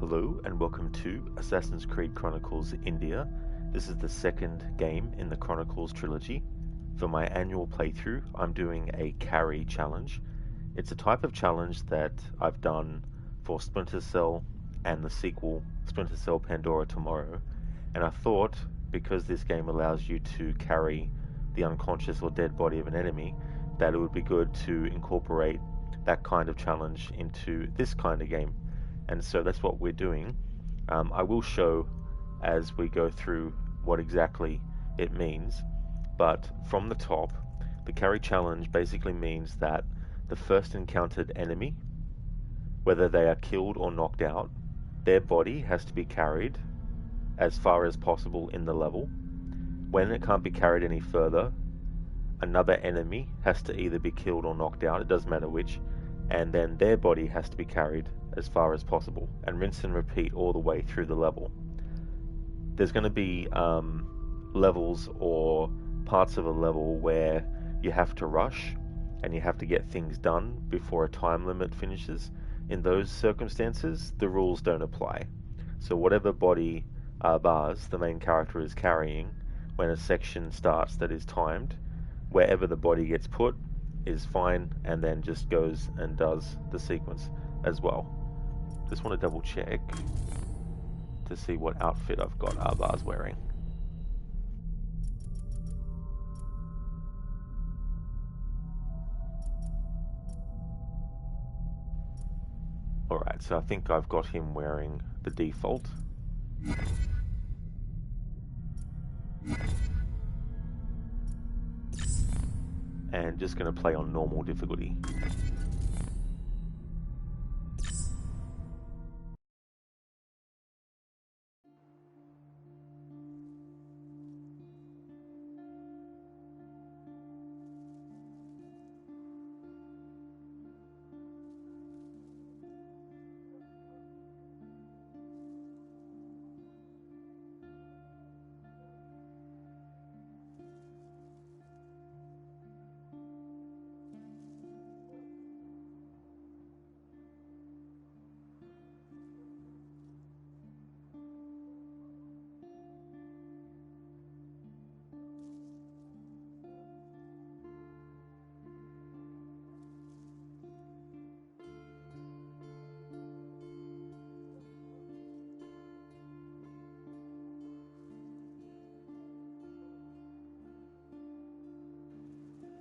Hello and welcome to Assassin's Creed Chronicles India. This is the second game in the Chronicles trilogy. For my annual playthrough, I'm doing a carry challenge. It's a type of challenge that I've done for Splinter Cell and the sequel, Splinter Cell Pandora Tomorrow. And I thought, because this game allows you to carry the unconscious or dead body of an enemy, that it would be good to incorporate that kind of challenge into this kind of game. And so that's what we're doing. I will show as we go through what exactly it means, but from the top, the carry challenge basically means that the first encountered enemy, whether they are killed or knocked out, their body has to be carried as far as possible in the level. When it can't be carried any further, another enemy has to either be killed or knocked out, it doesn't matter which, and then their body has to be carried as far as possible, and rinse and repeat all the way through the level. There's going to be levels or parts of a level where you have to rush and you have to get things done before a time limit finishes. In those circumstances, the rules don't apply. So whatever body Arbaaz, the main character, is carrying, when a section starts that is timed, wherever the body gets put is fine, and then just goes and does the sequence as well. Just want to double check to see what outfit I've got Arbaaz wearing. Alright, so I think I've got him wearing the default. And just going to play on normal difficulty.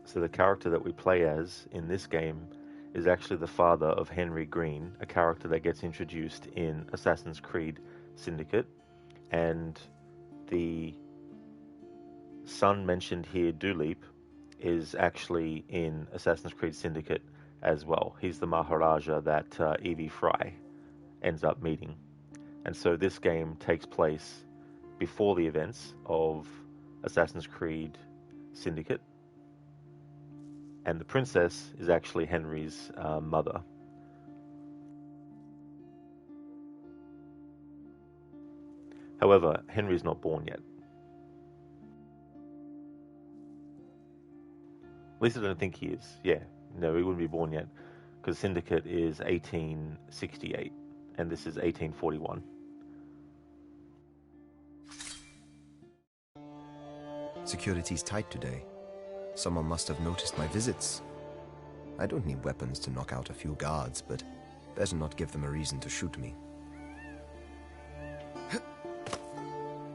So the character that we play as in this game is actually the father of Henry Green, a character that gets introduced in Assassin's Creed Syndicate, and the son mentioned here, Duleep, is actually in Assassin's Creed Syndicate as well. He's the Maharaja that Evie Fry ends up meeting. And so this game takes place before the events of Assassin's Creed Syndicate, and the princess is actually Henry's mother. However, Henry's not born yet. At least I don't think he is. Yeah, no, he wouldn't be born yet, because Syndicate is 1868, and this is 1841. Security's tight today. Someone must have noticed my visits. I don't need weapons to knock out a few guards, but better not give them a reason to shoot me.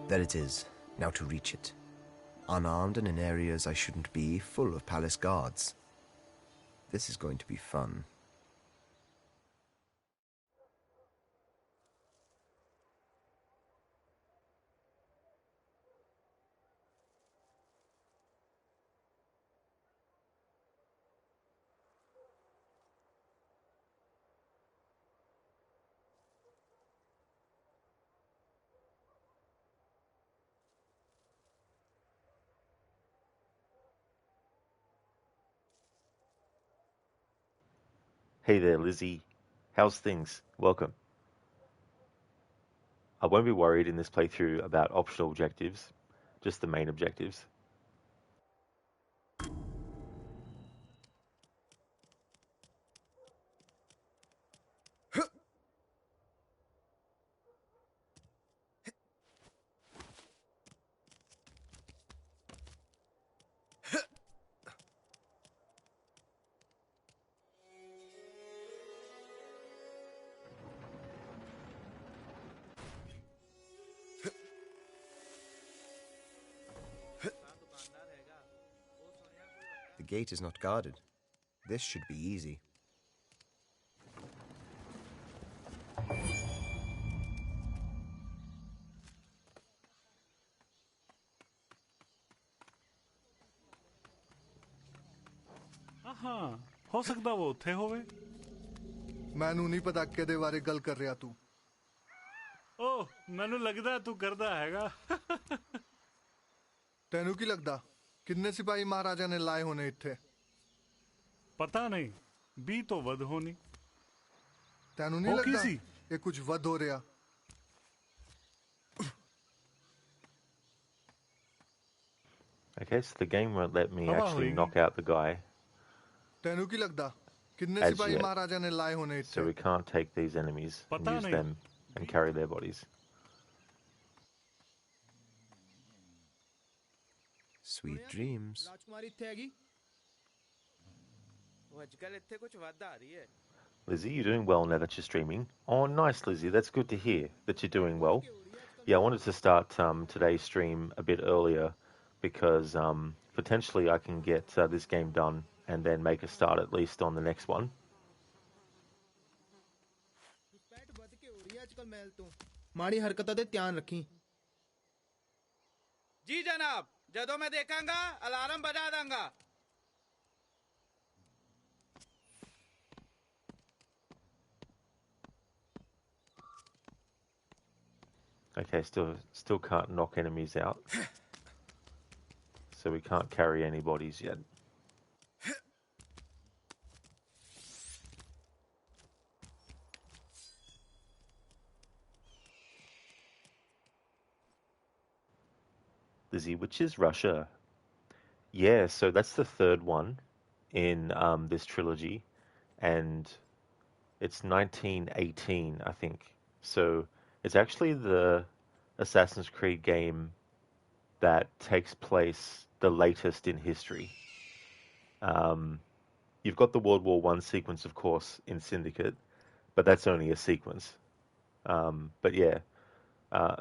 There it is. Now to reach it. Unarmed and in areas I shouldn't be, full of palace guards. This is going to be fun. Hey there, Lizzie. How's things? Welcome. I won't be worried in this playthrough about optional objectives, just the main objectives. gate is not guarded. This should be easy. हाँ हो सकता वो उत्थे होवे मैनू नहीं पता केदे बारे गल कर रहा तू ओ मैनू लगदा तू करदा हैगा तेनू की लगदा किन्ने सिपाही महाराजा ने लाए होने इत्थे पता नहीं 20 तो वध होनी तेनू नहीं लगदा ये कुछ वध हो रहा Okay, so the game won't let me actually knock out the guy. तेनू की लगदा किन्ने सिपाही महाराजा ने लाए होने इत्थे So we can't take these enemies and use them and carry their bodies. Sweet dreams. राजकुमारी इत्थे हैगी वो अजकल इत्थे कुछ वध आ रही है Lizzie, you're doing well now that you're streaming. Oh, nice, Lizzie. That's good to hear that you're doing well. Yeah, I wanted to start today's stream a bit earlier because potentially I can get this game done and then make a start at least on the next one. माड़ी हरकतां ते ध्यान रखी जी जनाब जदों मैं देखांगा alarm बजा दूंगा Okay, still can't knock enemies out. So we can't carry any bodies yet. Lizzie, which is Russia? Yeah, so that's the third one in this trilogy, and it's 1918, I think. So it's actually the Assassin's Creed game that takes place the latest in history. You've got the World War I sequence, of course, in Syndicate, but that's only a sequence. But yeah,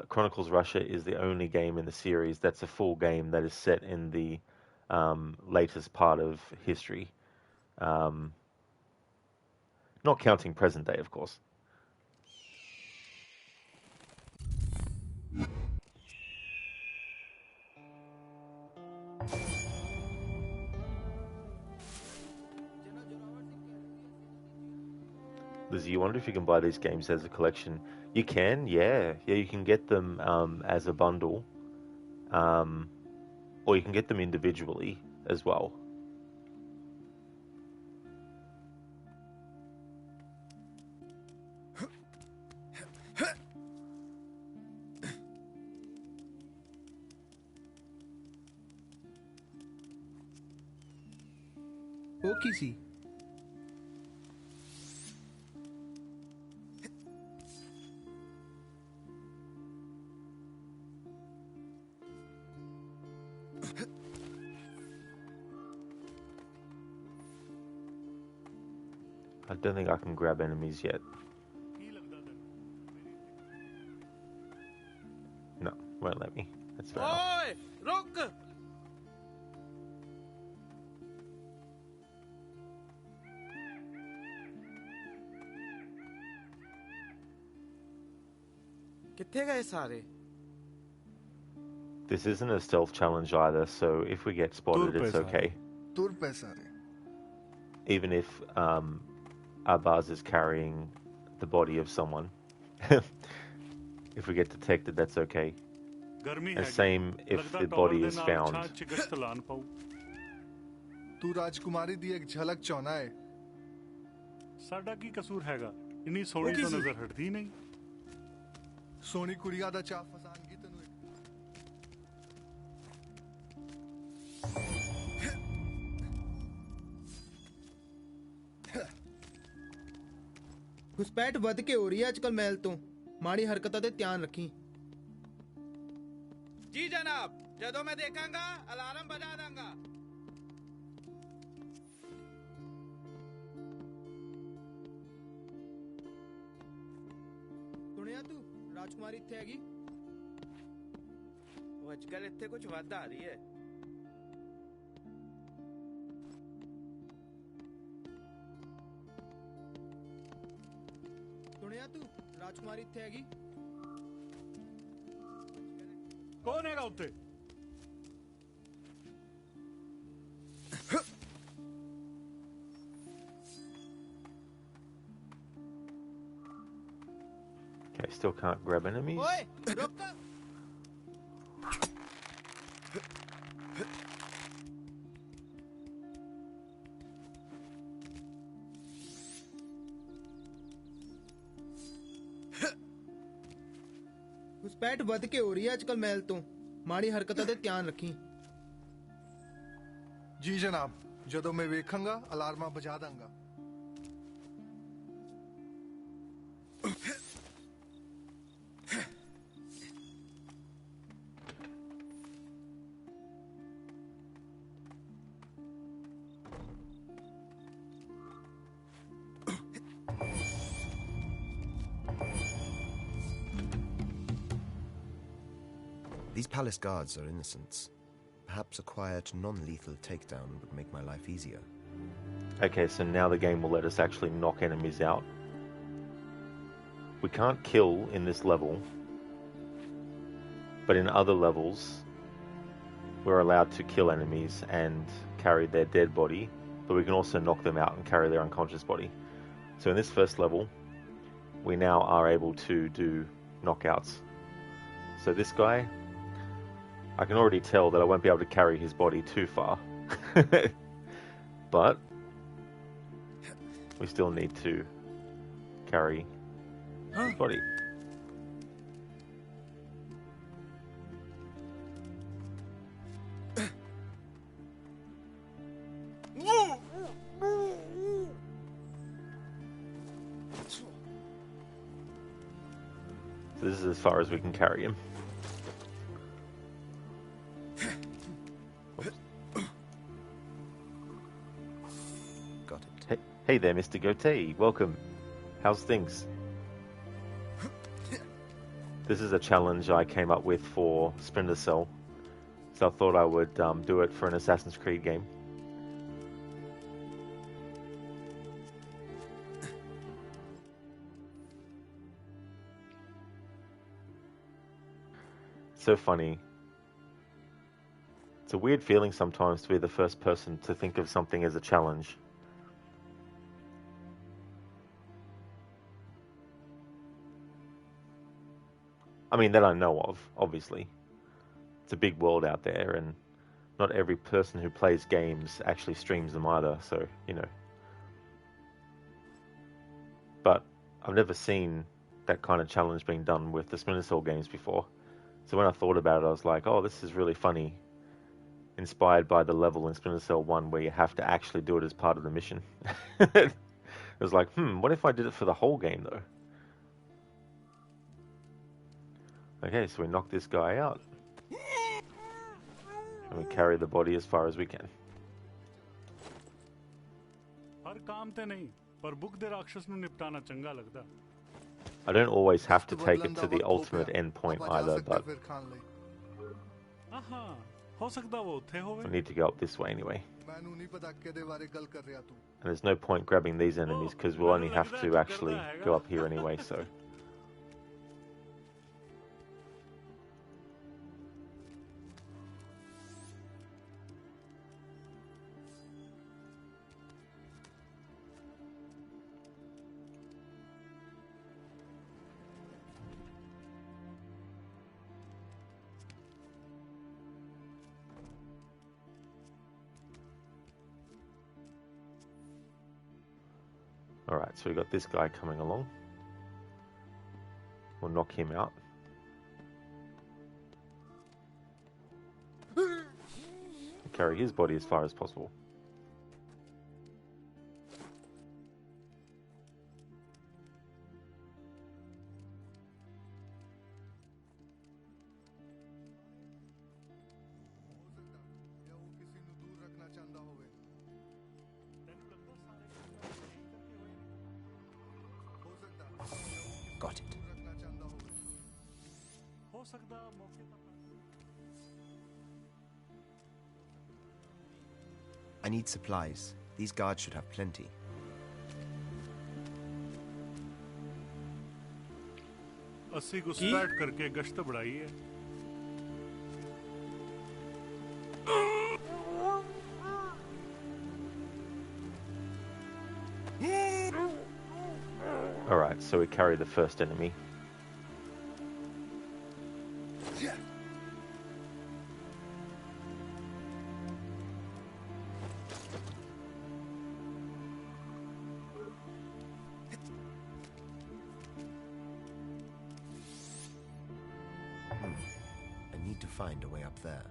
Chronicles Russia is the only game in the series that's a full game that is set in the latest part of history. Not counting present day, of course. Lizzie, you wonder if you can buy these games as a collection. You can, yeah. Yeah, you can get them as a bundle. Or you can get them individually as well. वो किसी I don't think I can grab enemies yet. No, won't let me. That's fair enough. ओए रुक किथे गए सारे This isn't a stealth challenge either, so if we get spotted, it's okay. दूर पे सारे Even if Arbaaz is carrying the body of someone. If we get detected, that's okay. And same if the body is found. तू राजकुमारी दी एक झलक चाहना है साडा की कसूर हैगा इन्नी सोनी तो नजर हटदी नहीं सोनी कुड़िया दा चा फसानगी तैनू घुसपैठ वध के हो रही है आजकल महल तो माड़ी हरकतां ते ध्यान रखी जी जनाब जदों मैं देखांगा अलार्म बजा दूंगा सुनिया तू राजकुमारी इत्थे हैगी वो आजकल इत्थे कुछ वध आ रही है सुनिया तू राजकुमारी इत्थे हैगी कौन हैगा उत्ते Okay, still can't grab enemies. ओए रुक घुसपैठ वध के हो रही है आजकल महल तो माड़ी हरकतां ते ध्यान रखी जी जनाब ਜਦੋਂ मैं ਵੇਖਾਂਗਾ ਅਲਾਰਮਾਂ ਬਜਾ ਦਾਂਗਾ These palace guards are innocents. Perhaps a quiet, non-lethal takedown would make my life easier. Okay, so now the game will let us actually knock enemies out. We can't kill in this level, but in other levels, we're allowed to kill enemies and carry their dead body, but we can also knock them out and carry their unconscious body. So in this first level, we now are able to do knockouts. So this guy, I can already tell that I won't be able to carry his body too far. But we still need to carry his body. So this is as far as we can carry him. Got it. Hey there, Mr. Goatee. Welcome. How's things? This is a challenge I came up with for Splinter Cell, so I thought I would do it for an Assassin's Creed game. So funny. It's a weird feeling sometimes to be the first person to think of something as a challenge. I mean, that I know of, obviously. It's a big world out there, and not every person who plays games actually streams them either, so, you know. But I've never seen that kind of challenge being done with the Splinter Cell games before. So when I thought about it, I was like, oh, this is really funny. Inspired by the level in Splinter Cell 1 where you have to actually do it as part of the mission. It was like, what if I did it for the whole game, though? Okay, so we knock this guy out. And we carry the body as far as we can. हर काम ते नहीं पर book दे राक्षस नु निपटाना चंगा लगदा I don't always have to take it to the ultimate end point either, but हो सकदा वो थे होवे we need to go up this way anyway. ਮੈਨੂੰ ਨਹੀਂ ਪਤਾ ਕਿਹਦੇ ਬਾਰੇ ਗੱਲ ਕਰ ਰਿਹਾ ਤੂੰ And there's no point grabbing these enemies because we'll only have to actually go up here anyway, so... Alright, so we got this guy coming along. We'll knock him out. Carry his body as far as possible. Got it. हो सकदा मौके पर I need supplies. These guards should have plenty. 80 को start करके गश्त बढ़ाई है। Alright, so we carry the first enemy. I need to find a way up there.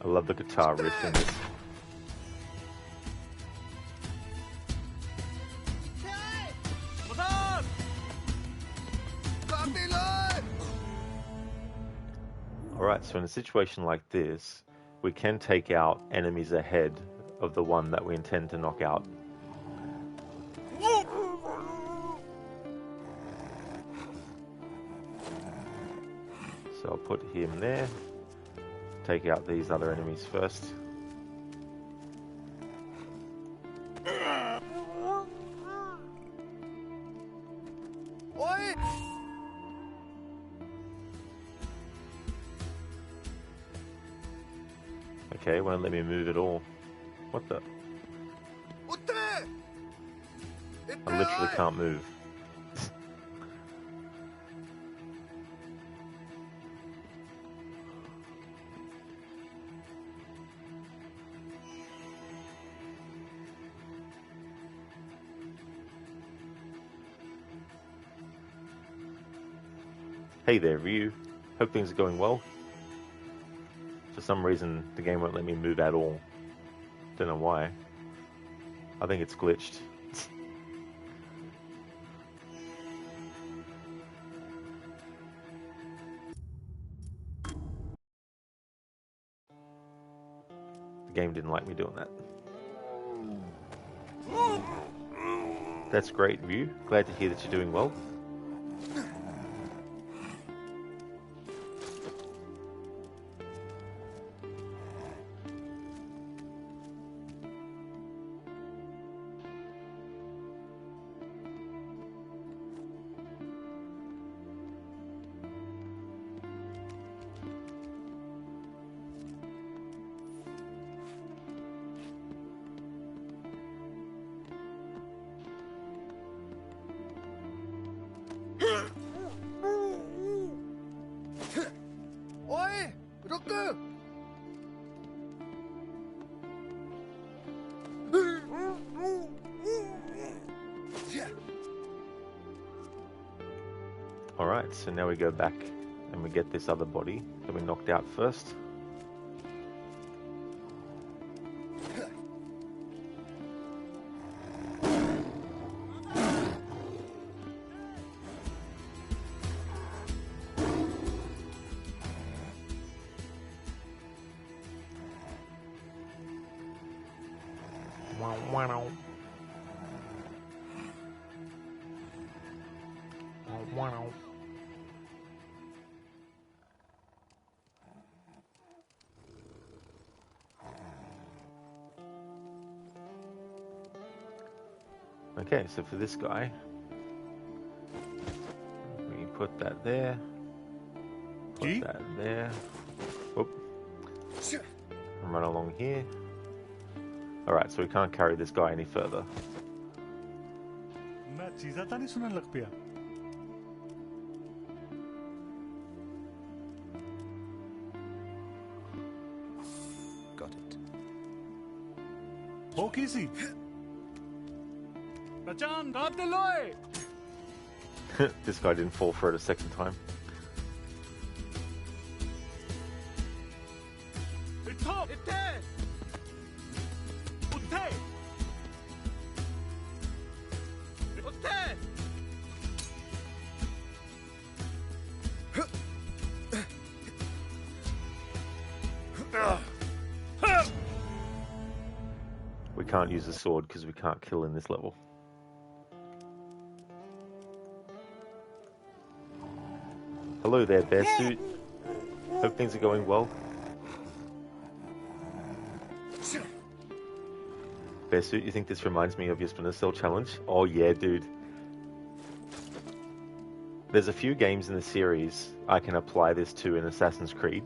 I love the guitar riff in this. Alright, so in a situation like this, we can take out enemies ahead of the one that we intend to knock out. So I'll put him there. Take out these other enemies first. Okay, it won't let me move at all. What the? I literally can't move. Hey there, Ryu. Hope things are going well. For some reason, the game won't let me move at all. Don't know why. I think it's glitched. The game didn't like me doing that. That's great, Ryu. Glad to hear that you're doing well. Alright, so now we go back and we get this other body that we knocked out first. Okay, so for this guy, we put that there, put that there, whoop, and run along here. Alright, so we can't carry this guy any further. मैं चीज़ा तो नहीं सुनने लग पिया। Got it. हो किसी? बचान रात ने लोए। This guy didn't fall for it a second time. can't use a sword because we can't kill in this level. Hello there, Bear Suit. Hope things are going well. Bear Suit, you think this reminds me of your Splinter Cell challenge? Oh yeah, dude. There's a few games in the series I can apply this to in Assassin's Creed.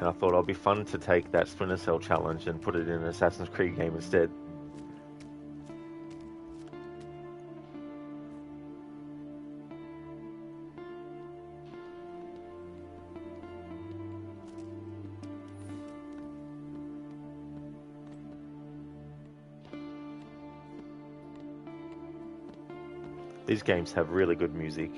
And I thought it'd be fun to take that Splinter Cell challenge and put it in an Assassin's Creed game instead. These games have really good music.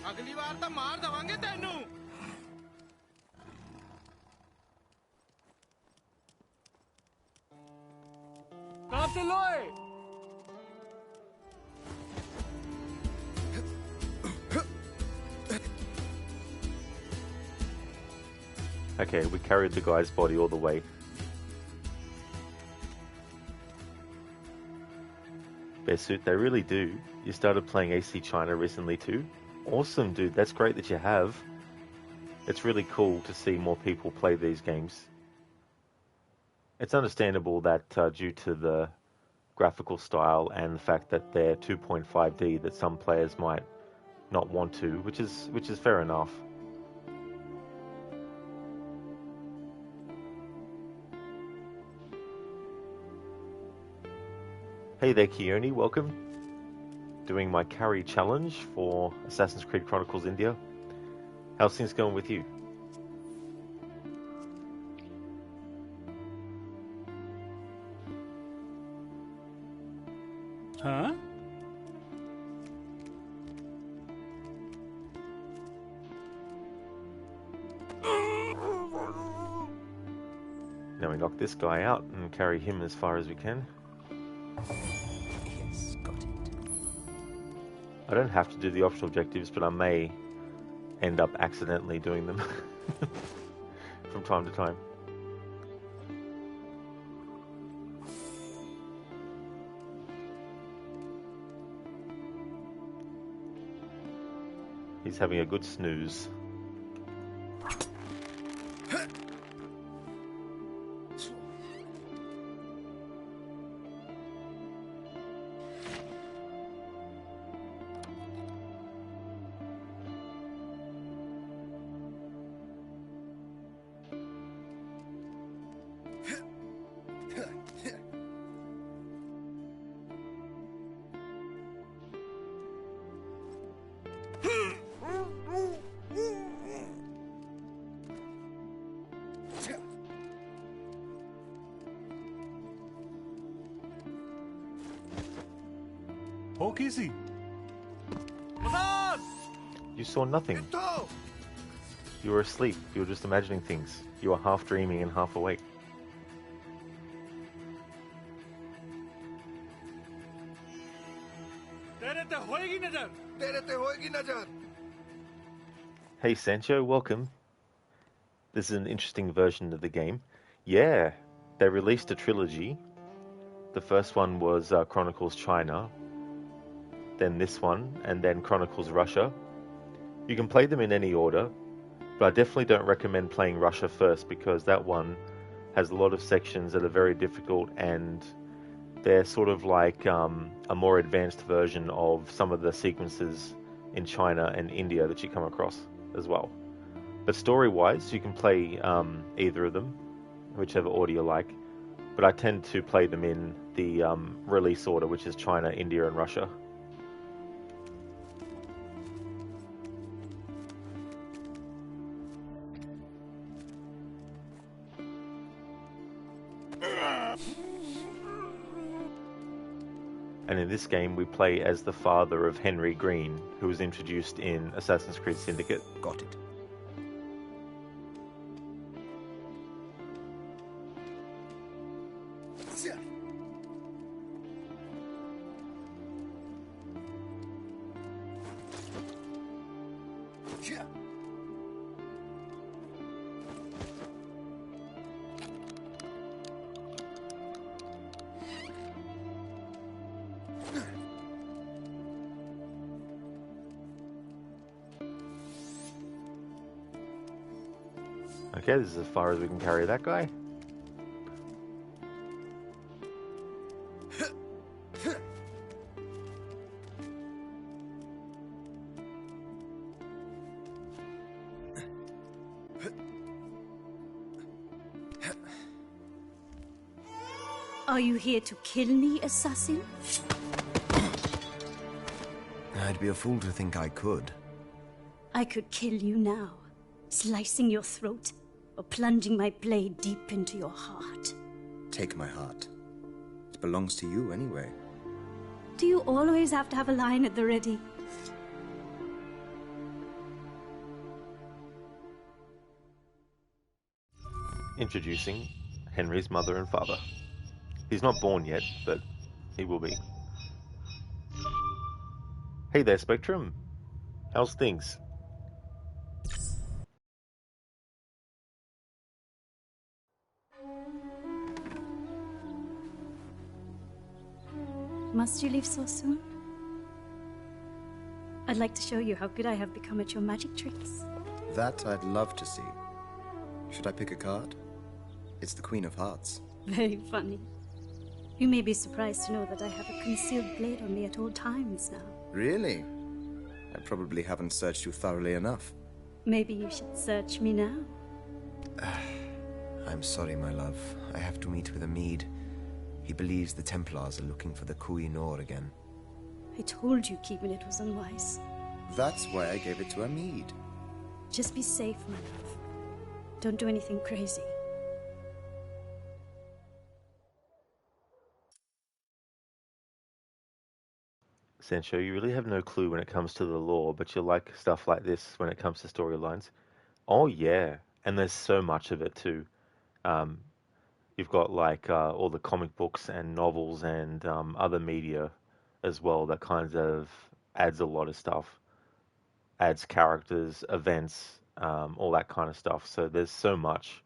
अगली बार तो मार दवांगे तेनू। कातिल ओए। Okay, we carried the guy's body all the way. Bear Suit, they really do. You started playing AC China recently too? Awesome, dude. That's great that you have. It's really cool to see more people play these games. It's understandable that due to the graphical style and the fact that they're 2.5D that some players might not want to, which is fair enough. Hey there, Keone, welcome. Doing my carry challenge for Assassin's Creed Chronicles India. How's things going with you? Huh? Now we knock this guy out and carry him as far as we can. Yes, got it. I don't have to do the optional objectives, but I may end up accidentally doing them from time to time. He's having a good snooze. Easy. You saw nothing. You were asleep. You were just imagining things. You were half dreaming and half awake. Hey Sancho, welcome. This is an interesting version of the game. Yeah, they released a trilogy. The first one was Chronicles China, then this one, and then Chronicles Russia. You can play them in any order, but I definitely don't recommend playing Russia first because that one has a lot of sections that are very difficult and they're sort of like a more advanced version of some of the sequences in China and India that you come across as well. But story-wise, you can play either of them, whichever order you like. But I tend to play them in the release order, which is China, India, and Russia. And in this game, we play as the father of Henry Green, who was introduced in Assassin's Creed Syndicate. Got it. Okay, this is as far as we can carry that guy. Are you here to kill me, assassin? I'd be a fool to think I could. I could kill you now, slicing your throat or plunging my blade deep into your heart. Take my heart. It belongs to you anyway. Do you always have to have a line at the ready? Introducing Henry's mother and father. He's not born yet, but he will be. Hey there, Spectrum. How's things? Must you leave so soon? I'd like to show you how good I have become at your magic tricks. That I'd love to see. Should I pick a card? It's the Queen of Hearts. Very funny. You may be surprised to know that I have a concealed blade on me at all times now. Really? I probably haven't searched you thoroughly enough. Maybe you should search me now. I'm sorry, my love. I have to meet with Amid. He believes the Templars are looking for the Koh-i-Noor again. I told you keeping it was unwise. That's why I gave it to Amid. Just be safe, my love. Don't do anything crazy. Sancho, you really have no clue when it comes to the lore, but you like stuff like this when it comes to storylines. Oh yeah, and there's so much of it too. You've got like all the comic books and novels and other media as well that kind of adds a lot of stuff. Adds characters, events, all that kind of stuff. So there's so much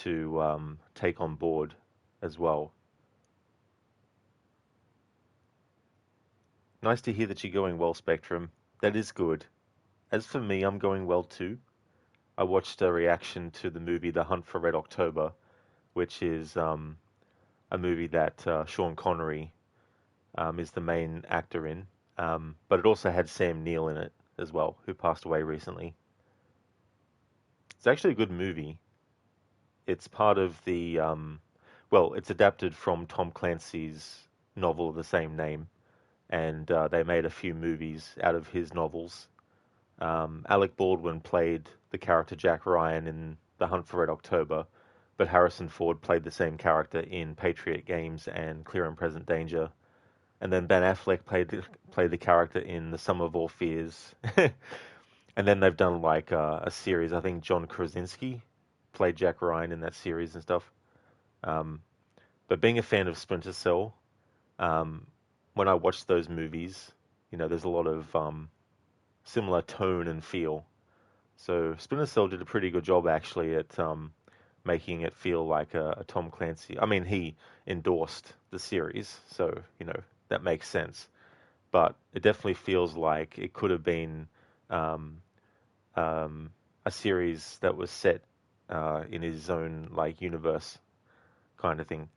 to take on board as well. Nice to hear that you're going well, Spectrum. That is good. As for me, I'm going well too. I watched a reaction to the movie The Hunt for Red October, which is a movie that Sean Connery is the main actor in. But it also had Sam Neill in it as well, who passed away recently. It's actually a good movie. It's part of the, well, it's adapted from Tom Clancy's novel of the same name, and they made a few movies out of his novels. Alec Baldwin played the character Jack Ryan in The Hunt for Red October, but Harrison Ford played the same character in Patriot Games and Clear and Present Danger. And then Ben Affleck played the character in The Sum of All Fears. And then they've done like a series. I think John Krasinski played Jack Ryan in that series and stuff. But being a fan of Splinter Cell, when I watched those movies, there's a lot of similar tone and feel. So Splinter Cell did a pretty good job actually at making it feel like a Tom Clancy. I mean, he endorsed the series, so that makes sense. But it definitely feels like it could have been a series that was set in his own like universe kind of thing.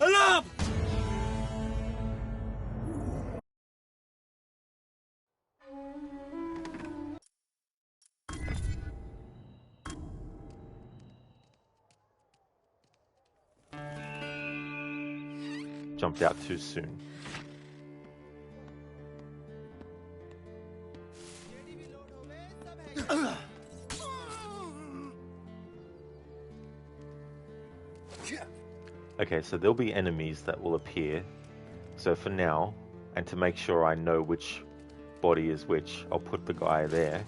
Alarm! Jumped out too soon. Okay, so there'll be enemies that will appear. So for now, and to make sure I know which body is which, I'll put the guy there.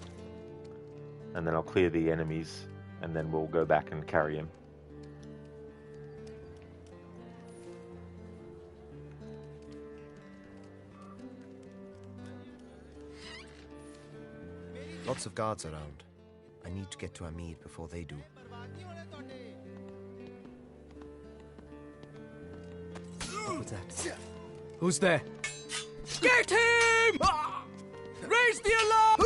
And then I'll clear the enemies, and then we'll go back and carry him. Lots of guards around. I need to get to Hamid before they do. What was that? Who's there? Get him! Raise the alarm!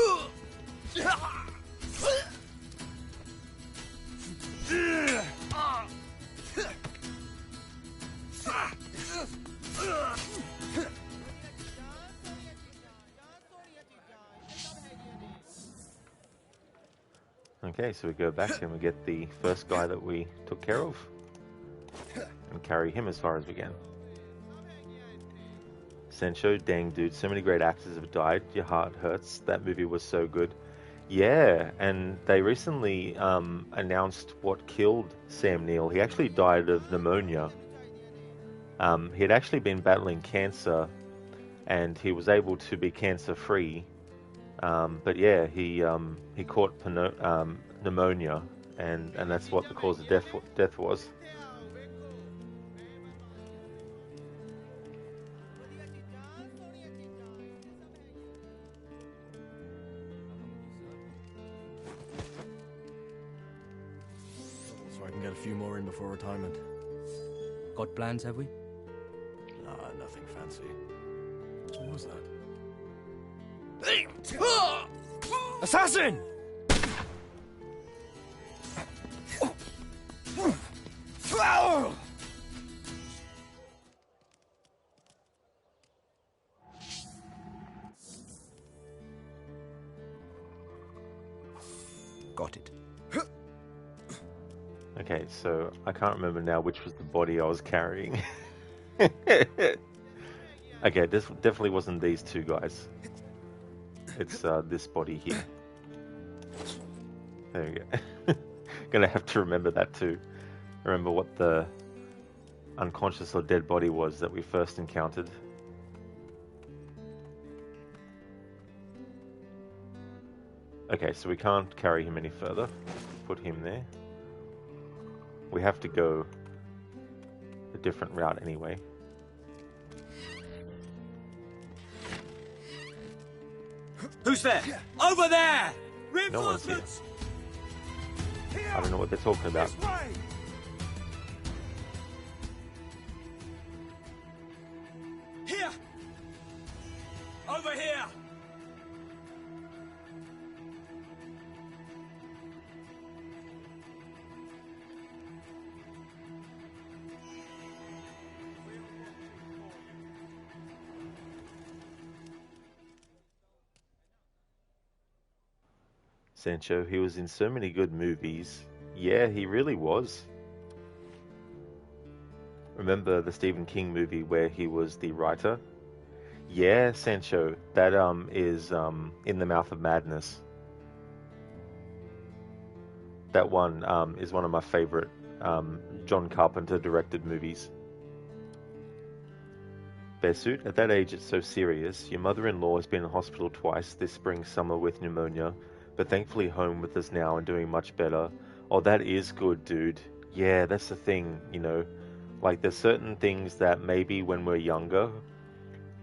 Okay, so we go back and we get the first guy that we took care of and carry him as far as we can. Sancho, dang dude, so many great actors have died. Your heart hurts. That movie was so good. Yeah, and they recently announced what killed Sam Neill. He actually died of pneumonia. He had actually been battling cancer, and he was able to be cancer-free. But yeah, he caught pneumonia, and that's what the cause of death was. So I can get a few more in before retirement. Got plans, have we? Nah, nothing fancy. What was that? Assassin! Got it. Okay, so I can't remember now which was the body I was carrying. Okay, this definitely wasn't these two guys. It's this body here. There we go. Gonna have to remember that too. Remember what the unconscious or dead body was that we first encountered. Okay, so we can't carry him any further. Put him there. We have to go a different route anyway. Who's there? Over there! No one's here. Reinforcements! I don't know what they're talking about. This way! Here! Over here! Sancho, he was in so many good movies. Yeah, he really was. Remember the Stephen King movie where he was the writer? Yeah, Sancho, that is In the Mouth of Madness. That one is one of my favorite John Carpenter directed movies. Bearsuit, at that age it's so serious. Your mother-in-law has been in hospital twice this spring summer with pneumonia, but thankfully home with us now and doing much better. Oh, that is good, dude. Yeah, that's the thing, you know. Like, there's certain things that maybe when we're younger,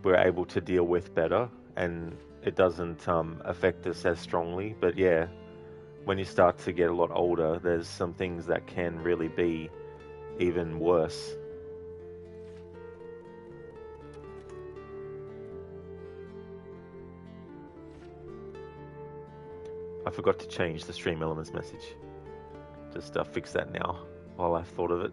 we're able to deal with better, and it doesn't affect us as strongly. But yeah, when you start to get a lot older, there's some things that can really be even worse. I forgot to change the stream elements message. Just fix that now while I've thought of it.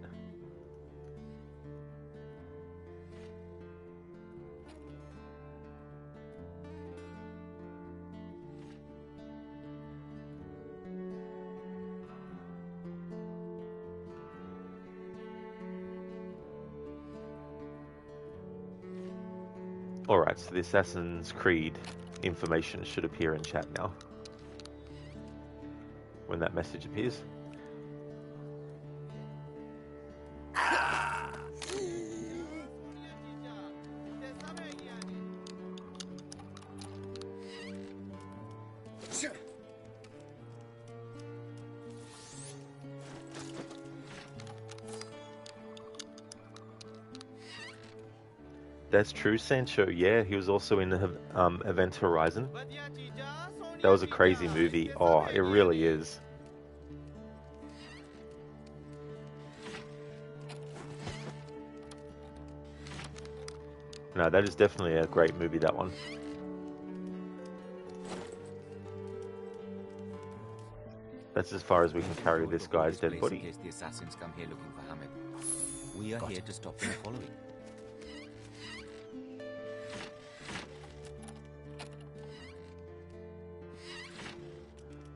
Alright, so the Assassin's Creed information should appear in chat now. When that message appears. That's true, Sancho. Yeah, he was also in the Event Horizon. That was a crazy movie. Oh, it really is. No, that is definitely a great movie, that one. That's as far as we can carry this guy's dead body. In case the assassins come here looking for Hamid. We are here to stop them following.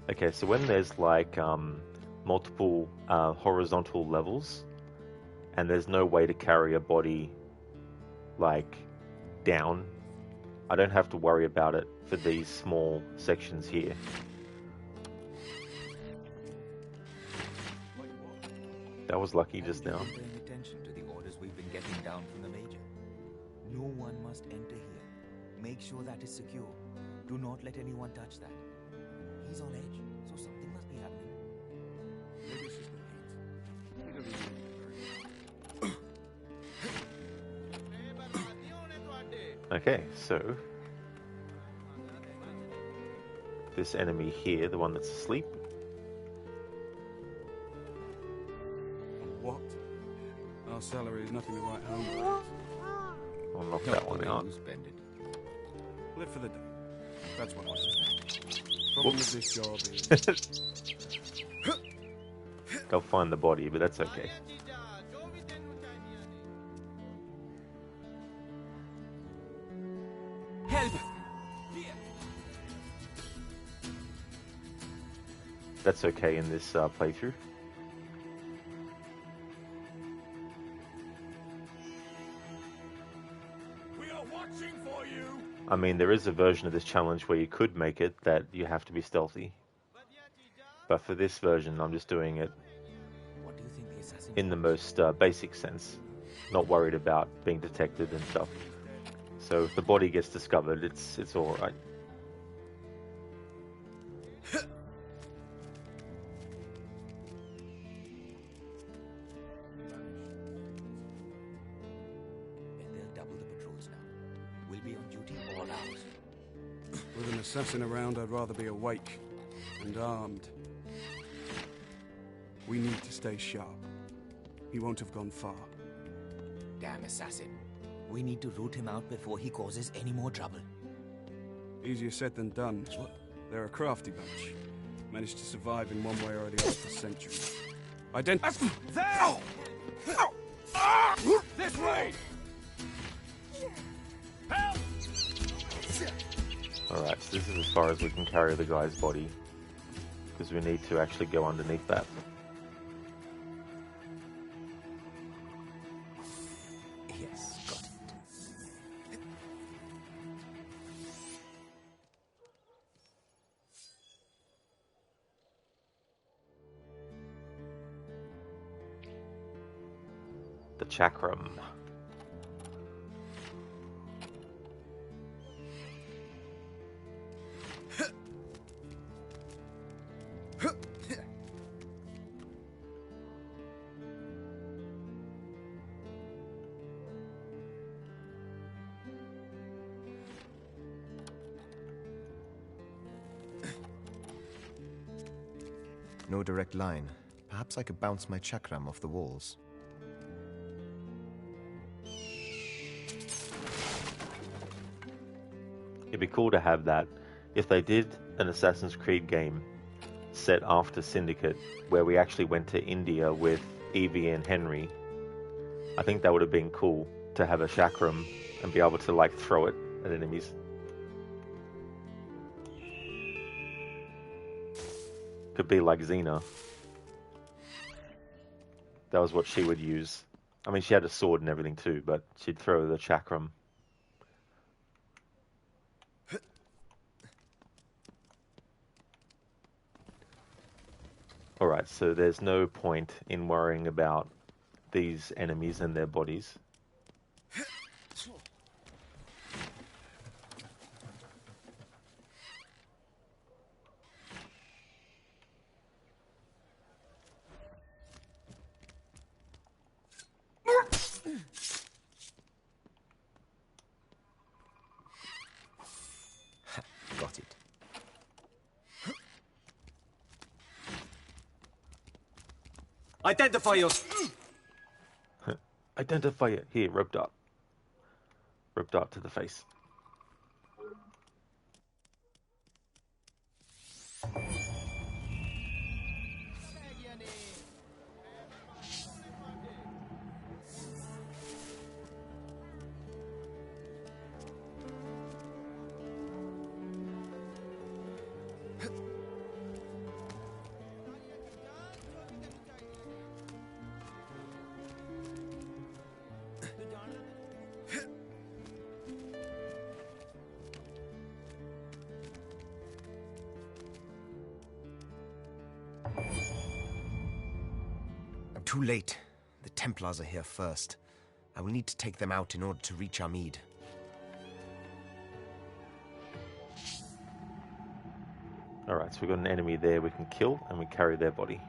Okay, so when there's like multiple horizontal levels and there's no way to carry a body like down, I don't have to worry about it for these small sections here. That was lucky just now. Paying attention to the orders we've been getting down from the Major. No one must enter here. Make sure that is secure. Do not let anyone touch that. He's on edge, so something must be happening. Maybe it's just the heat. He doesn't really Okay, so this enemy here, the one that's asleep. What? Our salary is nothing to write home about. I'll knock that one out. Spend it. Live for the day. That's what I say. Problem with this job is... They'll find the body, but that's okay. Help! That's okay in this playthrough. We are watching for you. I mean, there is a version of this challenge where you could make it that you have to be stealthy. But for this version, I'm just doing it What do you think the assassin in the most basic sense. Not worried about being detected and stuff. So if the body gets discovered, it's alright. They'll double the patrols now. We'll be on duty all hours. With an assassin around, I'd rather be awake and armed. We need to stay sharp. He won't have gone far. Damn assassin. We need to root him out before he causes any more trouble. Easier said than done. They're a crafty bunch. Managed to survive in one way or the other for centuries. There! This way! Help! Alright, so this is as far as we can carry the guy's body. Because we need to actually go underneath that. Yes, got it. The chakram. No direct line. Perhaps I could bounce my chakram off the walls. It'd be cool to have that. If they did an Assassin's Creed game set after Syndicate, where we actually went to India with Evie and Henry, I think that would have been cool to have a chakram and be able to like throw it at enemies. Could be like Xena. That was what she would use. I mean, she had a sword and everything too, but she'd throw the chakram. Alright, so there's no point in worrying about these enemies and their bodies. Got it. Identify your... Identify it. Here, rope dart. Rope dart to the face. I'm too late. The Templars are here first. I will need to take them out in order to reach Armid. Alright, so we've got an enemy there we can kill, and we carry their body.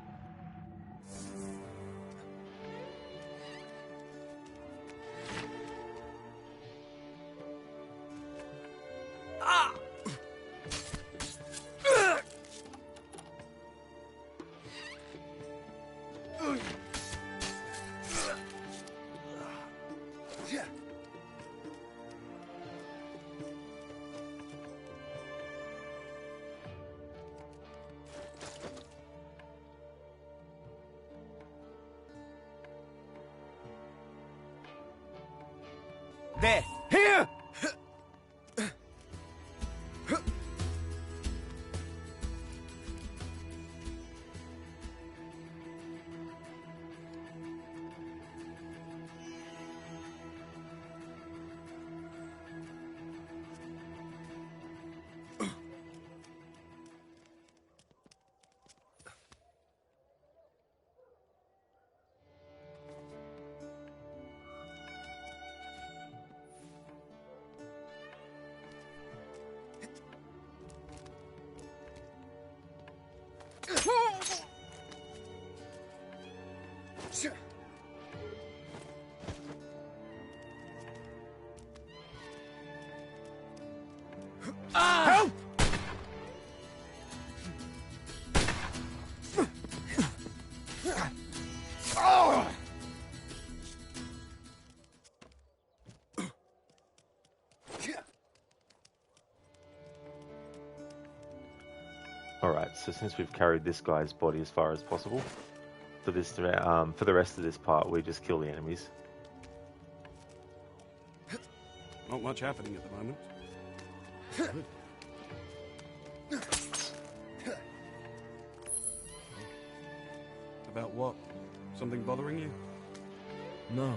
There! Here! Help! Alright, so since we've carried this guy's body as far as possible, for the rest of this part, we just kill the enemies. Not much happening at the moment. About what? Something bothering you? No.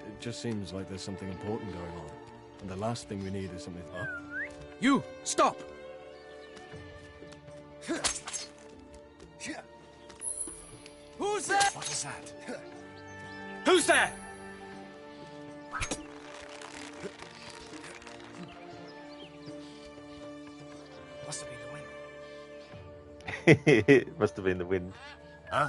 It just seems like there's something important going on. And the last thing we need is something... You! Stop! Who's there? What is that? Who's there? Must have been the wind. It must have been the wind. Huh?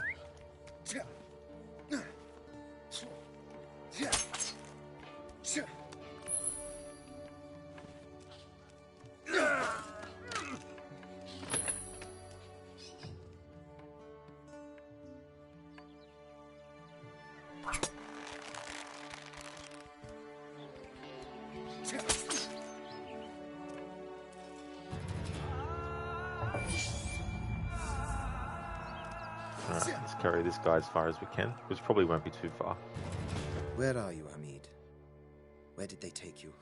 Alright, let's carry this guy as far as we can, which probably won't be too far. Where are you, Armid? Where did they take you?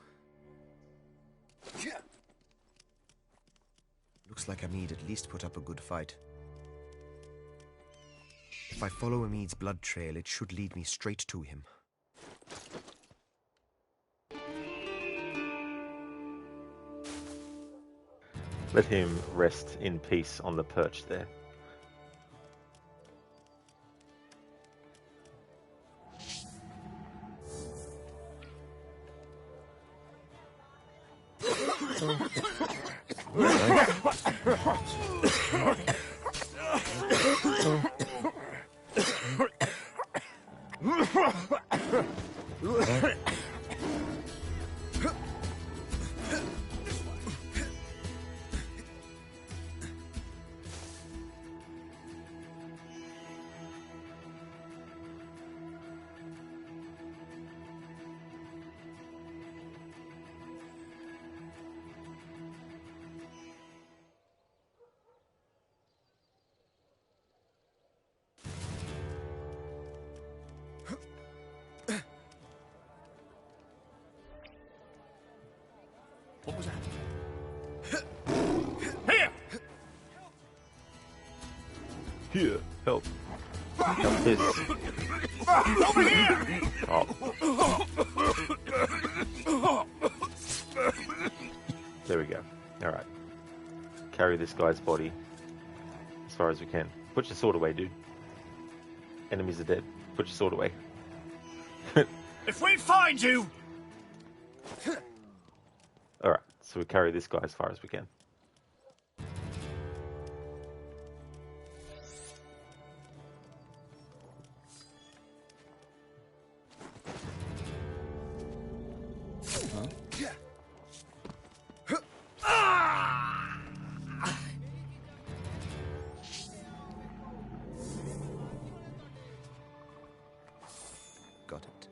Looks like Armid at least put up a good fight. If I follow Amid's blood trail, it should lead me straight to him. Let him rest in peace on the perch there. What was that? Here, help. Help this. Over here! Oh. There we go. Alright. Carry this guy's body as far as we can. Put your sword away, dude. Enemies are dead. Put your sword away. If we find you! Alright, so we carry this guy as far as we can. Got it.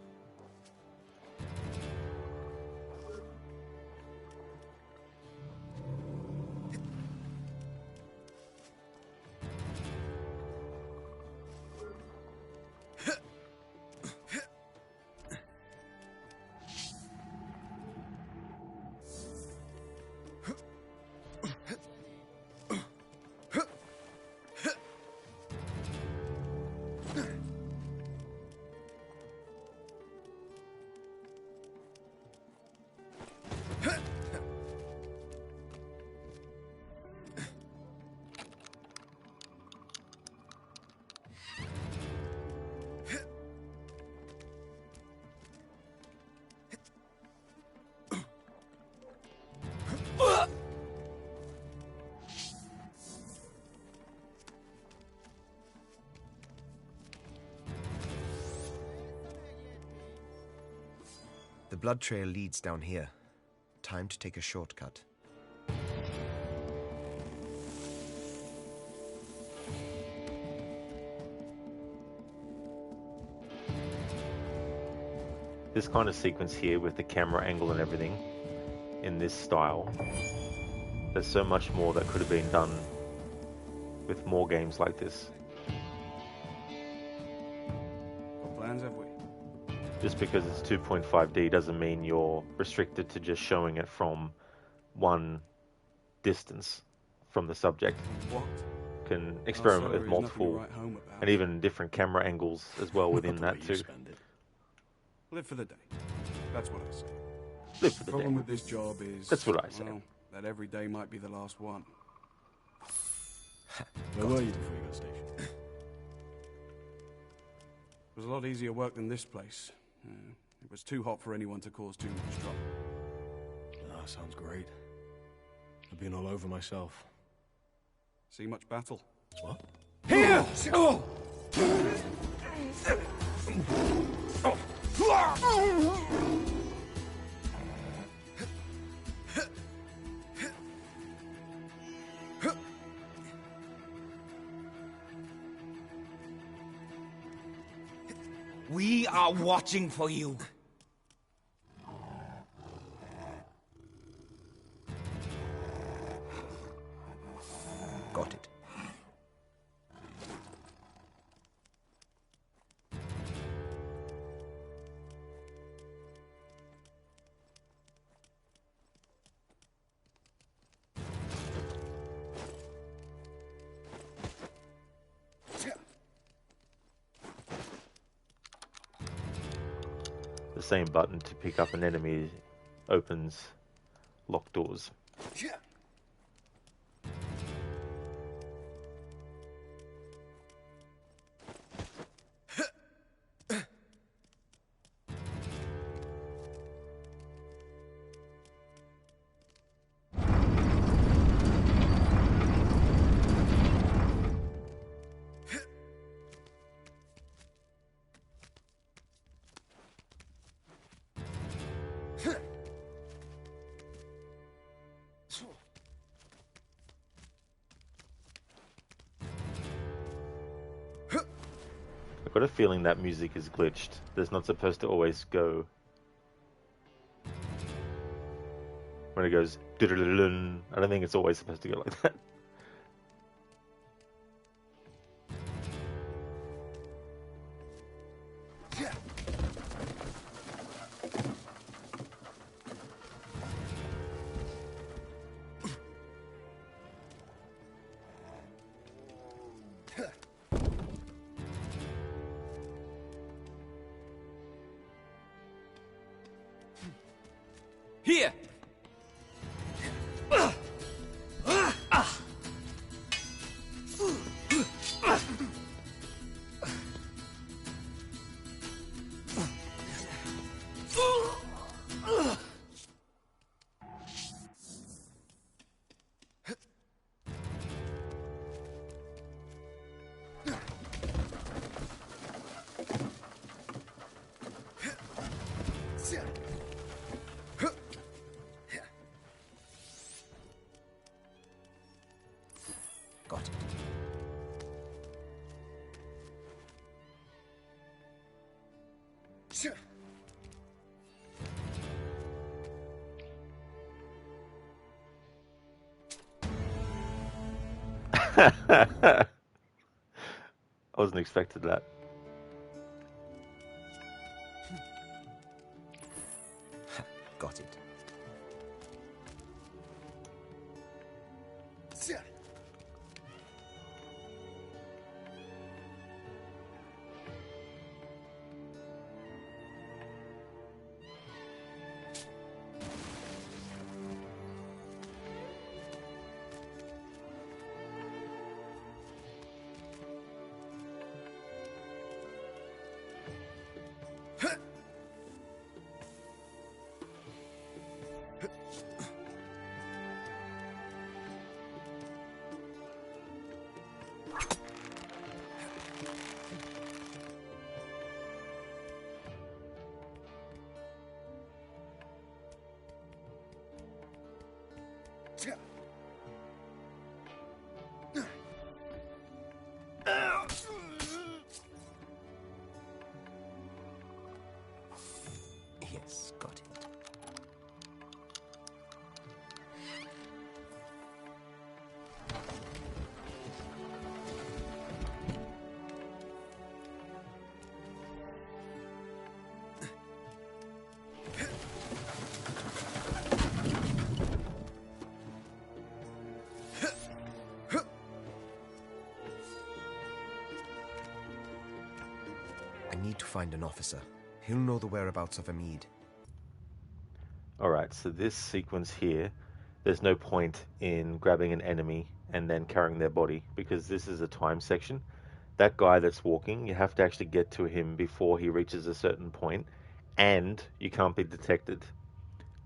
The blood trail leads down here. Time to take a shortcut. This kind of sequence here with the camera angle and everything in this style, there's so much more that could have been done with more games like this. What plans have we? Just because it's 2.5D doesn't mean you're restricted to just showing it from one distance from the subject. What? Can experiment with There's nothing to multiple write home about. and even different camera angles as well within that too. Live for the day. That's what I say. Live for The the day. problem with this job is... That's what I say. Well, that every day might be the last one. Where were you before you got stationed? It was a lot easier work than this place. It was too hot for anyone to cause too much trouble. Ah, sounds great. I've been all over myself. See much battle? What? Here! Oh! We are watching for you. Got it. The same button to pick up an enemy opens locked doors. got a feeling that music is glitched. There's not supposed to always go... When it goes... I don't think it's always supposed to go like that. Here! Got it. I wasn't expecting that. Got it. Yes, got it. I need to find an officer. He'll know the whereabouts of Amid. Alright, so this sequence here, there's no point in grabbing an enemy and then carrying their body, because this is a time section. That guy that's walking, you have to actually get to him before he reaches a certain point, and you can't be detected.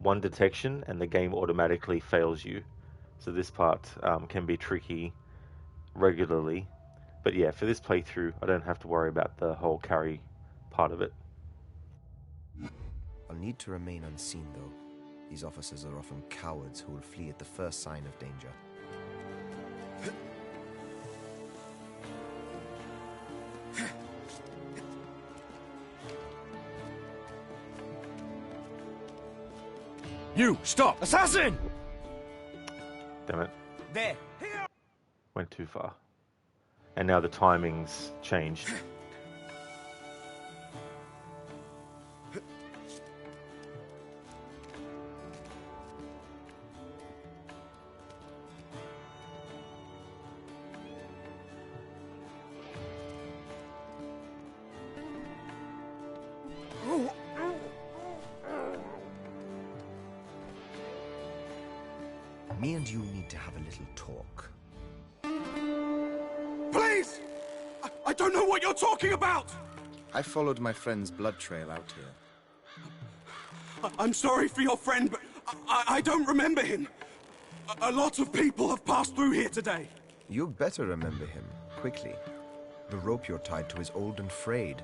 One detection and the game automatically fails you. So this part can be tricky regularly. But yeah, for this playthrough, I don't have to worry about the whole carry part of it. I'll need to remain unseen, though. These officers are often cowards who will flee at the first sign of danger. You, stop! Assassin! Damn it. There! Went too far. And now the timing's changed. Me and you need to have a little talk. Please! I don't know what you're talking about! I followed my friend's blood trail out here. I'm sorry for your friend, but I don't remember him. A lot of people have passed through here today. You better remember him, quickly. The rope you're tied to is old and frayed.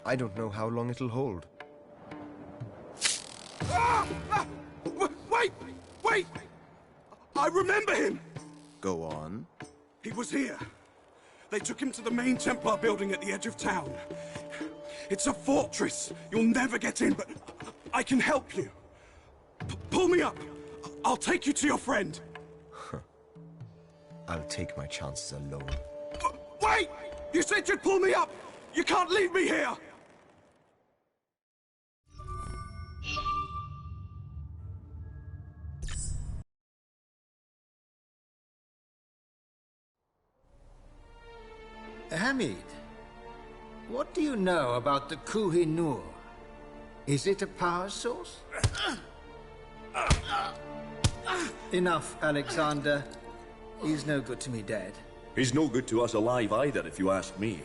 I don't know how long it'll hold. Wait! I remember him! Go on. He was here. They took him to the main Templar building at the edge of town. It's a fortress. You'll never get in, but I can help you. Pull me up. I'll take you to your friend. I'll take my chances alone. Wait! You said you'd pull me up! You can't leave me here! Hamid, what do you know about the Koh-i-Noor? Is it a power source? Enough, Alexander. He's no good to me dead. He's no good to us alive either, if you ask me.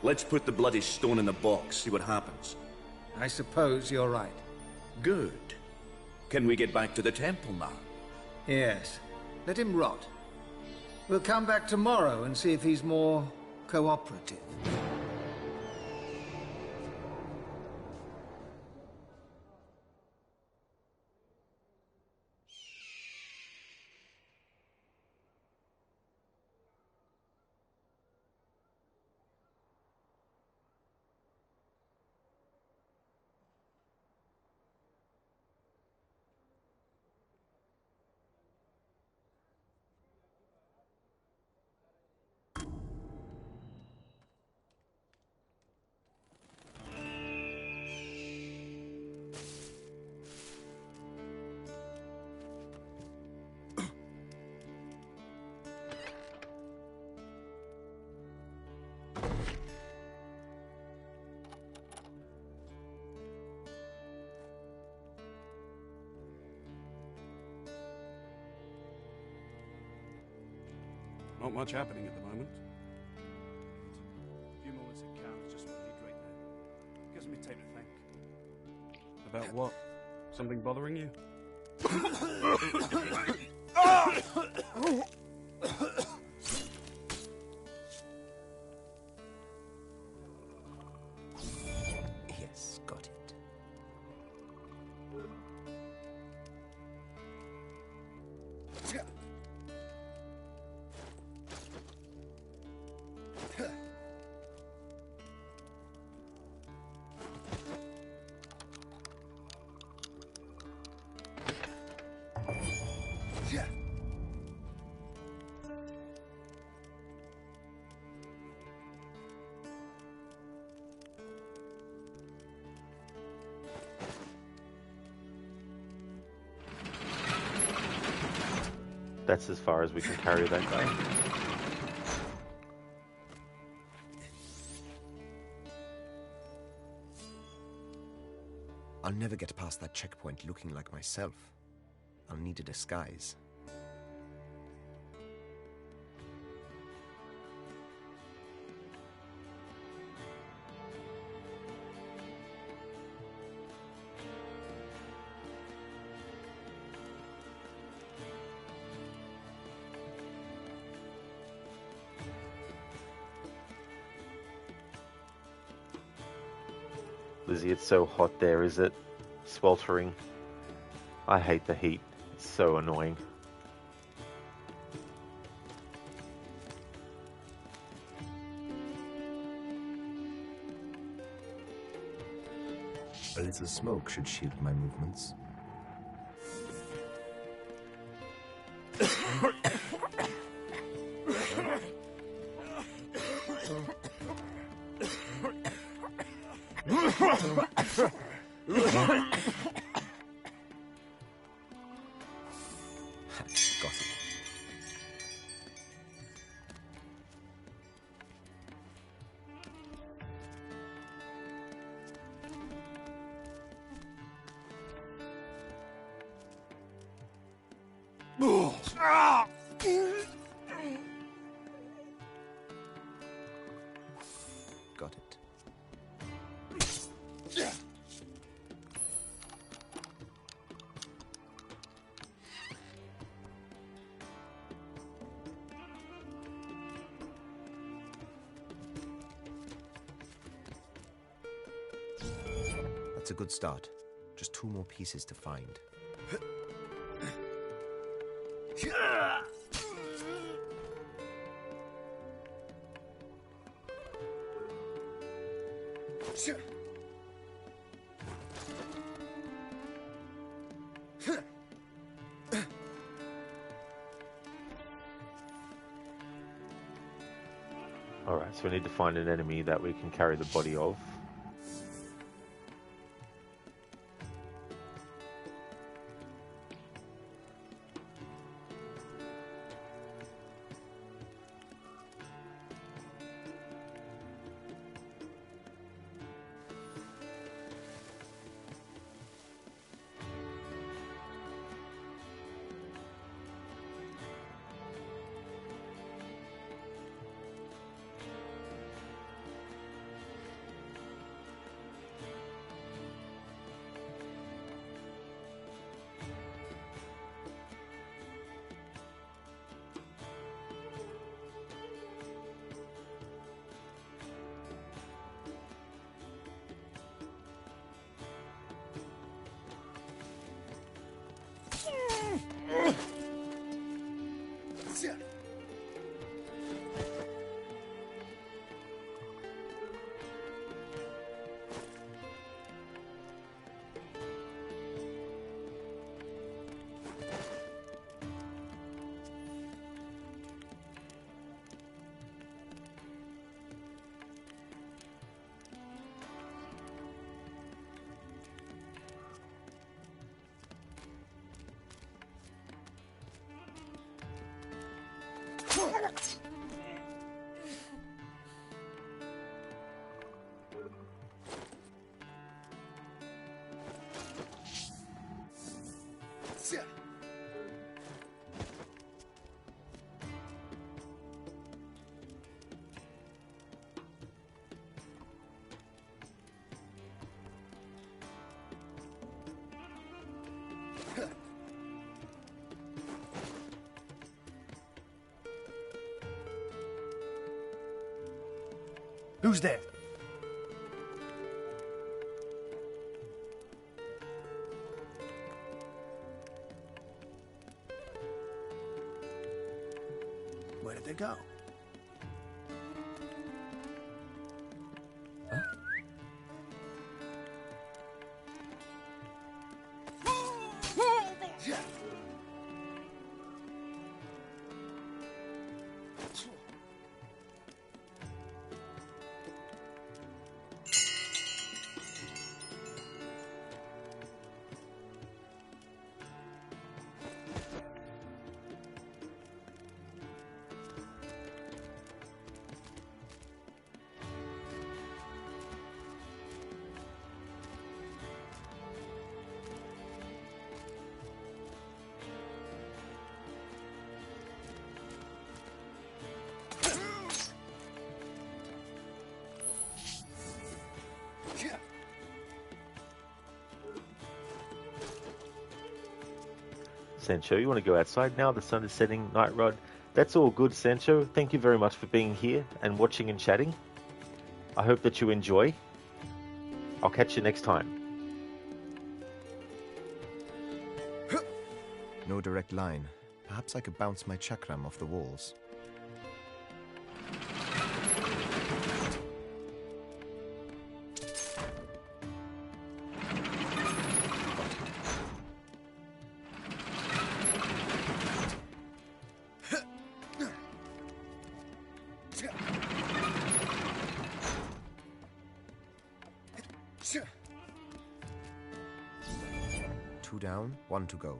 Let's put the bloody stone in the box, see what happens. I suppose you're right. Good. Can we get back to the temple now? Yes. Let him rot. We'll come back tomorrow and see if he's more cooperative. Not much happening at the moment. A few moments in camp is just what I need right now. Gives me time to think. About what? Something bothering you? Yes, got it. That's as far as we can carry that guy. I'll never get past that checkpoint looking like myself. I'll need a disguise. Lizzie, it's so hot there, is it? Sweltering. I hate the heat. It's so annoying. A little smoke should shield my movements. Got it. That's a good start. Just 2 more pieces to find. Alright, so we need to find an enemy that we can carry the body of. Who's there? Where did they go? Sancho, you want to go outside now? The sun is setting, Night Rod. That's all good, Sancho. Thank you very much for being here and watching and chatting. I hope that you enjoy. I'll catch you next time. No direct line. Perhaps I could bounce my chakram off the walls. Two down, one to go.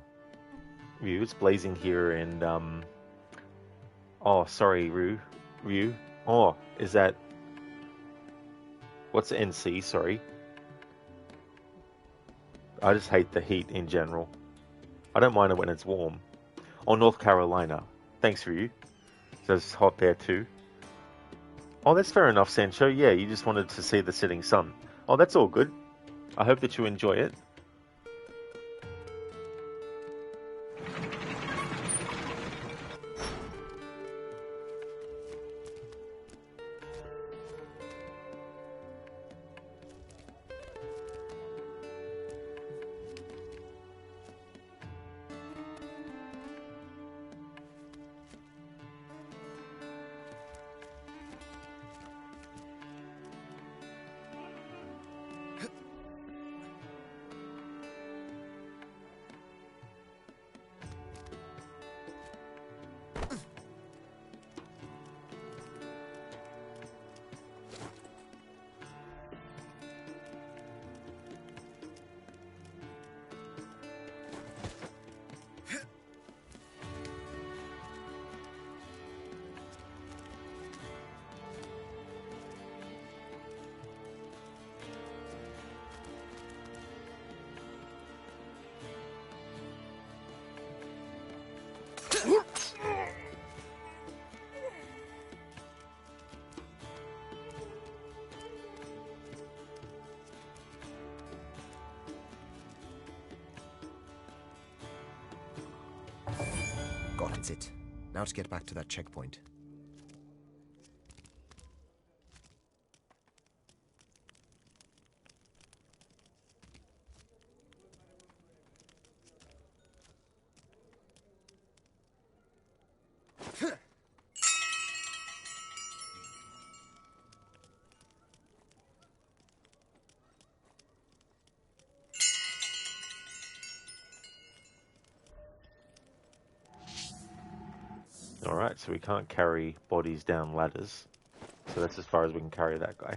Ryu, it's blazing here and oh, sorry, Ryu. Oh, is that... What's NC? Sorry. I just hate the heat in general. I don't mind it when it's warm. Oh, North Carolina. Thanks, Ryu. So it's hot there too. Oh, that's fair enough, Sancho. Yeah, you just wanted to see the setting sun. Oh, that's all good. I hope that you enjoy it. Got it. Now to get back to that checkpoint. Alright, so we can't carry bodies down ladders. So that's as far as we can carry that guy.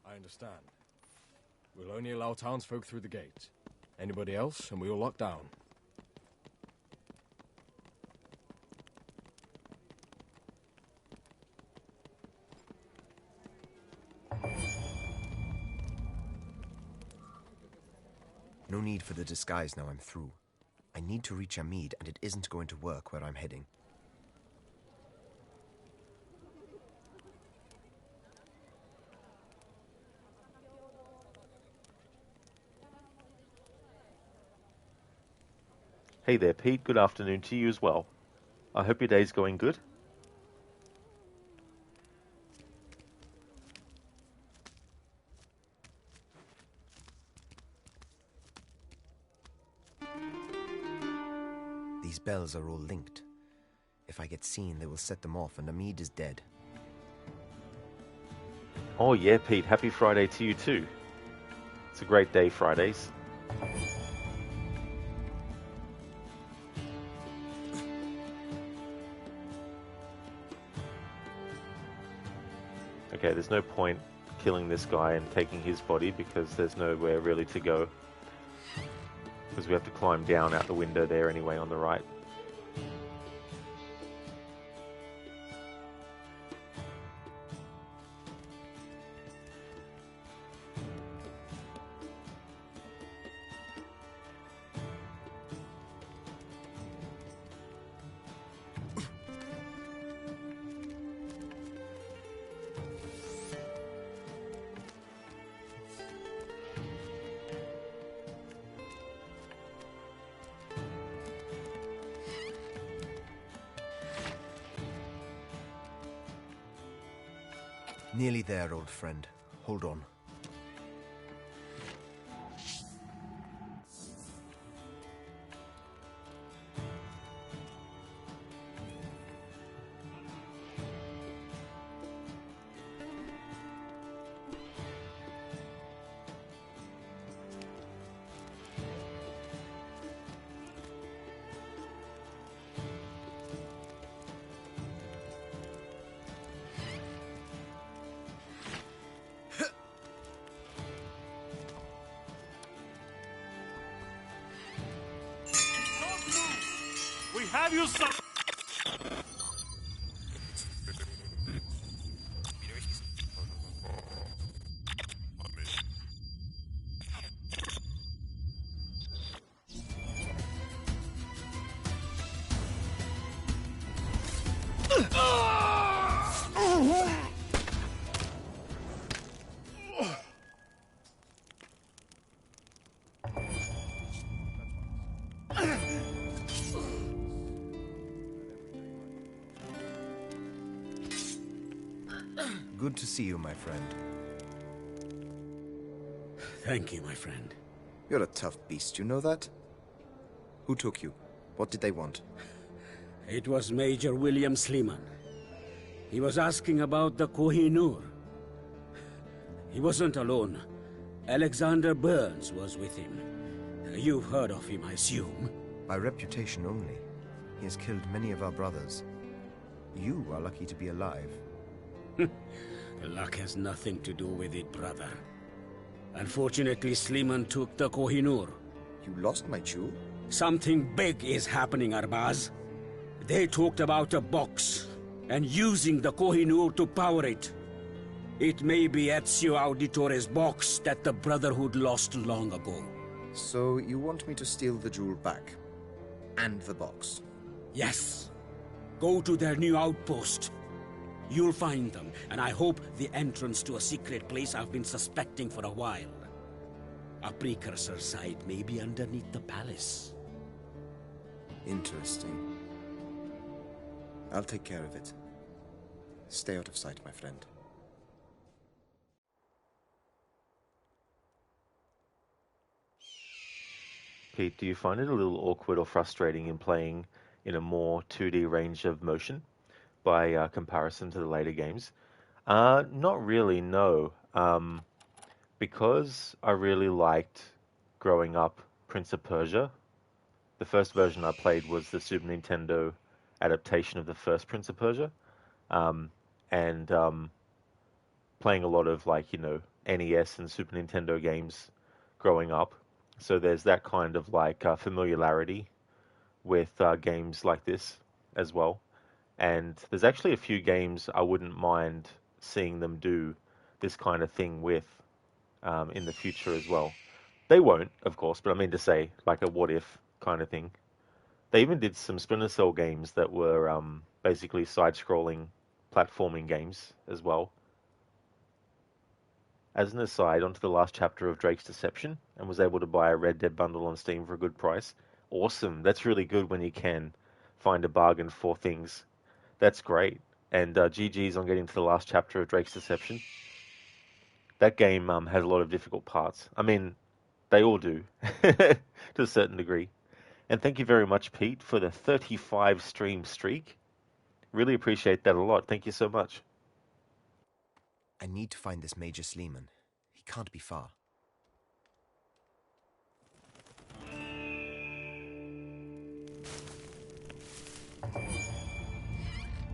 I understand. We'll only allow townsfolk through the gate. Anybody else, and we'll lock down. No need for the disguise now I'm through. I need to reach Amid, and it isn't going to work where I'm heading. Hey there, Pete. Good afternoon to you as well. I hope your day's going good. These bells are all linked. If I get seen, they will set them off, and Amid is dead. Oh yeah, Pete. Happy Friday to you too. It's a great day, Fridays. Okay, there's no point killing this guy and taking his body because there's nowhere really to go. Because we have to climb down out the window there anyway on the right. Nearly there, old friend. Hold on. Have you some? Good to see you, my friend. Thank you, my friend. You're a tough beast, you know that? Who took you? What did they want? It was Major William Sleeman. He was asking about the Koh-i-Noor. He wasn't alone. Alexander Burns was with him. You've heard of him, I assume. By reputation only. He has killed many of our brothers. You are lucky to be alive. Luck has nothing to do with it, brother. Unfortunately, Sleeman took the Koh-i-Noor. You lost my jewel? Something big is happening, Arbaaz. They talked about a box, and using the Koh-i-Noor to power it. It may be Ezio Auditore's box that the Brotherhood lost long ago. So you want me to steal the jewel back? And the box? Yes. Go to their new outpost. You'll find them, and I hope the entrance to a secret place I've been suspecting for a while. A precursor site may be underneath the palace. Interesting. I'll take care of it. Stay out of sight, my friend. Pete, do you find it a little awkward or frustrating in playing in a more 2D range of motion by comparison to the later games? Not really, no. Because I really liked growing up Prince of Persia. The first version I played was the Super Nintendo adaptation of the first Prince of Persia. And playing a lot of NES and Super Nintendo games growing up. So there's that kind of familiarity with games like this as well. And there's actually a few games I wouldn't mind seeing them do this kind of thing with in the future as well. They won't, of course, but I mean to say, like a what if kind of thing. They even did some Splinter Cell games that were basically side-scrolling platforming games as well. As an aside, onto the last chapter of Drake's Deception, and was able to buy a Red Dead bundle on Steam for a good price. Awesome. That's really good when you can find a bargain for things. That's great. And GG's on getting to the last chapter of Drake's Deception. That game has a lot of difficult parts. I mean, they all do, to a certain degree. And thank you very much, Pete, for the 35 stream streak. Really appreciate that a lot. Thank you so much. I need to find this Major Sleeman. He can't be far.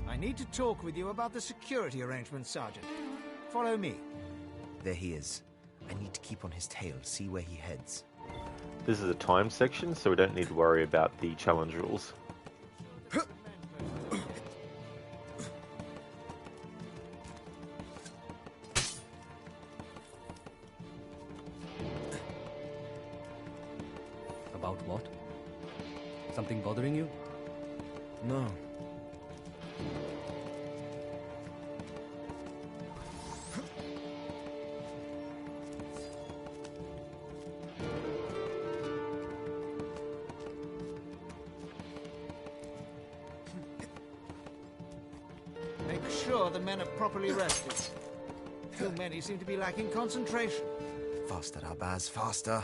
I need to talk with you about the security arrangements, Sergeant. Follow me. There he is. I need to keep on his tail, see where he heads. This is a time section, so we don't need to worry about the challenge rules. About what? Something bothering you? No. Make sure the men are properly rested. Too many seem to be lacking concentration. Faster, Arbaaz, faster.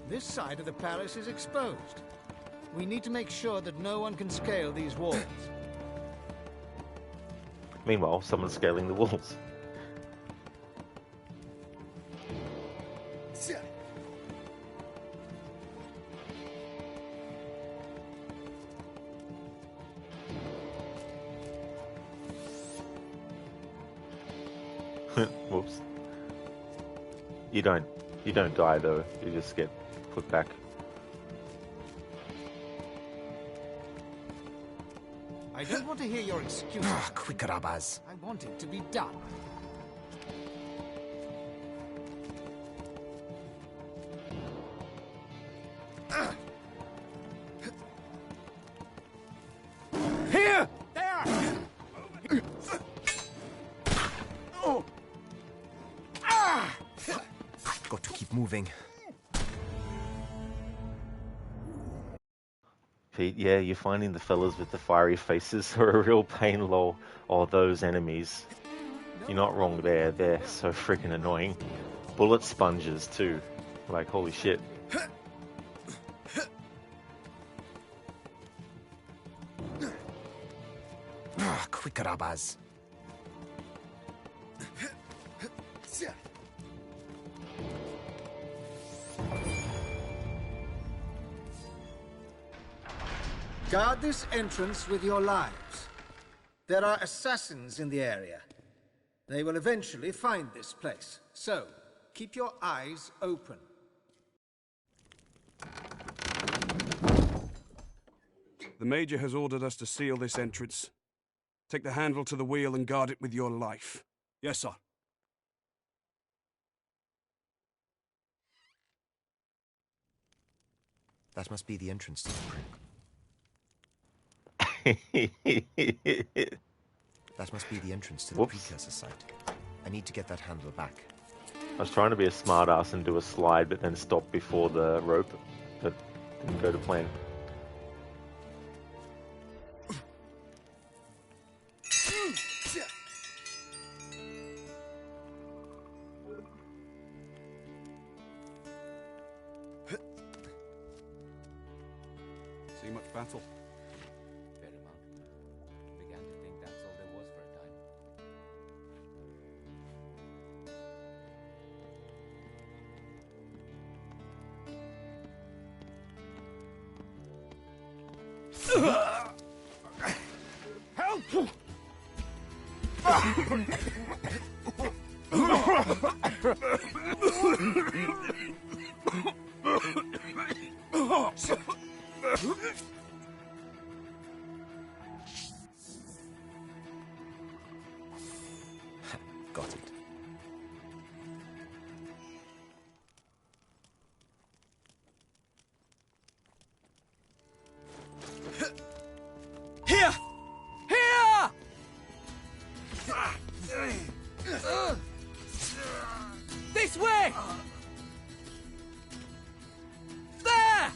This side of the palace is exposed. We need to make sure that no one can scale these walls. Meanwhile, someone's scaling the walls. Whoops. You don't die though. You just get put back. I don't want to hear your excuses. Quicker, Arbaaz. I want it to be done. Here! There! Got to keep moving. Pete, yeah, you're finding the fellas with the fiery faces are a real pain, lol. Oh, those enemies. You're not wrong there. They're so freaking annoying. Bullet sponges, too. Like, holy shit. Quicker, Arbaaz. Guard this entrance with your lives. There are assassins in the area. They will eventually find this place. So, keep your eyes open. The Major has ordered us to seal this entrance Take the handle to the wheel and guard it with your life. Yes, sir. That must be the entrance to the That must be the entrance to the precursor site. I need to get that handle back. I was trying to be a smartass and do a slide, but then stop before the rope. That didn't go to plan. See much battle? Fair amount. Began to think that's all there was for a time. Help! Got it. Here! Here! This way! There!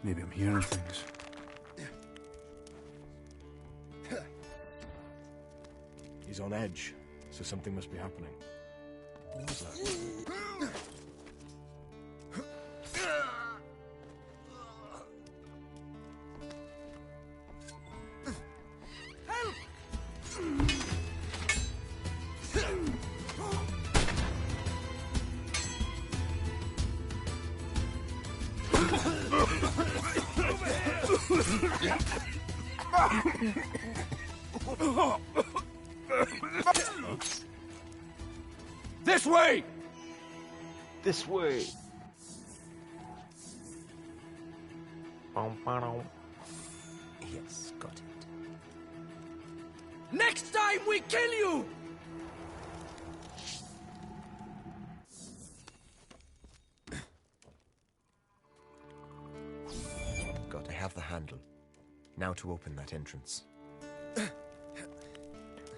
Maybe I'm hearing things. He's on edge, so something must be happening. What was that? This way! This way. Yes, got it. Next time we kill you! Got I have the handle. Now to open that entrance.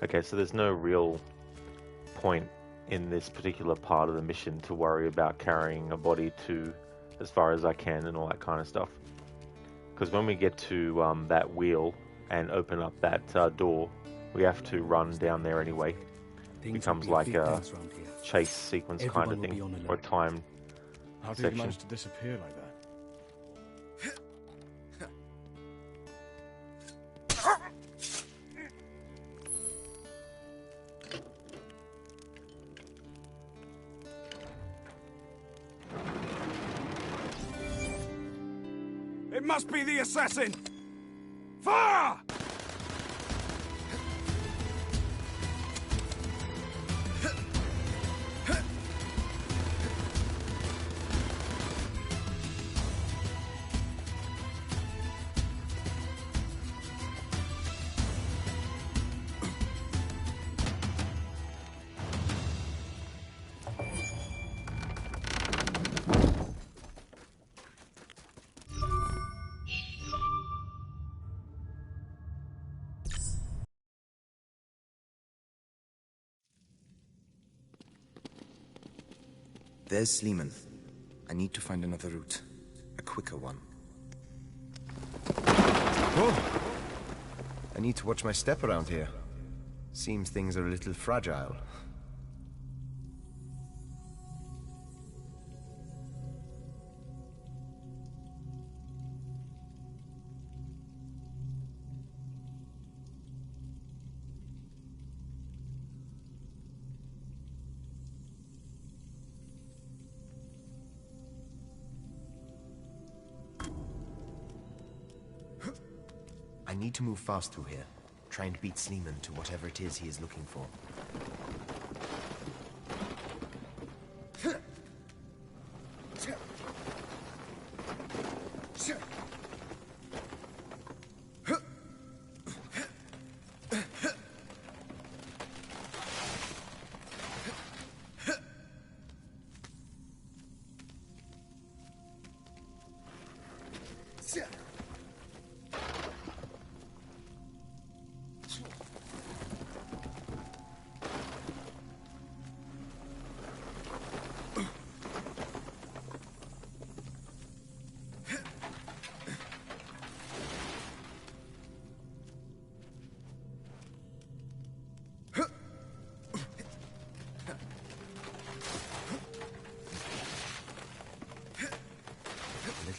Okay, so there's no real point in this particular part of the mission to worry about carrying a body to as far as I can and all that kind of stuff. Because when we get to that wheel and open up that door, we have to run down there anyway. It becomes like a chase sequence kind of thing, or a time How did section. he manage to disappear like that? It must be the assassin! Fire! There's Sleeman. I need to find another route. A quicker one. Oh! I need to watch my step around here. Seems things are a little fragile. I need to move fast through here. Try and beat Sleeman to whatever it is he is looking for.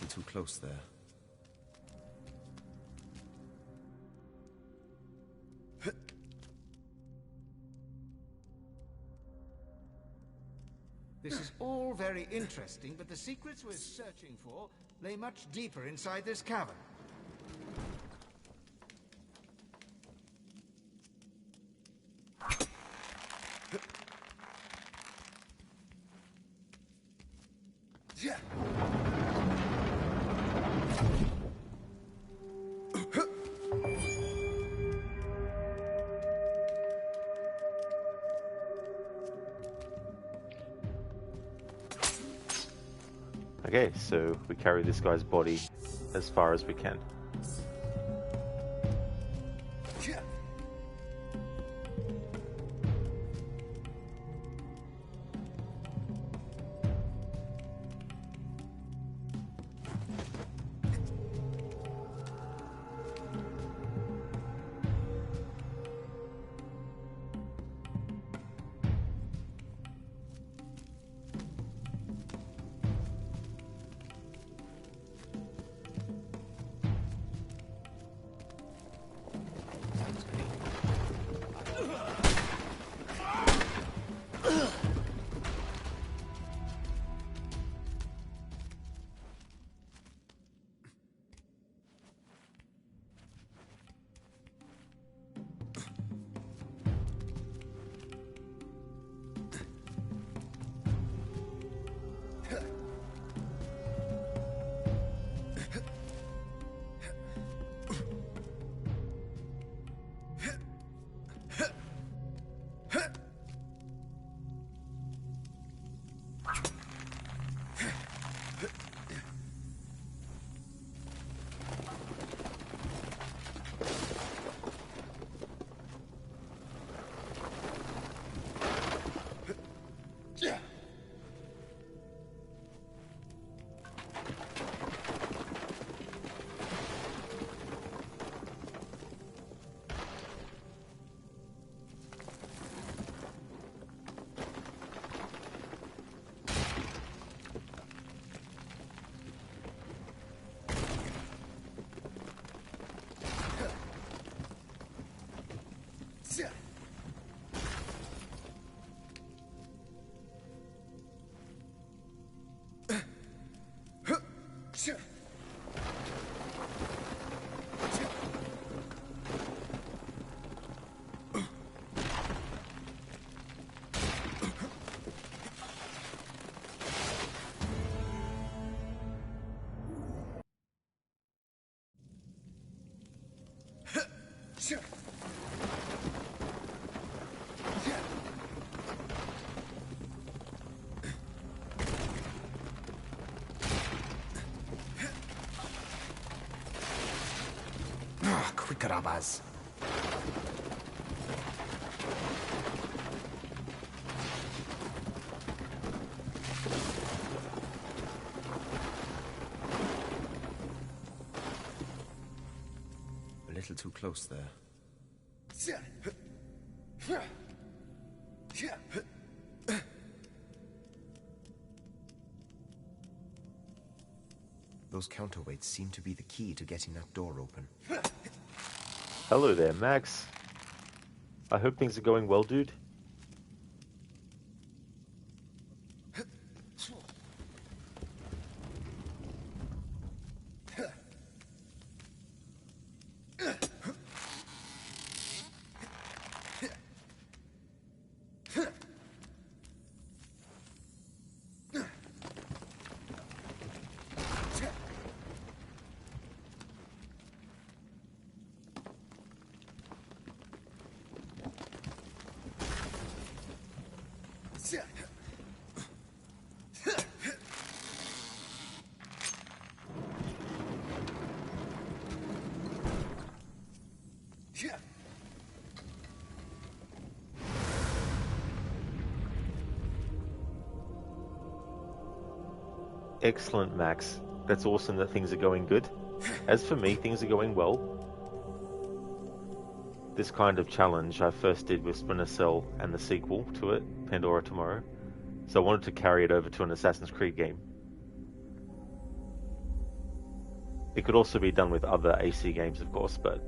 Too close there. This is all very interesting, but the secrets we're searching for lay much deeper inside this cavern. Okay, so we carry this guy's body as far as we can. Quick, Arbaaz. A little too close there. Those counterweights seem to be the key to getting that door open. Hello there, Max. I hope things are going well, dude. Excellent, Max. That's awesome that things are going good. As for me, things are going well. This kind of challenge I first did with Splinter Cell and the sequel to it, Pandora Tomorrow. So I wanted to carry it over to an Assassin's Creed game. It could also be done with other AC games, of course, but...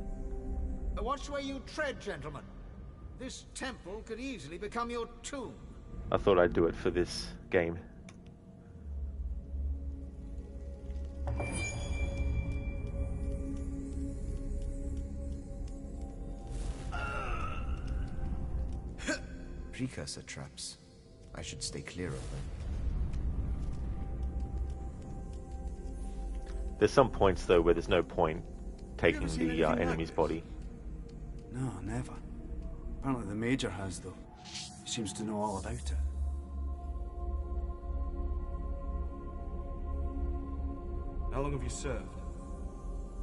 Watch where you tread, gentlemen. This temple could easily become your tomb. I thought I'd do it for this game. Precursor traps. I should stay clear of them. There's some points, though, where there's no point taking the enemy's body. No, never. Apparently the Major has, though. He seems to know all about it. How long have you served?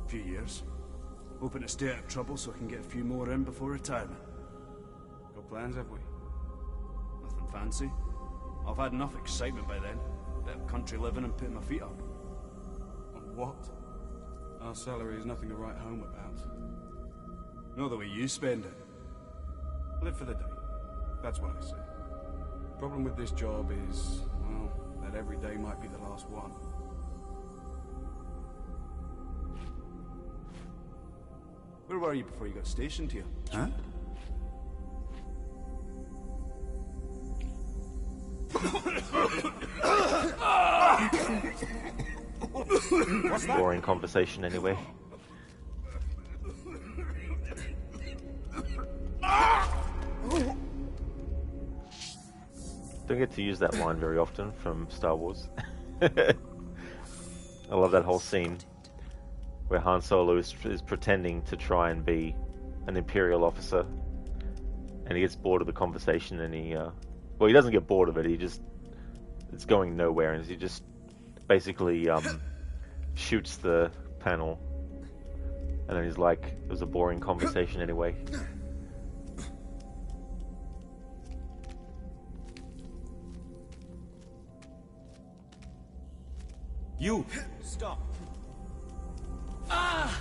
A few years. Hoping to stay out of trouble so I can get a few more in before retirement. Got plans, have we? Nothing fancy. I've had enough excitement by then. Bit of country living and putting my feet up. On what? Our salary is nothing to write home about. Not the way you spend it. Live for the day. That's what I say. Problem with this job is, well, that every day might be the last one. Where were you before you got stationed here? Huh? What's that? Boring conversation anyway. Don't get to use that line very often from Star Wars. I love that whole scene where Han Solo is pretending to try and be an Imperial officer, and he gets bored of the conversation, and well, he doesn't get bored of it, it's going nowhere, and he just basically shoots the panel, and then he's like, it was a boring conversation anyway. You! Stop! Ah!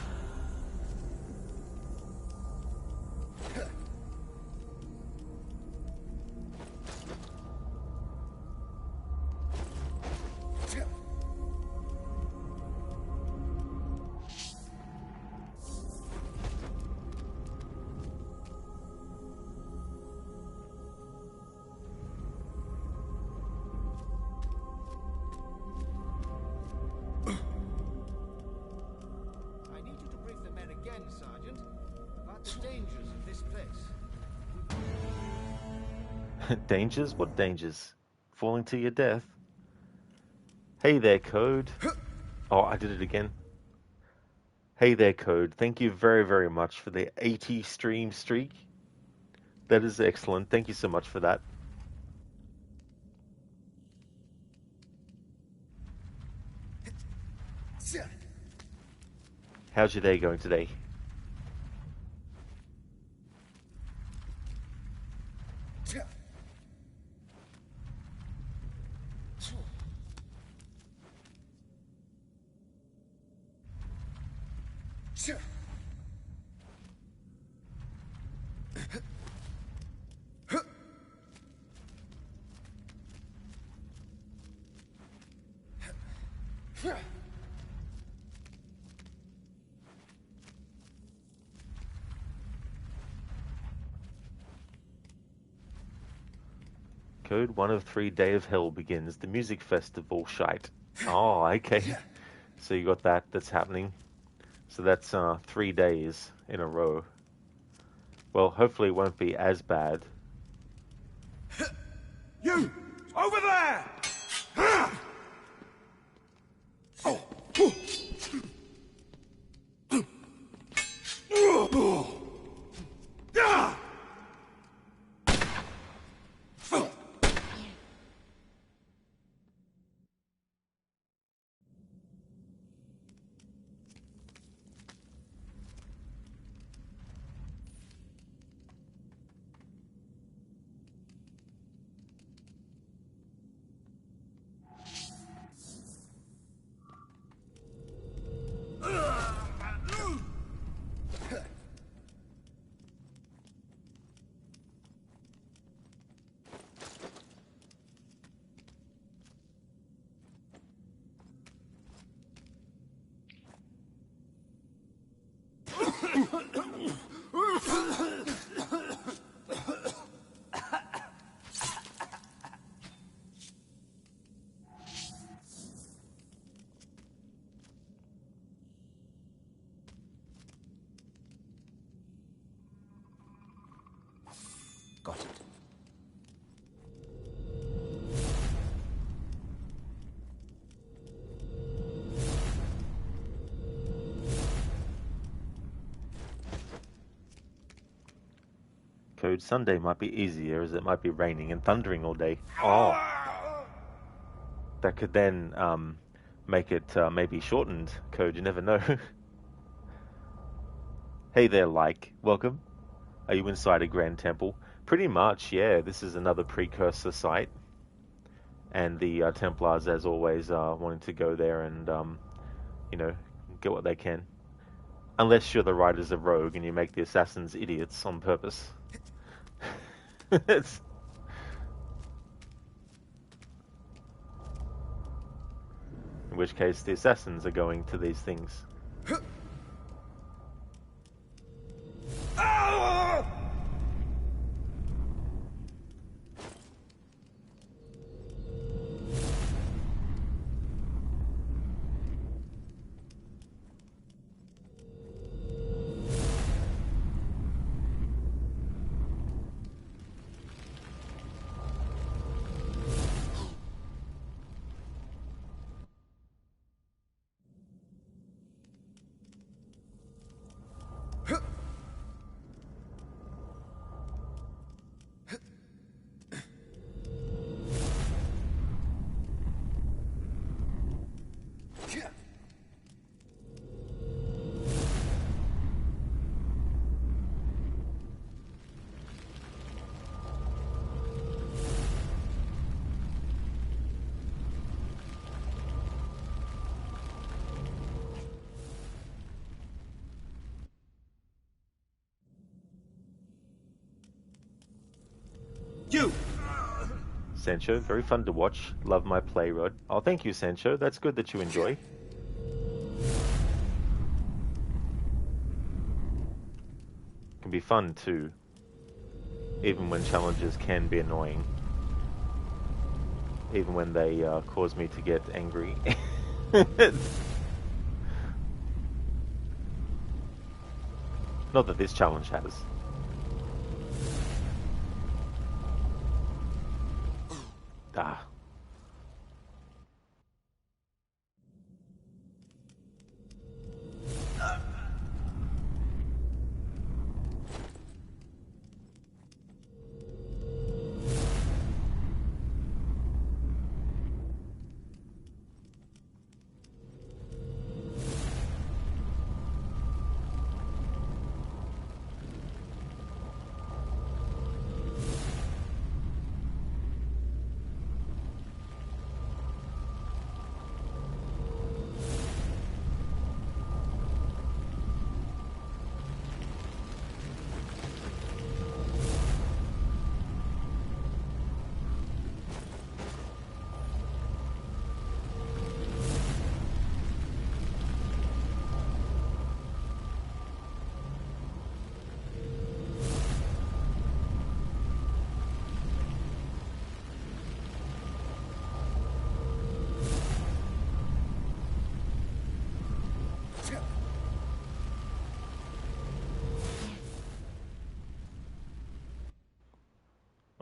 Dangers? What dangers? Falling to your death? Hey there, Code. Oh, I did it again. Hey there, Code. Thank you very, very much for the 80 stream streak. That is excellent. Thank you so much for that. How's your day going today? Code 1 of 3, Day of Hell begins. The music festival shite. Oh, okay. So you got that. That's happening. So that's 3 days in a row. Well, hopefully it won't be as bad. You! Over there! Got it. Code Sunday might be easier as it might be raining and thundering all day. Oh! That could then make it maybe shortened. Code, you never know. Hey there, like. Welcome. Are you inside a Grand Temple? Pretty much, yeah. This is another precursor site. And the Templars, as always, are wanting to go there and, you know, get what they can. Unless you're the Riders of Rogue and you make the Assassins idiots on purpose. In which case, the Assassins are going to these things. You! Sancho, very fun to watch. Love my play, Rod. Oh, thank you, Sancho. That's good that you enjoy. Can be fun too, even when challenges can be annoying. Even when they cause me to get angry. Not that this challenge has. Ah.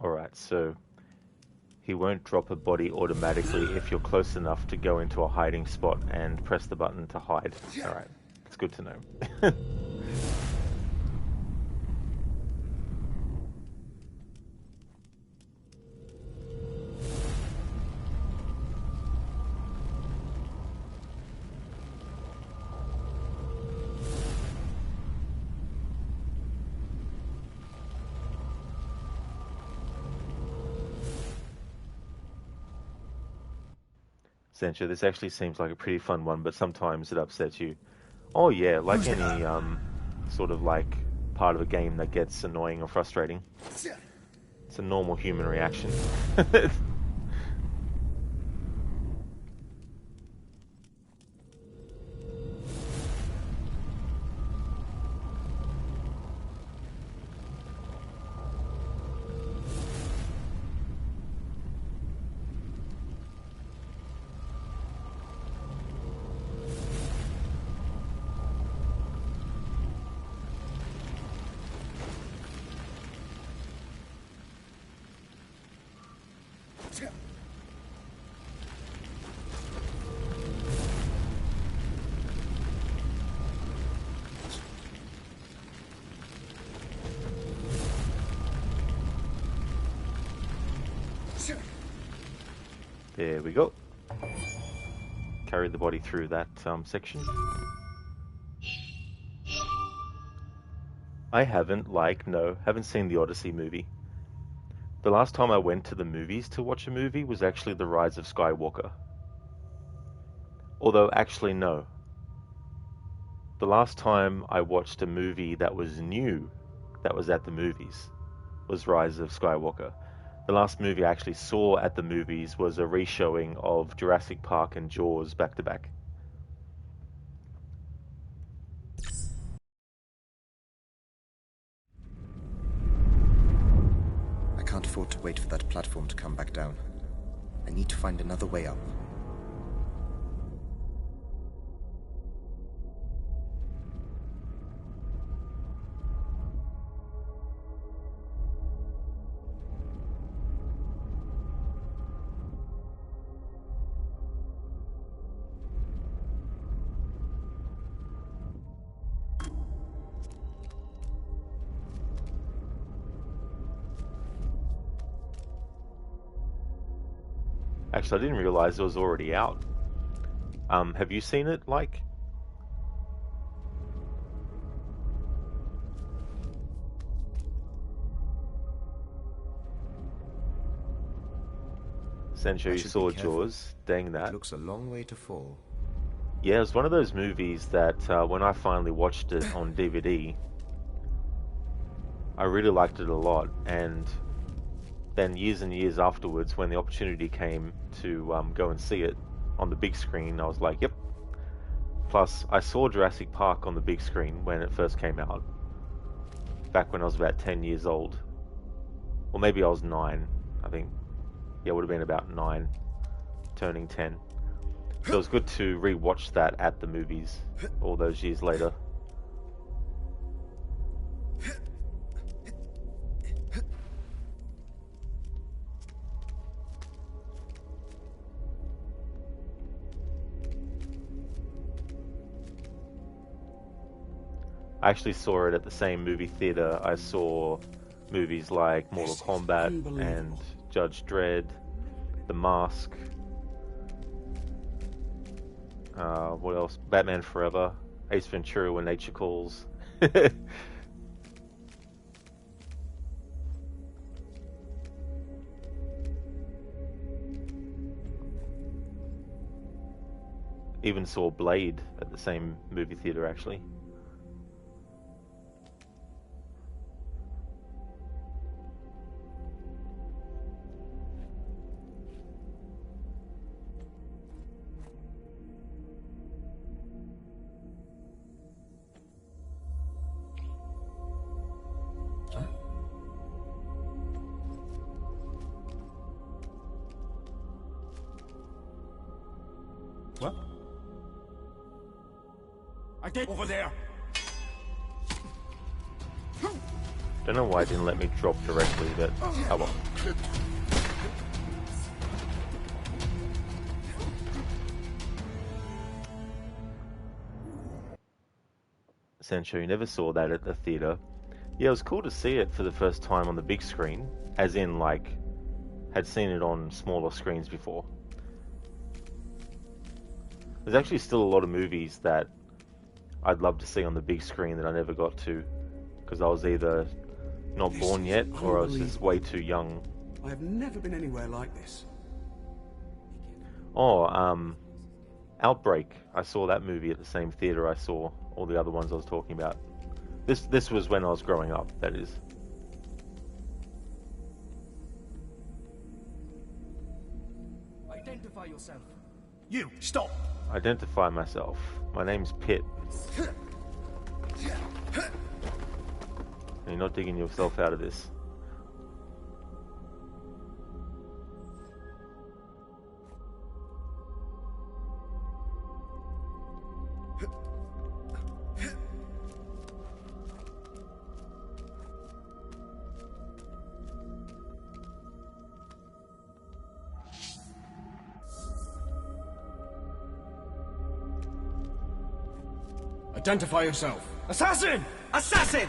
Alright, so he won't drop a body automatically if you're close enough to go into a hiding spot and press the button to hide. Alright, it's good to know. Sancho, this actually seems like a pretty fun one, but sometimes it upsets you. Oh yeah, like any sort of like part of a game that gets annoying or frustrating. It's a normal human reaction. There we go. Carried the body through that section. I haven't seen the Odyssey movie. The last time I went to the movies to watch a movie was actually The Rise of Skywalker. Although, actually, no. The last time I watched a movie that was new, that was at the movies, was Rise of Skywalker. The last movie I actually saw at the movies was a reshowing of Jurassic Park and Jaws back to back. I can't afford to wait for that platform to come back down. I need to find another way up. Actually, I didn't realize it was already out. Have you seen it, like? Sancho, you saw Jaws. Dang that. It looks a long way to fall. Yeah, it was one of those movies that when I finally watched it on DVD, I really liked it a lot. And then years and years afterwards, when the opportunity came to go and see it on the big screen, I was like, yep. Plus, I saw Jurassic Park on the big screen when it first came out, back when I was about 10 years old. Or maybe I was 9, I think. Yeah, it would have been about 9, turning 10. So it was good to re-watch that at the movies all those years later. I actually saw it at the same movie theater I saw movies like Mortal Kombat and Judge Dredd, The Mask, what else? Batman Forever, Ace Ventura: When Nature Calls. Even saw Blade at the same movie theater, actually. What? I did over there. Don't know why it didn't let me drop directly, but oh well. Sancho, you never saw that at the theater. Yeah, it was cool to see it for the first time on the big screen, as in, like, had seen it on smaller screens before. There's actually still a lot of movies that I'd love to see on the big screen that I never got to, because I was either not born yet, or I was just way too young. I have never been anywhere like this. Oh, Outbreak. I saw that movie at the same theater I saw all the other ones I was talking about. This was when I was growing up, that is. Identify yourself. You, stop! Identify myself. My name's Pitt. You're not digging yourself out of this. Identify yourself. Assassin! Assassin!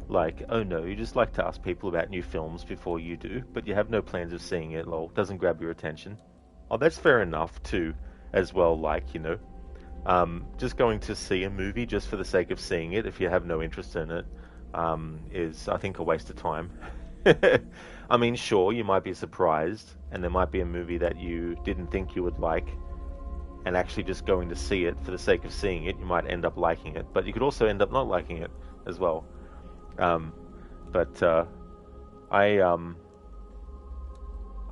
Like, oh no, you just like to ask people about new films before you do, but you have no plans of seeing it, lol, doesn't grab your attention. Oh, that's fair enough too, as well, like, you know, just going to see a movie just for the sake of seeing it, if you have no interest in it, is, I think, a waste of time. I mean, sure, you might be surprised, and there might be a movie that you didn't think you would like, and actually just going to see it for the sake of seeing it, you might end up liking it, but you could also end up not liking it as well. I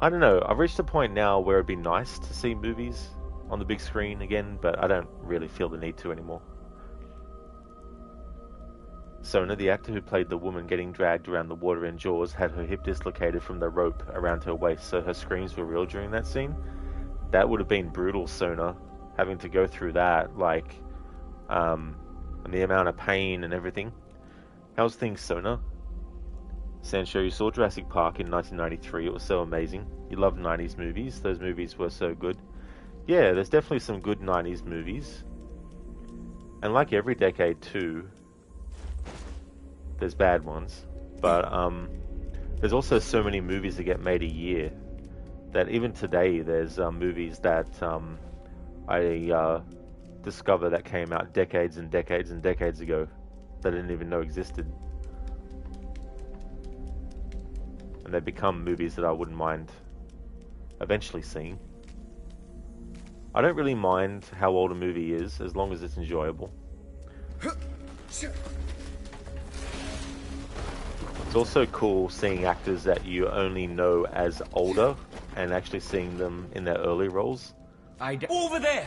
don't know, I've reached a point now where it'd be nice to see movies on the big screen again, but I don't really feel the need to anymore. Sona, the actor who played the woman getting dragged around the water in Jaws, had her hip dislocated from the rope around her waist, so her screams were real during that scene. That would have been brutal, Sona, having to go through that, like, and the amount of pain and everything. How's things, Sona? Sancho, you saw Jurassic Park in 1993. It was so amazing. You loved 90s movies. Those movies were so good. Yeah, there's definitely some good 90s movies. And like every decade too, there's bad ones. But there's also so many movies that get made a year that even today there's movies that I discover that came out decades and decades and decades ago that I didn't even know existed. And they become movies that I wouldn't mind eventually seeing. I don't really mind how old a movie is, as long as it's enjoyable. It's also cool seeing actors that you only know as older and actually seeing them in their early roles. Over there!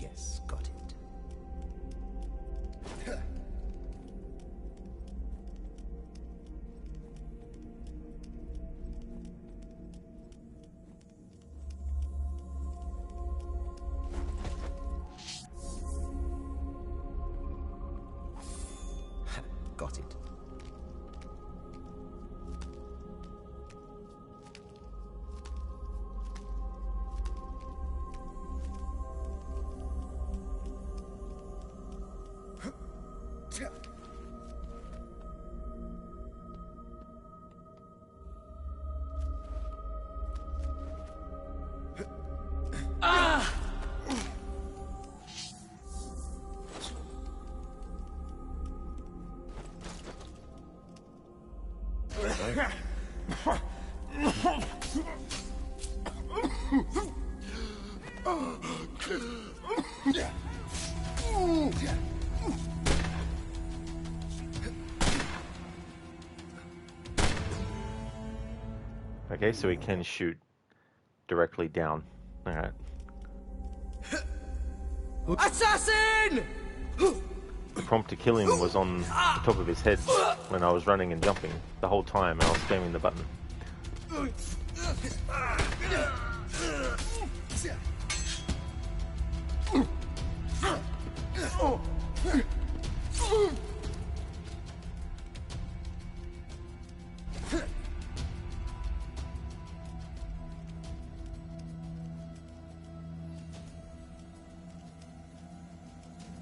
Yes, got it. Got it. Okay, so he can shoot directly down. Alright. Assassin! The prompt to kill him was on the top of his head when I was running and jumping the whole time, and I was spamming the button.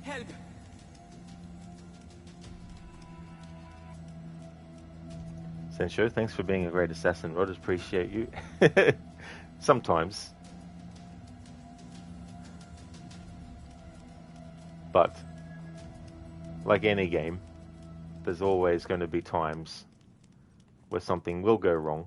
Help! Sensho, thanks for being a great assassin. Rod, appreciate you. Sometimes. But, like any game, there's always going to be times where something will go wrong.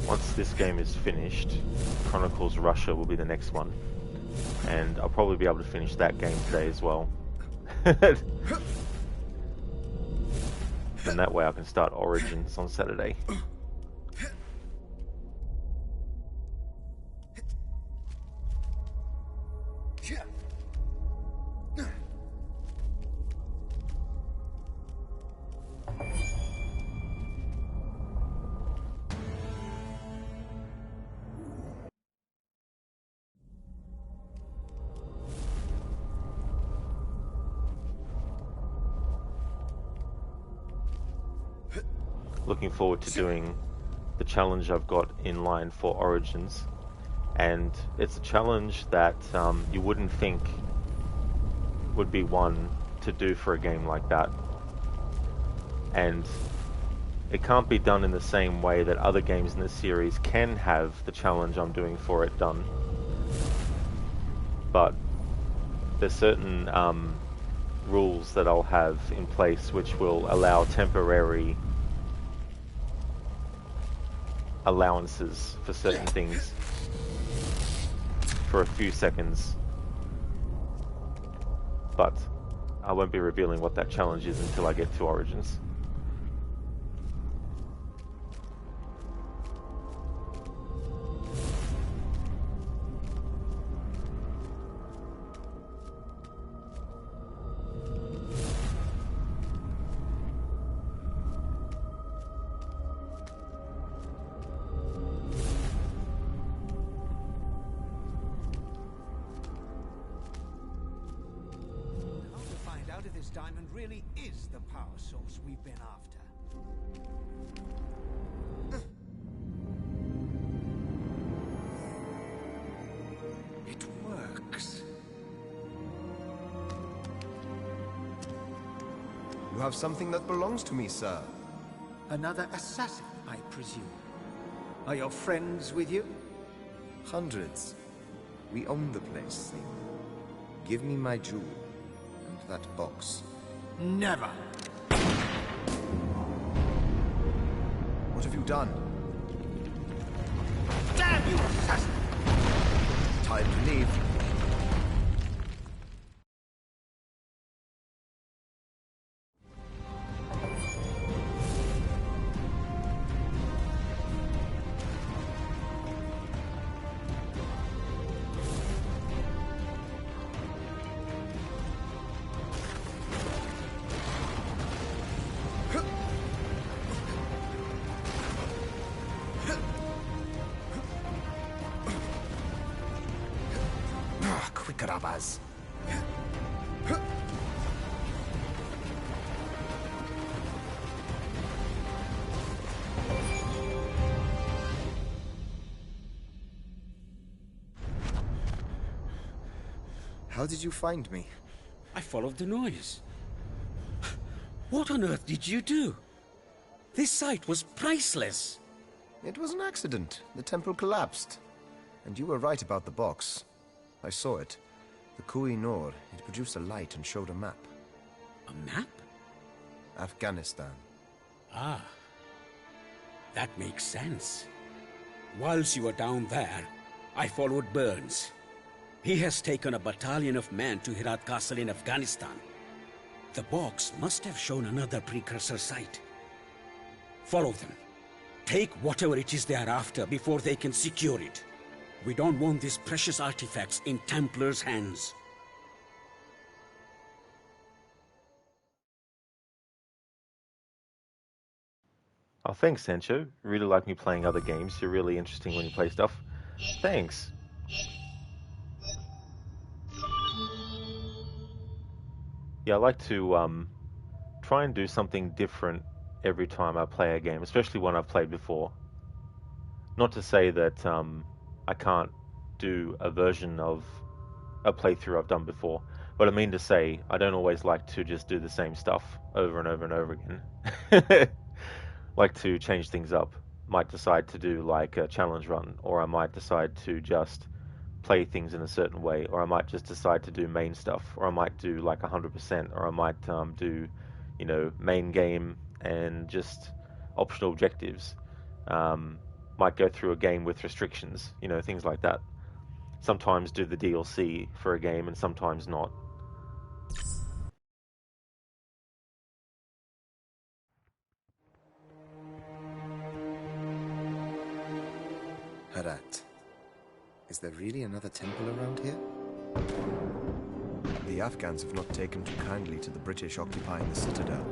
Once this game is finished, Chronicles Russia will be the next one. And I'll probably be able to finish that game today as well. And that way I can start Origins on Saturday. Looking forward to doing the challenge I've got in line for Origins, and it's a challenge that you wouldn't think would be one to do for a game like that, and it can't be done in the same way that other games in the series can have the challenge I'm doing for it done, but there's certain rules that I'll have in place which will allow temporary allowances for certain things for a few seconds, but I won't be revealing what that challenge is until I get to Origins. Diamond really is the power source we've been after. It works. You have something that belongs to me, sir. Another assassin, I presume. Are your friends with you? Hundreds. We own the place, thing. Give me my jewel. And that box. Never! What have you done? Damn you, assassin! Time to leave. Quick, Arbaaz. How did you find me? I followed the noise. What on earth did you do? This site was priceless. It was an accident. The temple collapsed. And you were right about the box. I saw it. The Koh-i-Noor, it produced a light and showed a map. A map? Afghanistan. Ah. That makes sense. Whilst you were down there, I followed Burns. He has taken a battalion of men to Herat Castle in Afghanistan. The box must have shown another precursor site. Follow them. Take whatever it is they are after before they can secure it. We don't want these precious artifacts in Templars' hands. Oh, thanks, Sancho. Really like me playing other games. You're really interesting when you play stuff. Thanks. Yeah, I like to try and do something different every time I play a game, especially one I've played before. Not to say that I can't do a version of a playthrough I've done before, but I mean to say I don't always like to just do the same stuff over and over and over again. Like to change things up. Might decide to do like a challenge run, or I might decide to just play things in a certain way, or I might just decide to do main stuff, or I might do like 100%, or I might do, you know, main game and just optional objectives. Might go through a game with restrictions, you know, things like that. Sometimes do the DLC for a game and sometimes not. Herat. Is there really another temple around here? The Afghans have not taken too kindly to the British occupying the citadel.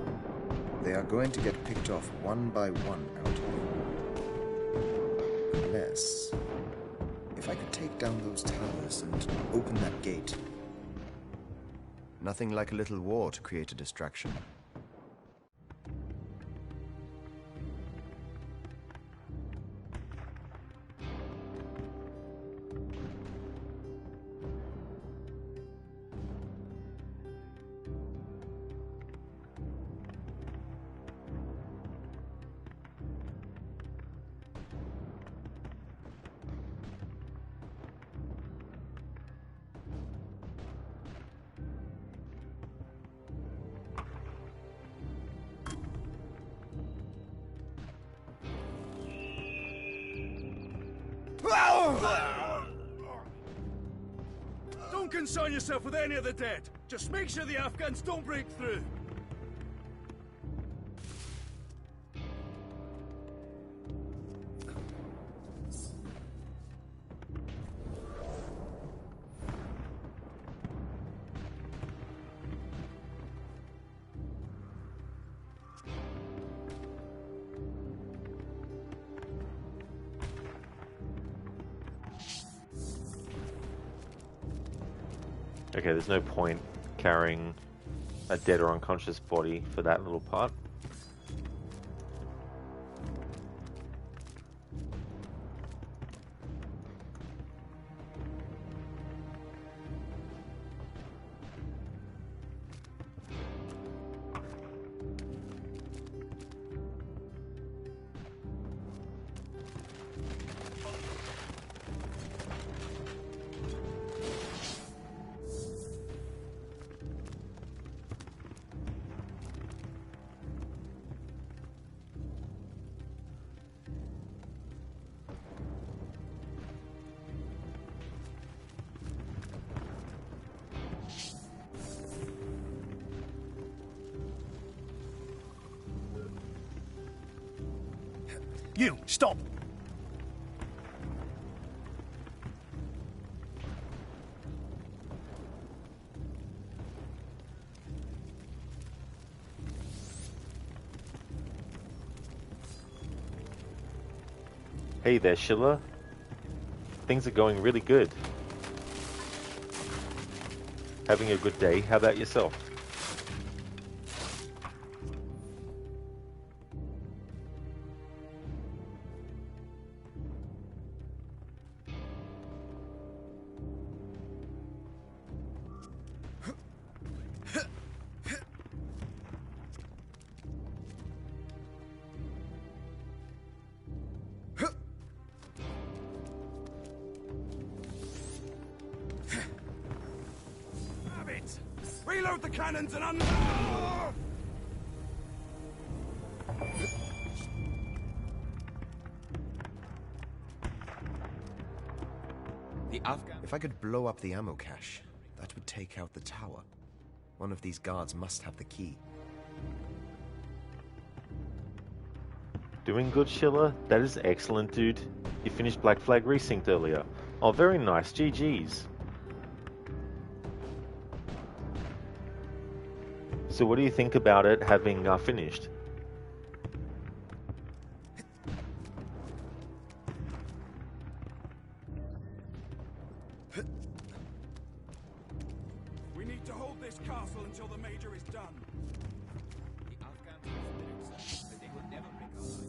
They are going to get picked off one by one out here. Unless... if I could take down those towers and open that gate. Nothing like a little war to create a distraction. Don't concern yourself with any of the dead. Just make sure the Afghans don't break through. Okay, there's no point carrying a dead or unconscious body for that little part. You, stop! Hey there, Schiller. Things are going really good. Having a good day. How about yourself? Reload the cannons and The Afghan... If I could blow up the ammo cache, that would take out the tower. One of these guards must have the key. Doing good, Schiller? That is excellent, dude. You finished Black Flag Resynced earlier. Oh, very nice. GG's. So what do you think about it having finished? We need to hold this castle until the Major is done. The Afghans are spirits, but they will never break our line.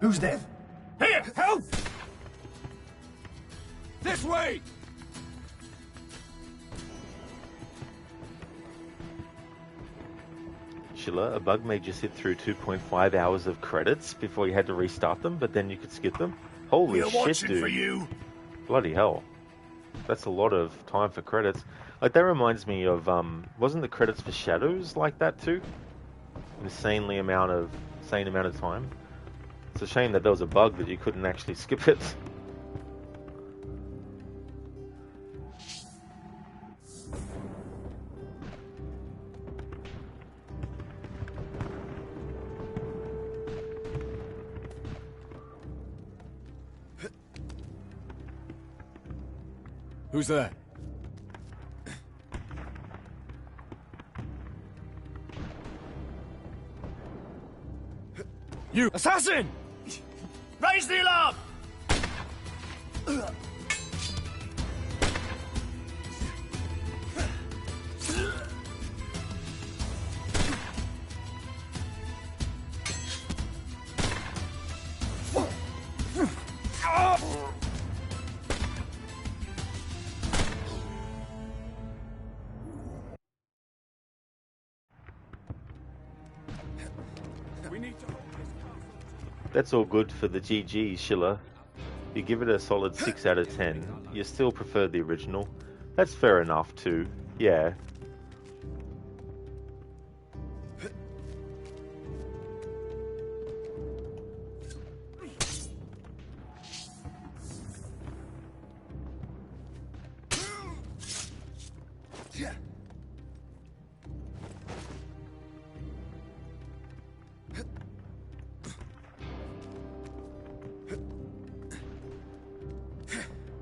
Who's there? Here! Help! This way! Schiller, a bug made you sit through 2.5 hours of credits before you had to restart them, but then you could skip them? Holy shit, dude. For you. Bloody hell. That's a lot of time for credits. Like, that reminds me of, wasn't the credits for Shadows like that too? Insane amount of time. It's a shame that there was a bug that you couldn't actually skip it. Who's there? You assassin! Raise the alarm! That's all good for the GG, Schiller. You give it a solid 6 out of 10. You still prefer the original. That's fair enough too. Yeah.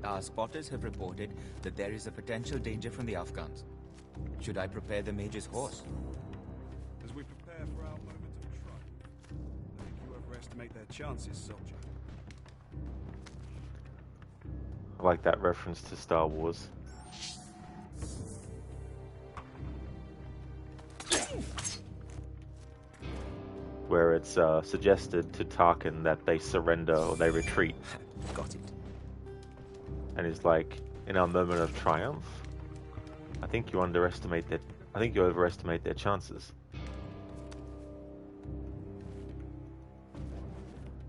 Our spotters have reported that there is a potential danger from the Afghans. Should I prepare the mage's horse? As we prepare for our moment of triumph, I think you overestimate their chances, soldier. I like that reference to Star Wars. Where it's suggested to Tarkin that they surrender or they retreat. Got it. And he's like, in our moment of triumph, I think you overestimate their chances.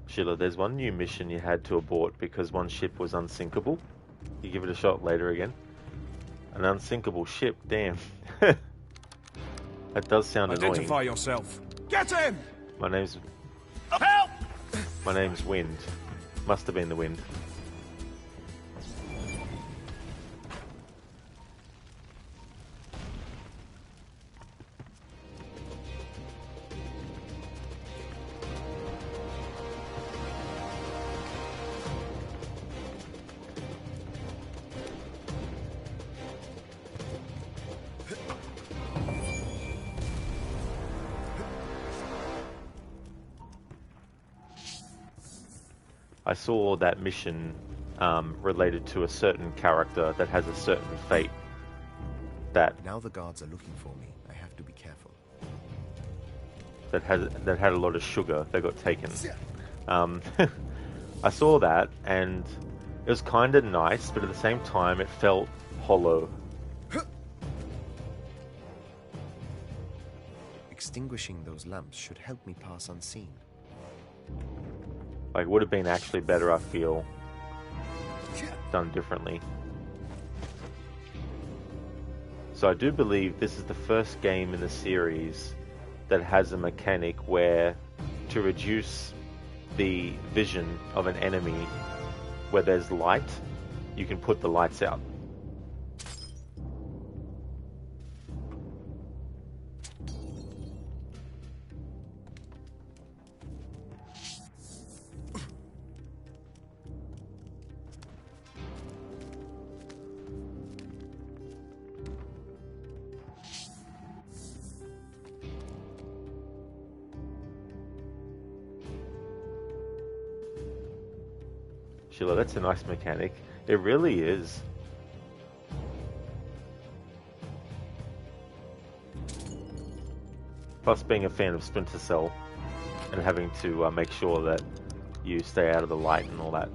Sheila, there's one new mission you had to abort because one ship was unsinkable. You give it a shot later again. An unsinkable ship, damn. That does sound annoying. Identify yourself. Get him! My name's Help! My name's Wind. Must have been the wind. I saw that mission related to a certain character that has a certain fate. Now the guards are looking for me. I have to be careful. That had a lot of sugar that got taken. I saw that and it was kind of nice, but at the same time it felt hollow. Extinguishing those lamps should help me pass unseen. Like, would have been actually better, I feel, done differently. So I do believe this is the first game in the series that has a mechanic where, to reduce the vision of an enemy where there's light, you can put the lights out. Sheila, that's a nice mechanic. It really is. Plus being a fan of Splinter Cell and having to make sure that you stay out of the light and all that.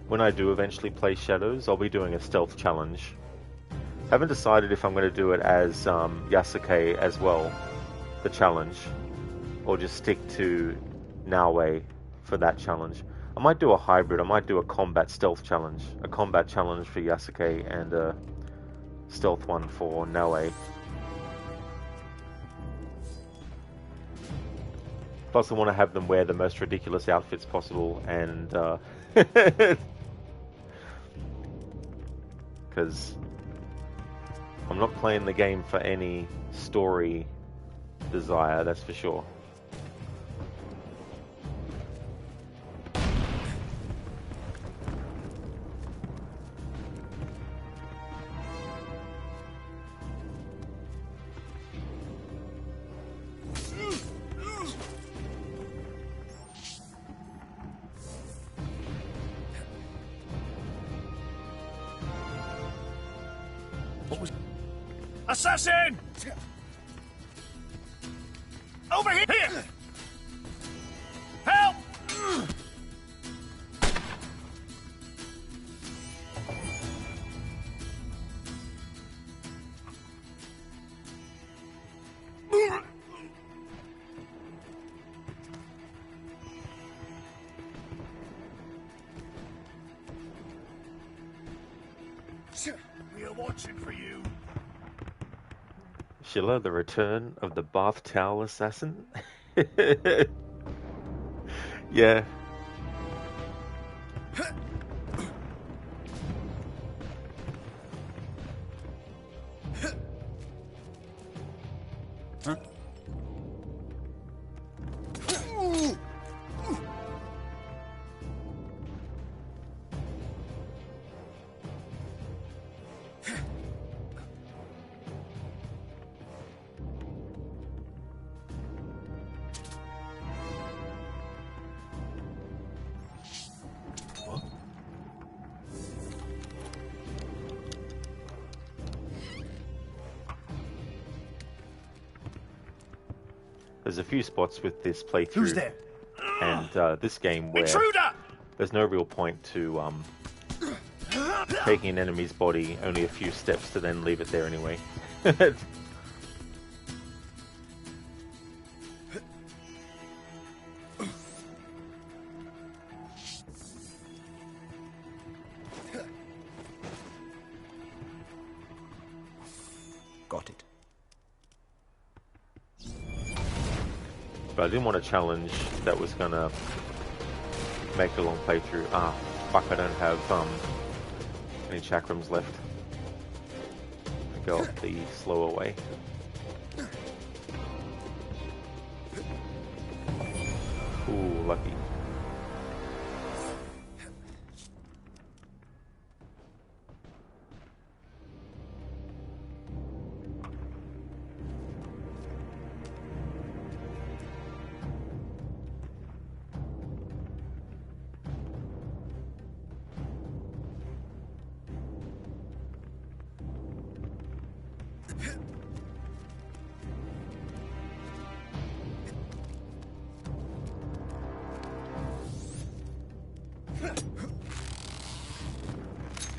When I do eventually play Shadows, I'll be doing a stealth challenge. Haven't decided if I'm going to do it as Yasuke as well, the challenge, or just stick to Naoe for that challenge. I might do a hybrid. I might do a combat stealth challenge. A combat challenge for Yasuke and a stealth one for Naoe. Plus I want to have them wear the most ridiculous outfits possible and because I'm not playing the game for any story desire, that's for sure. Assassin! Over here! Help! We are watching for you. Sheila, the return of the bath towel assassin? Yeah. Huh? There's a few spots with this playthrough Who's there? and this game where Intruder! there's no real point to taking an enemy's body only a few steps to then leave it there anyway. Got it. But I didn't want a challenge that was gonna make a long playthrough. Ah, fuck, I don't have any chakrams left. I go up the slower way. Ooh, lucky.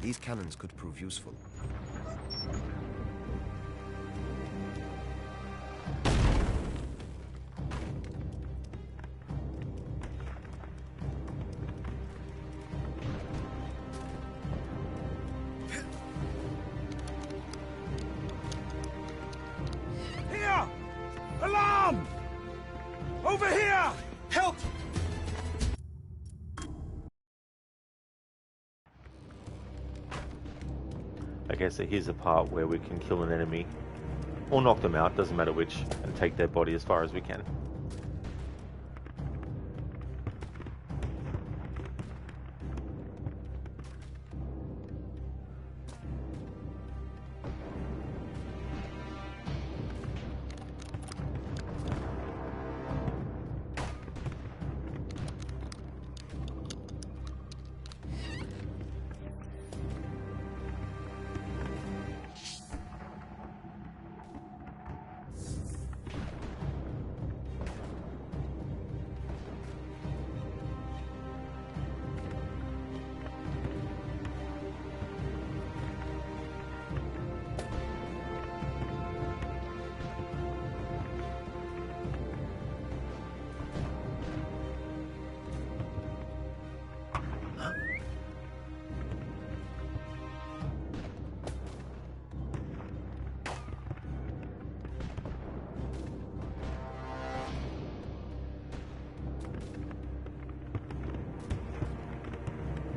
These cannons could prove useful. Here! Alarm! Over here! Help! Okay, so here's a part where we can kill an enemy, or knock them out, doesn't matter which, and take their body as far as we can.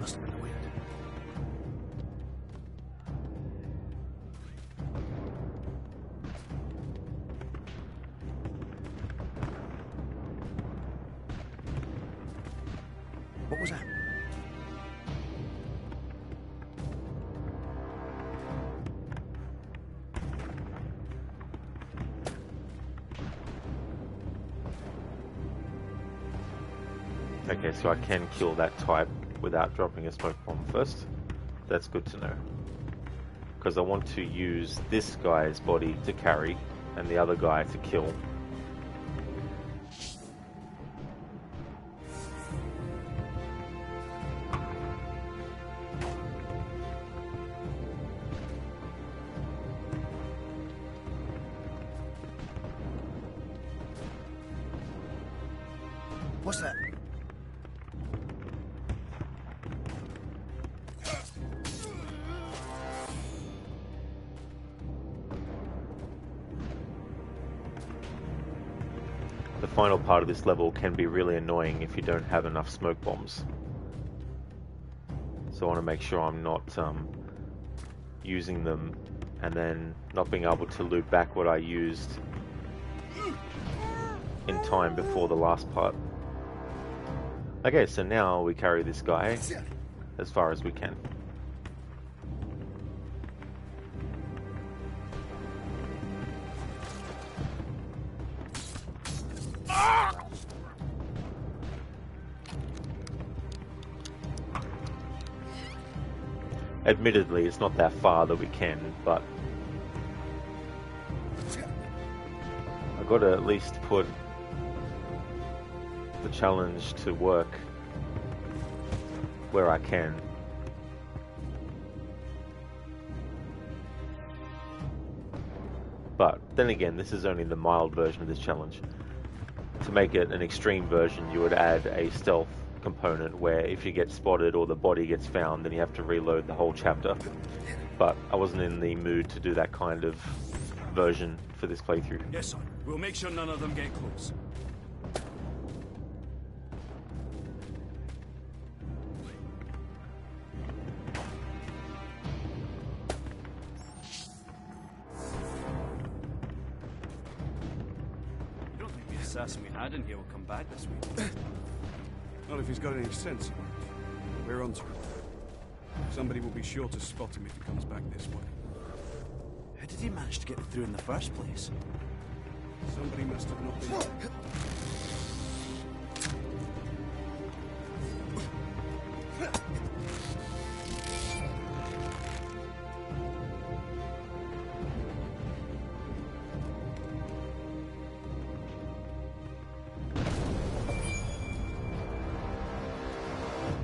Must have been the wind. What was that? Okay, so I can kill that type without dropping a smoke bomb first. That's good to know. Because I want to use this guy's body to carry and the other guy to kill. What's that? final part of this level can be really annoying if you don't have enough smoke bombs. So I want to make sure I'm not using them and then not being able to loot back what I used in time before the last part. Okay, so now we carry this guy as far as we can. Admittedly, it's not that far that we can, but I've got to at least put the challenge to work where I can. But then again, this is only the mild version of this challenge. To make it an extreme version, you would add a stealth component where if you get spotted or the body gets found, then you have to reload the whole chapter. But I wasn't in the mood to do that kind of version for this playthrough. Yes, son. We'll make sure none of them get close. You don't think the assassin we had in here will come back this week? Not if he's got any sense. We're on to him. Somebody will be sure to spot him if he comes back this way. How did he manage to get through in the first place? Somebody must have not been...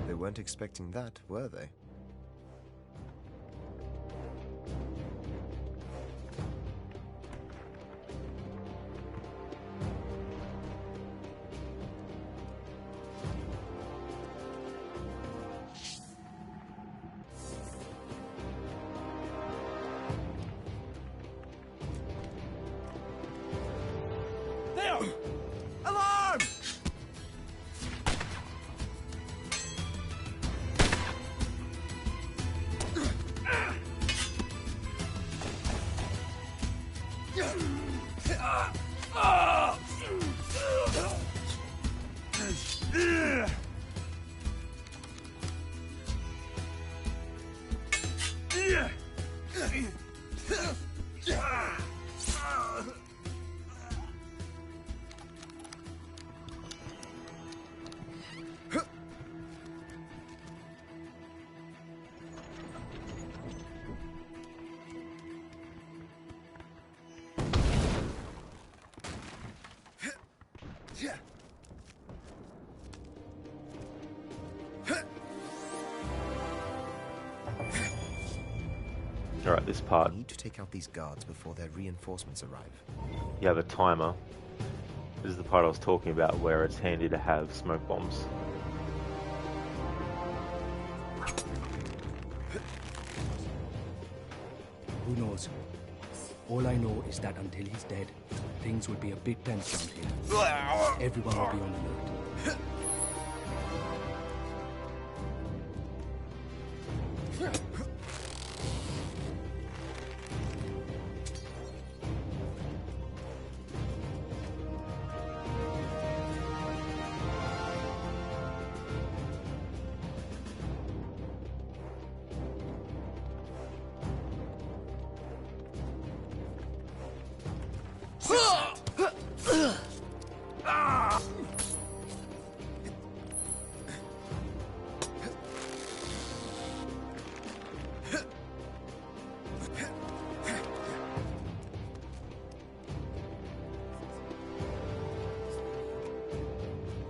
They weren't expecting that, were they? There! Alarm! Alright, this part. We need to take out these guards before their reinforcements arrive. You have a timer. This is the part I was talking about where it's handy to have smoke bombs. Who knows? All I know is that until he's dead, things will be a bit tense around here. Everyone will be on alert.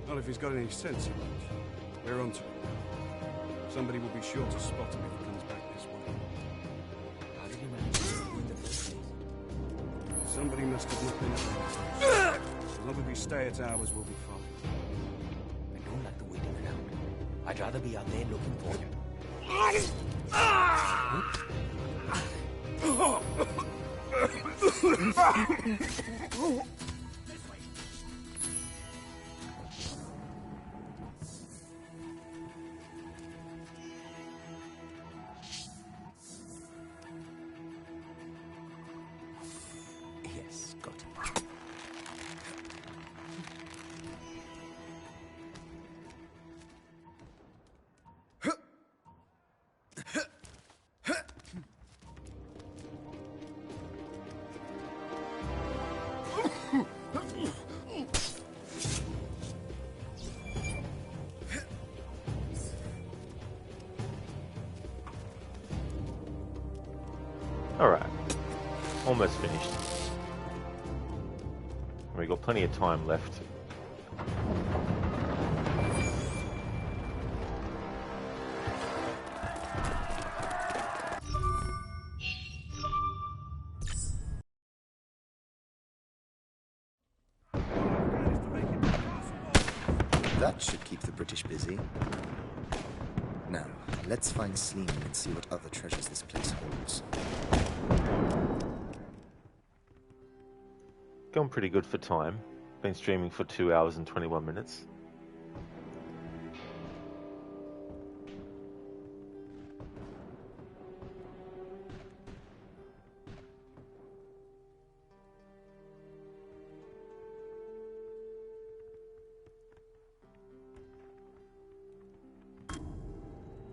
Not if he's got any sense. We're on to him. Somebody will be sure to spot him if he comes back this way. How did he manage to get through in the first place? Somebody must have not been at the As long as we stay at ours, we'll be fine. I don't like the waiting around. I'd rather be out there looking for him. Alright. Almost finished. We've got plenty of time left. That should keep the British busy. Now, let's find Sleeman and see what other treasures this place holds. Going pretty good for time. Been streaming for 2 hours and 21 minutes.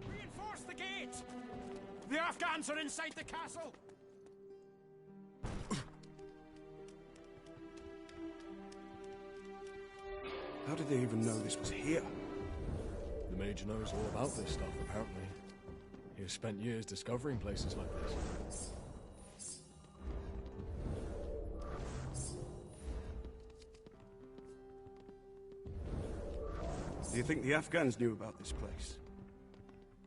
Reinforce the gate! The Afghans are inside the castle! How did they even know this was here? The Major knows all about this stuff, apparently. He has spent years discovering places like this. Do you think the Afghans knew about this place?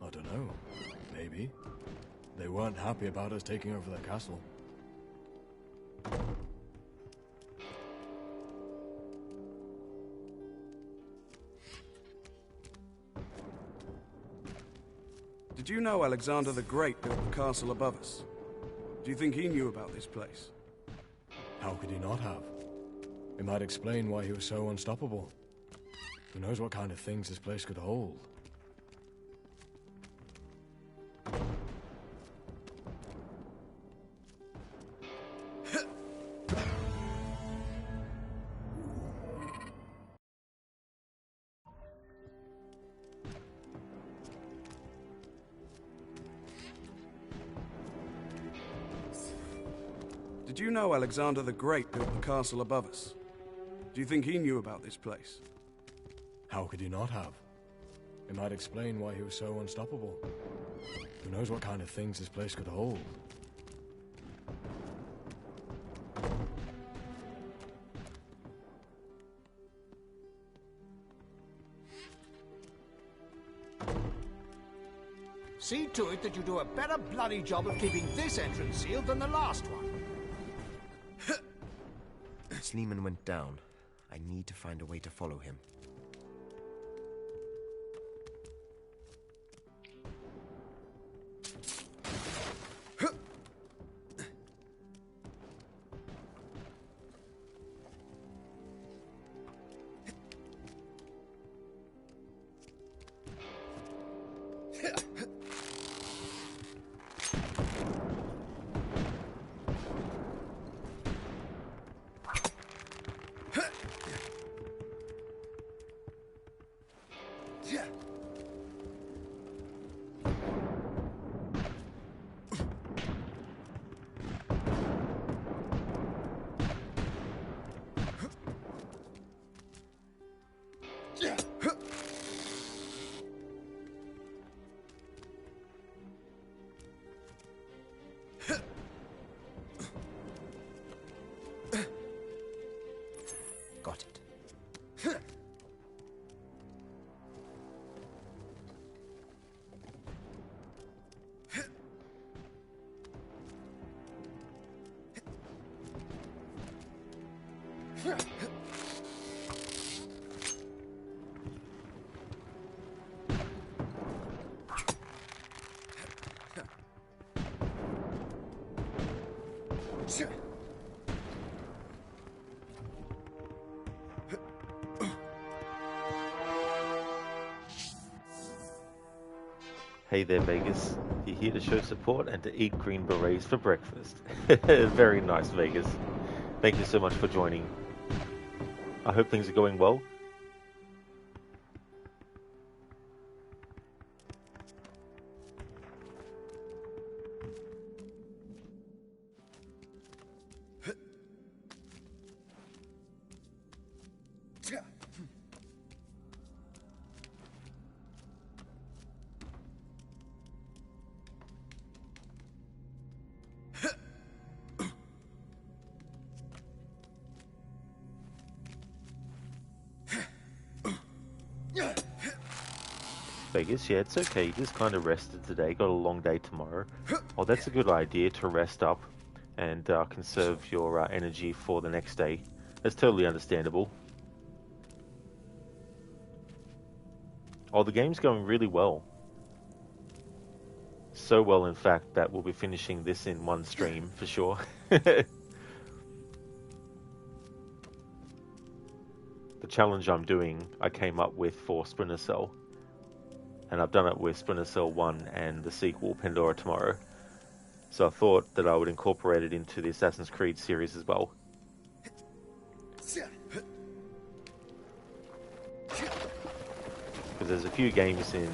I don't know. Maybe. They weren't happy about us taking over their castle. Did you know Alexander the Great built the castle above us? Do you think he knew about this place? How could he not have? It might explain why he was so unstoppable. Who knows what kind of things this place could hold? Did you know Alexander the Great built the castle above us? Do you think he knew about this place? How could he not have? It might explain why he was so unstoppable. Who knows what kind of things this place could hold? See to it that you do a better bloody job of keeping this entrance sealed than the last one. Sleeman went down. I need to find a way to follow him. Got it. Hey there, Vegas. You're here to show support and to eat green berets for breakfast. Very nice, Vegas. Thank you so much for joining. I hope things are going well. Vegas, yeah, it's okay. You just kind of rested today. Got a long day tomorrow. Oh, that's a good idea to rest up and conserve your energy for the next day. That's totally understandable. Oh, the game's going really well. So well, in fact, that we'll be finishing this in one stream for sure. The challenge I'm doing, I came up with for Splinter Cell. And I've done it with Splinter Cell 1 and the sequel, Pandora Tomorrow. So I thought that I would incorporate it into the Assassin's Creed series as well. Because there's a few games in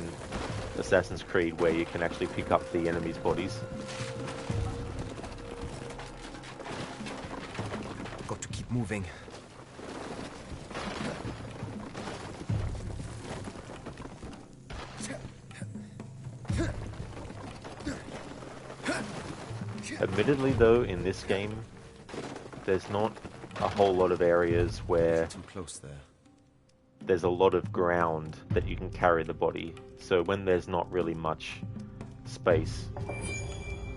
Assassin's Creed where you can actually pick up the enemies' bodies. Got to keep moving. Admittedly though, in this game, there's not a whole lot of areas where too close there. There's a lot of ground that you can carry the body. So when there's not really much space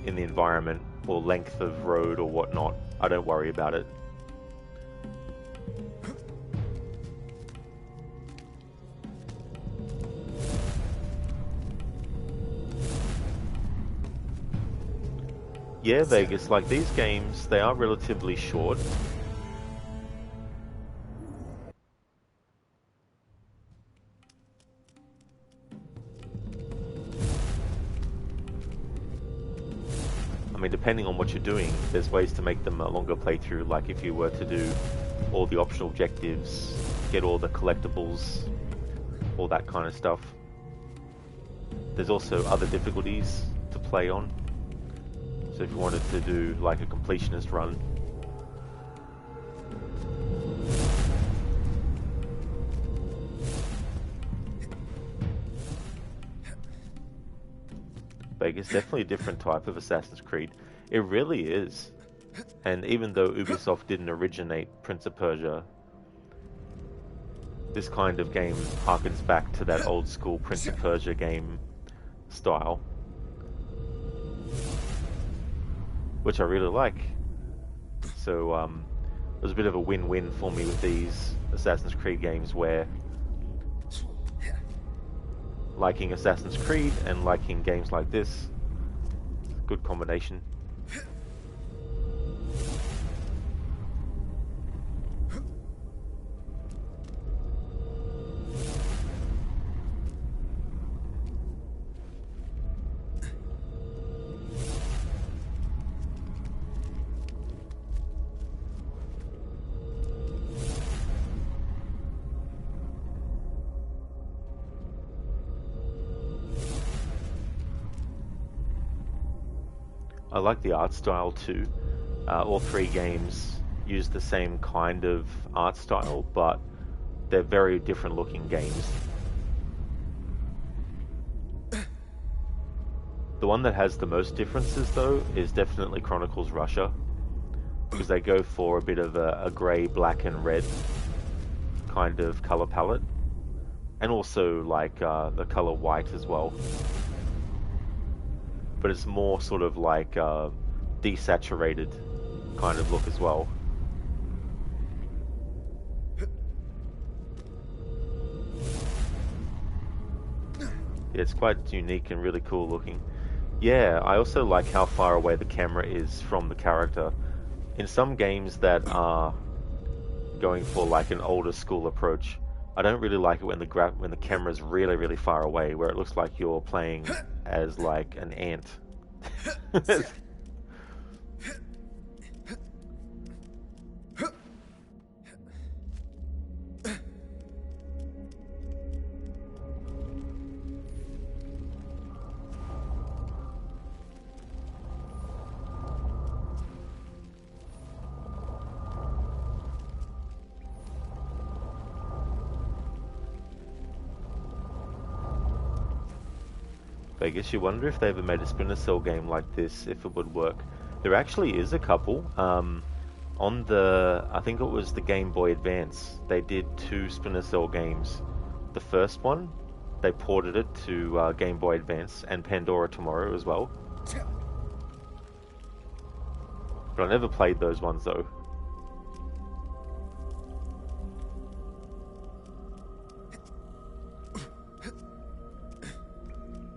in the environment or length of road or whatnot, I don't worry about it. Yeah, Vegas, like these games, they are relatively short. I mean, depending on what you're doing, there's ways to make them a longer playthrough, like if you were to do all the optional objectives, get all the collectibles, all that kind of stuff. There's also other difficulties to play on. So if you wanted to do like a completionist run, Vegas, definitely a different type of Assassin's Creed. It really is. And even though Ubisoft didn't originate Prince of Persia, this kind of game harkens back to that old school Prince of Persia game style, which I really like. So it was a bit of a win-win for me with these Assassin's Creed games, where liking Assassin's Creed and liking games like this, good combination. I like the art style too. All three games use the same kind of art style, but they're very different looking games. The one that has the most differences though is definitely Chronicles Russia, because they go for a bit of a grey, black and red kind of colour palette, and also like the colour white as well. But it's more sort of like desaturated kind of look as well. Yeah, it's quite unique and really cool looking. Yeah, I also like how far away the camera is from the character. In some games that are going for like an older school approach, I don't really like it when the camera's really, really far away, where it looks like you're playing as like an ant. Vegas, you wonder if they ever made a Splinter Cell game like this, if it would work. There actually is a couple. On the, I think it was the Game Boy Advance, they did 2 Splinter Cell games. The first one They ported it to Game Boy Advance and Pandora Tomorrow as well. But I never played those ones though.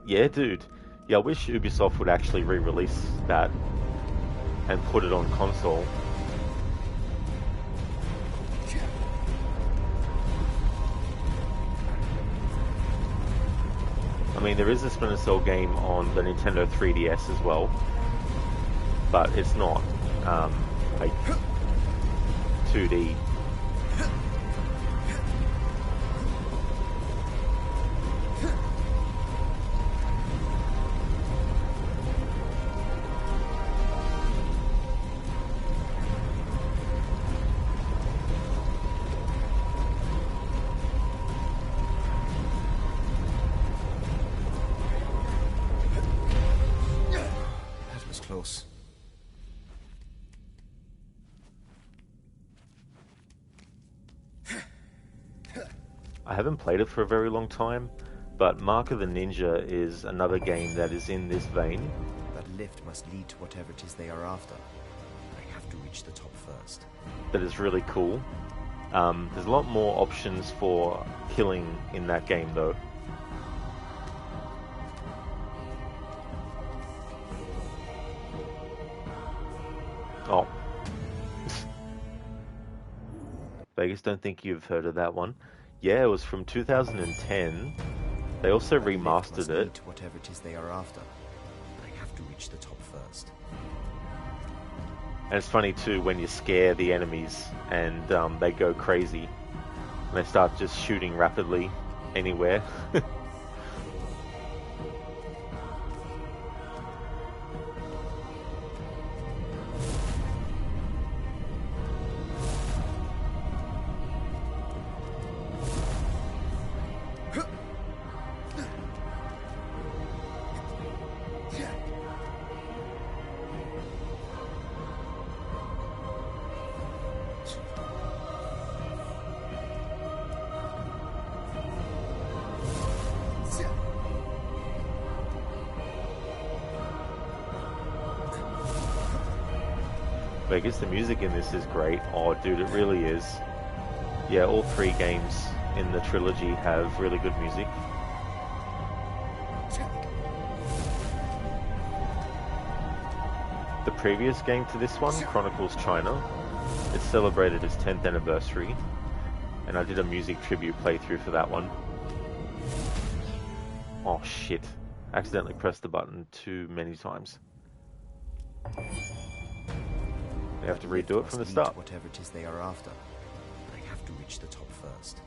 Yeah, dude. Yeah, I wish Ubisoft would actually re-release that and put it on console. I mean, there is a Splinter Cell game on the Nintendo 3DS as well, but it's not like 2D. Close. I haven't played it for a very long time, but Mark of the Ninja is another game that is in this vein. That lift must lead to whatever it is they are after. I have to reach the top first. That is really cool. There's a lot more options for killing in that game though. Oh. Vegas, don't think you've heard of that one. Yeah, it was from 2010. They also remastered it. To whatever it is they are after. I have to reach the top first. And it's funny too when you scare the enemies and they go crazy. And they start just shooting rapidly anywhere. Vegas, the music in this is great. Oh, dude, it really is. Yeah, all three games in the trilogy have really good music. The previous game to this one, Chronicles China, it celebrated its 10th anniversary, and I did a music tribute playthrough for that one. Oh shit, accidentally pressed the button too many times. They have to redo it from the start. Whatever it is they are after, I have to reach the top first.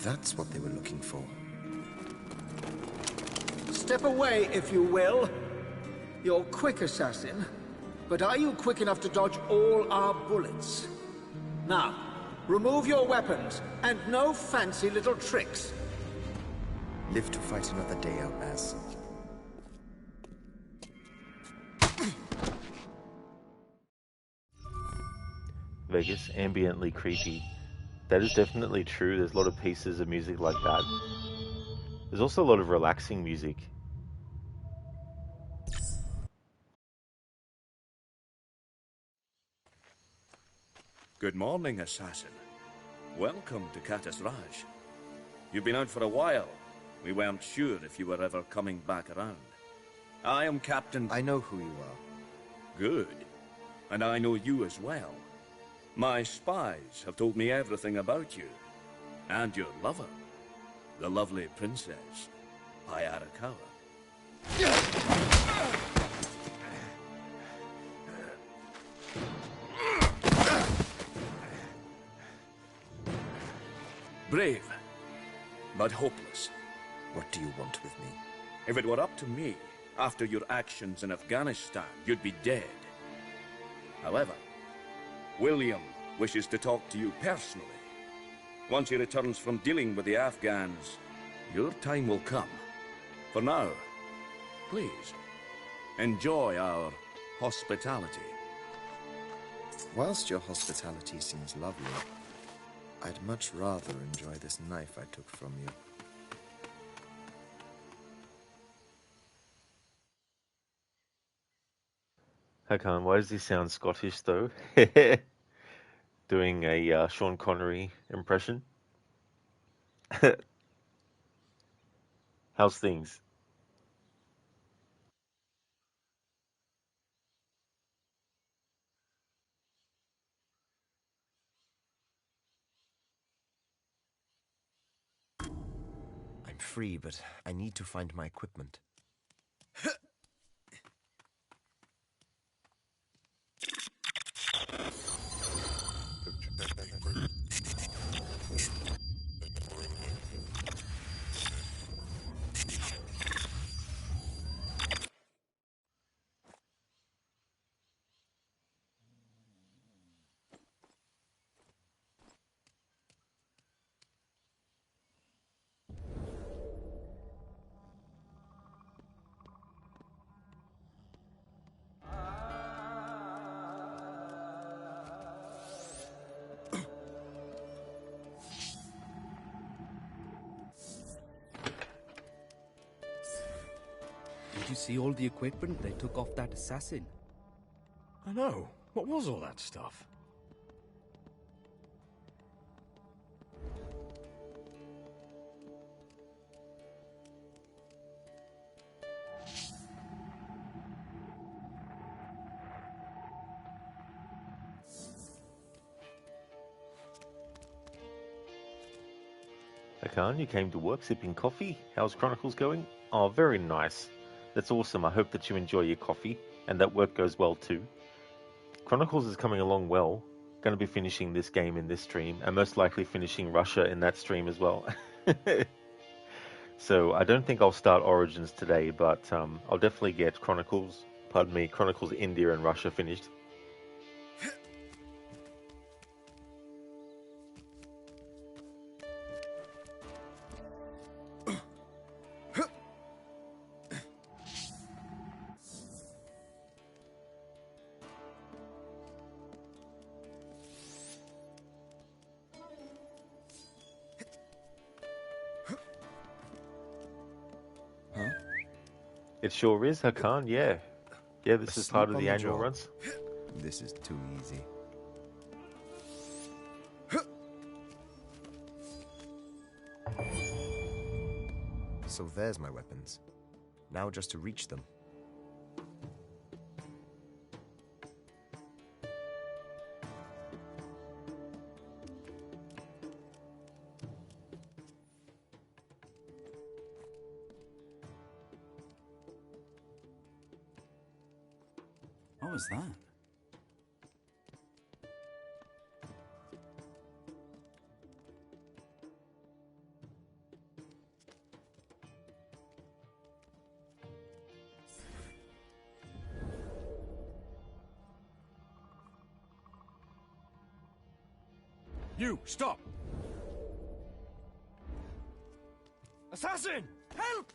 That's what they were looking for. Step away, if you will. You're quick, assassin. But are you quick enough to dodge all our bullets? Now, remove your weapons, and no fancy little tricks. Live to fight another day, Arbaaz. Vegas, ambiently creepy. That is definitely true. There's a lot of pieces of music like that. There's also a lot of relaxing music. Good morning, assassin. Welcome to Catus Raj. You've been out for a while. We weren't sure if you were ever coming back around. I am Captain... I know who you are. Good. And I know you as well. My spies have told me everything about you. And your lover. The lovely princess, Arakawa. Brave, but hopeless. What do you want with me? If it were up to me, after your actions in Afghanistan, you'd be dead. However, William wishes to talk to you personally. Once he returns from dealing with the Afghans, your time will come. For now, please, enjoy our hospitality. Whilst your hospitality seems lovely, I'd much rather enjoy this knife I took from you. Hakan, why does he sound Scottish though? Doing a Sean Connery impression. How's things? I'm free, but I need to find my equipment. Did you see all the equipment they took off that assassin? I know. What was all that stuff? Hakan, you came to work sipping coffee. How's Chronicles going? Oh, very nice. That's awesome. I hope that you enjoy your coffee and that work goes well too. Chronicles is coming along well. Going to be finishing this game in this stream and most likely finishing Russia in that stream as well. So I don't think I'll start Origins today, but I'll definitely get Chronicles India and Russia finished. It sure is, Hakan, yeah. Yeah, this is part of the annual runs. This is too easy. So there's my weapons. Now just to reach them. What was that? You, stop! Assassin! Help!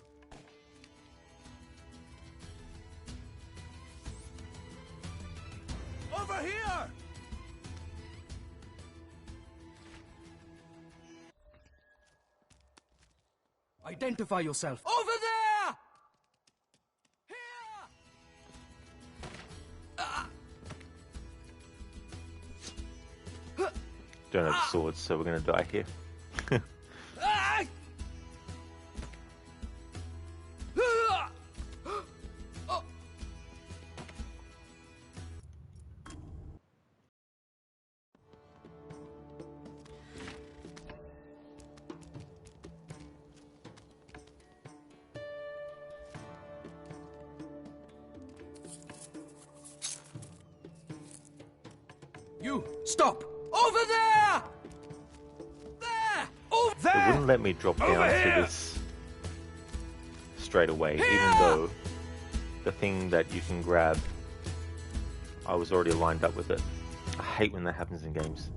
Over here! Identify yourself. Over there! Don't have swords, so we're gonna die here. You, stop! Over there! There! Over It there! wouldn't let me drop down to this straight away, even though the thing that you can grab, I was already lined up with it. I hate when that happens in games.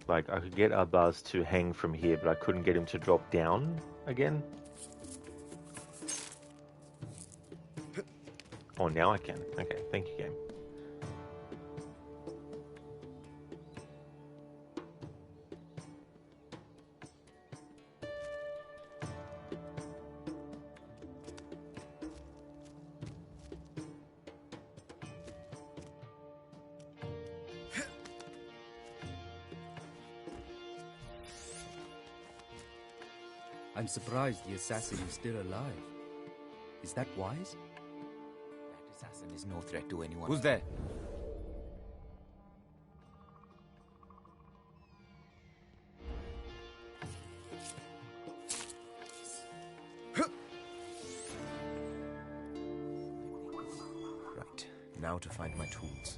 Like, I could get Arbaaz to hang from here, but I couldn't get him to drop down again. Oh, now I can. Okay, thank you, game. I'm surprised the assassin is still alive. Is that wise? That assassin is no threat to anyone. Who's there? Right, now to find my tools.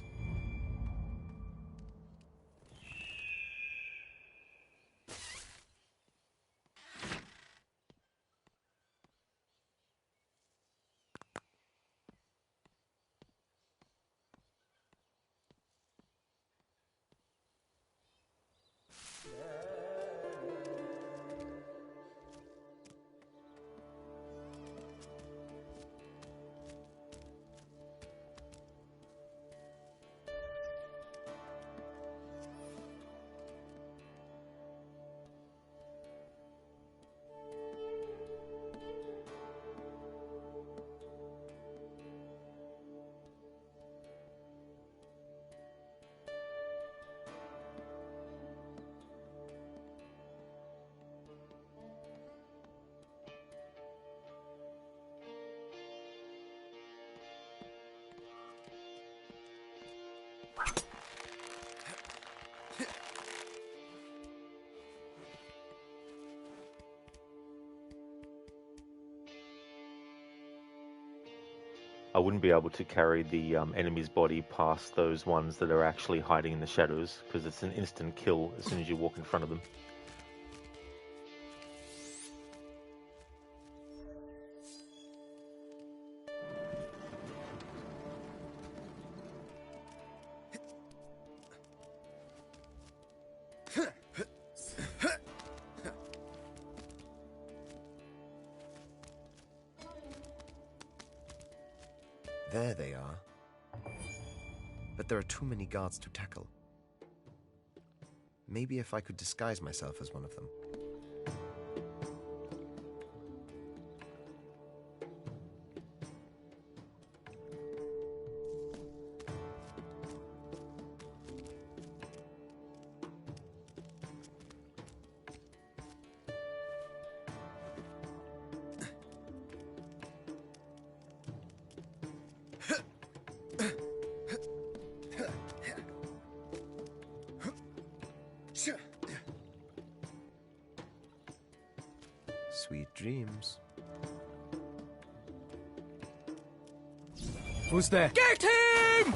I wouldn't be able to carry the enemy's body past those ones that are actually hiding in the shadows, because it's an instant kill as soon as you walk in front of them. There they are. But there are too many guards to tackle. Maybe if I could disguise myself as one of them. Sweet dreams. Who's there? Get him!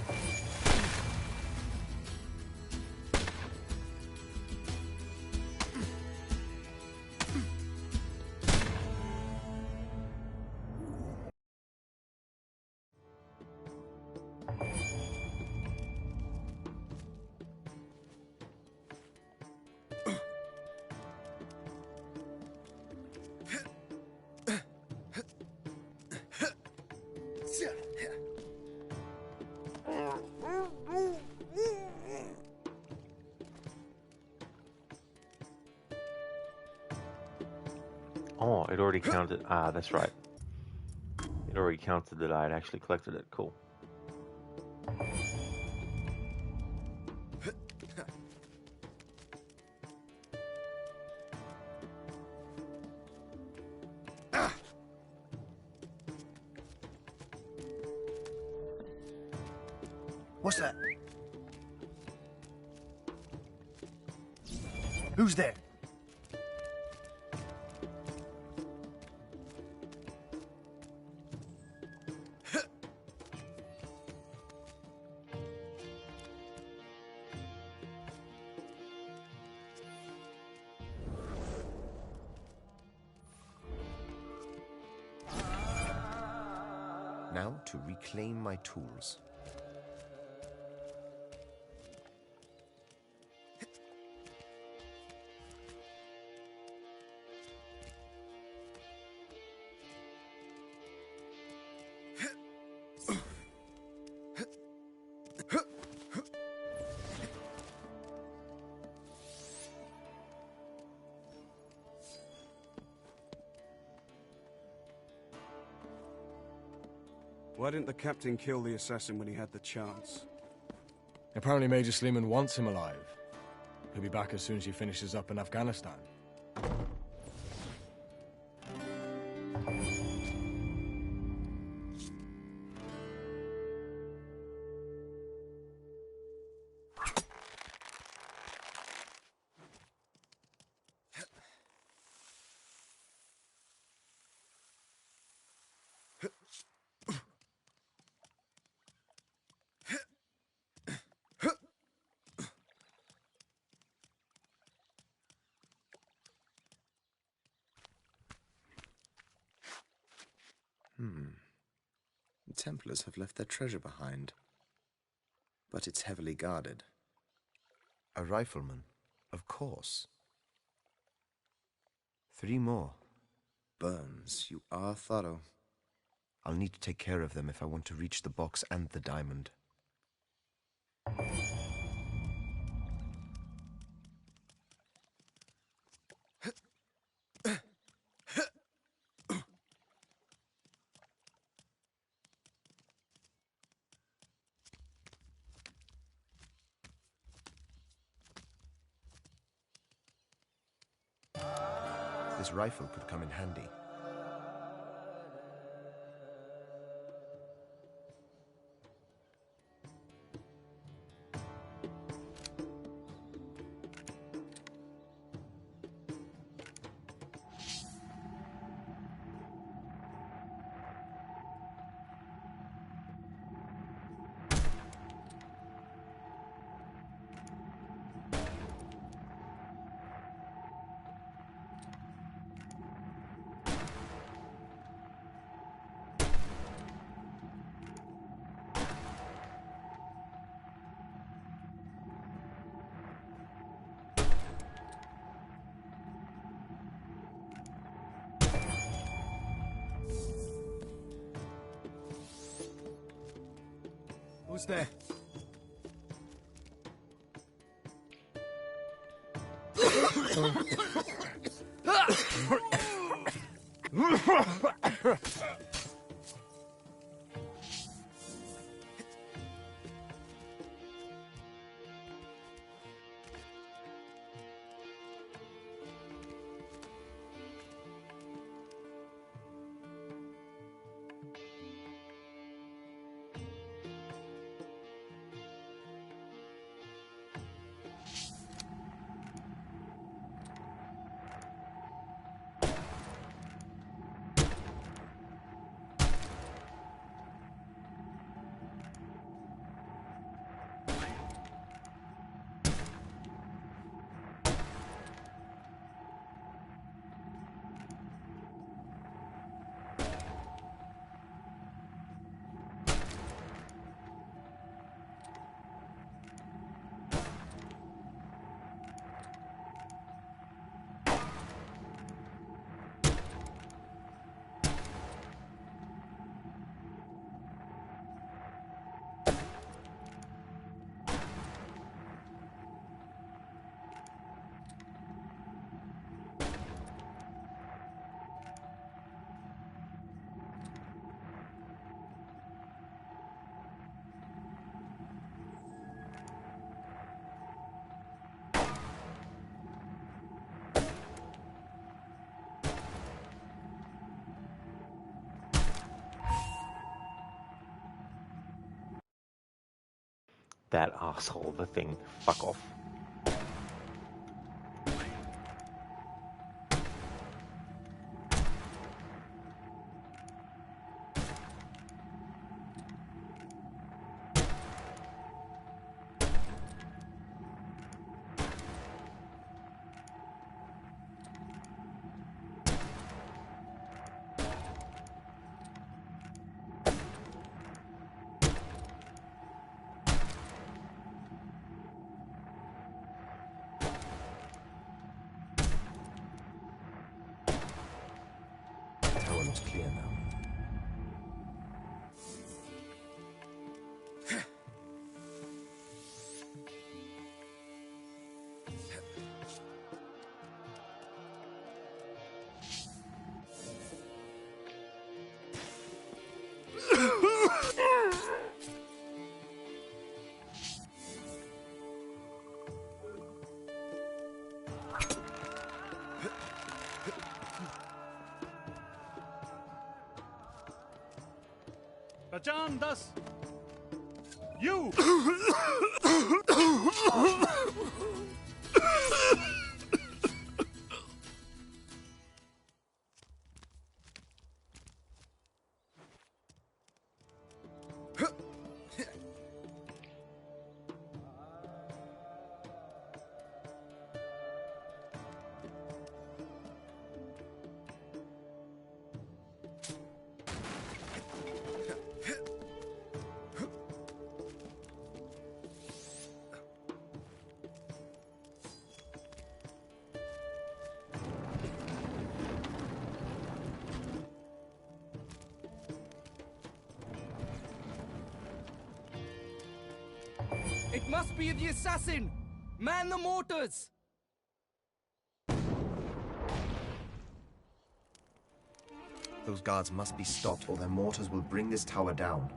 Oh, it already counted. Ah, that's right. It already counted that I had actually collected it. Cool. What's that? Who's there? Now to reclaim my tools. Why didn't the captain kill the assassin when he had the chance? Apparently Major Sleeman wants him alive. He'll be back as soon as he finishes up in Afghanistan. The Templars have left their treasure behind. But it's heavily guarded. A rifleman, of course. 3 more. Burns, you are thorough. I'll need to take care of them if I want to reach the box and the diamond. This rifle could come in handy. Who's there? That asshole, the thing. Fuck off. Clear now. Pachan 10. You! It must be the assassin! Man the mortars! Those guards must be stopped, or their mortars will bring this tower down.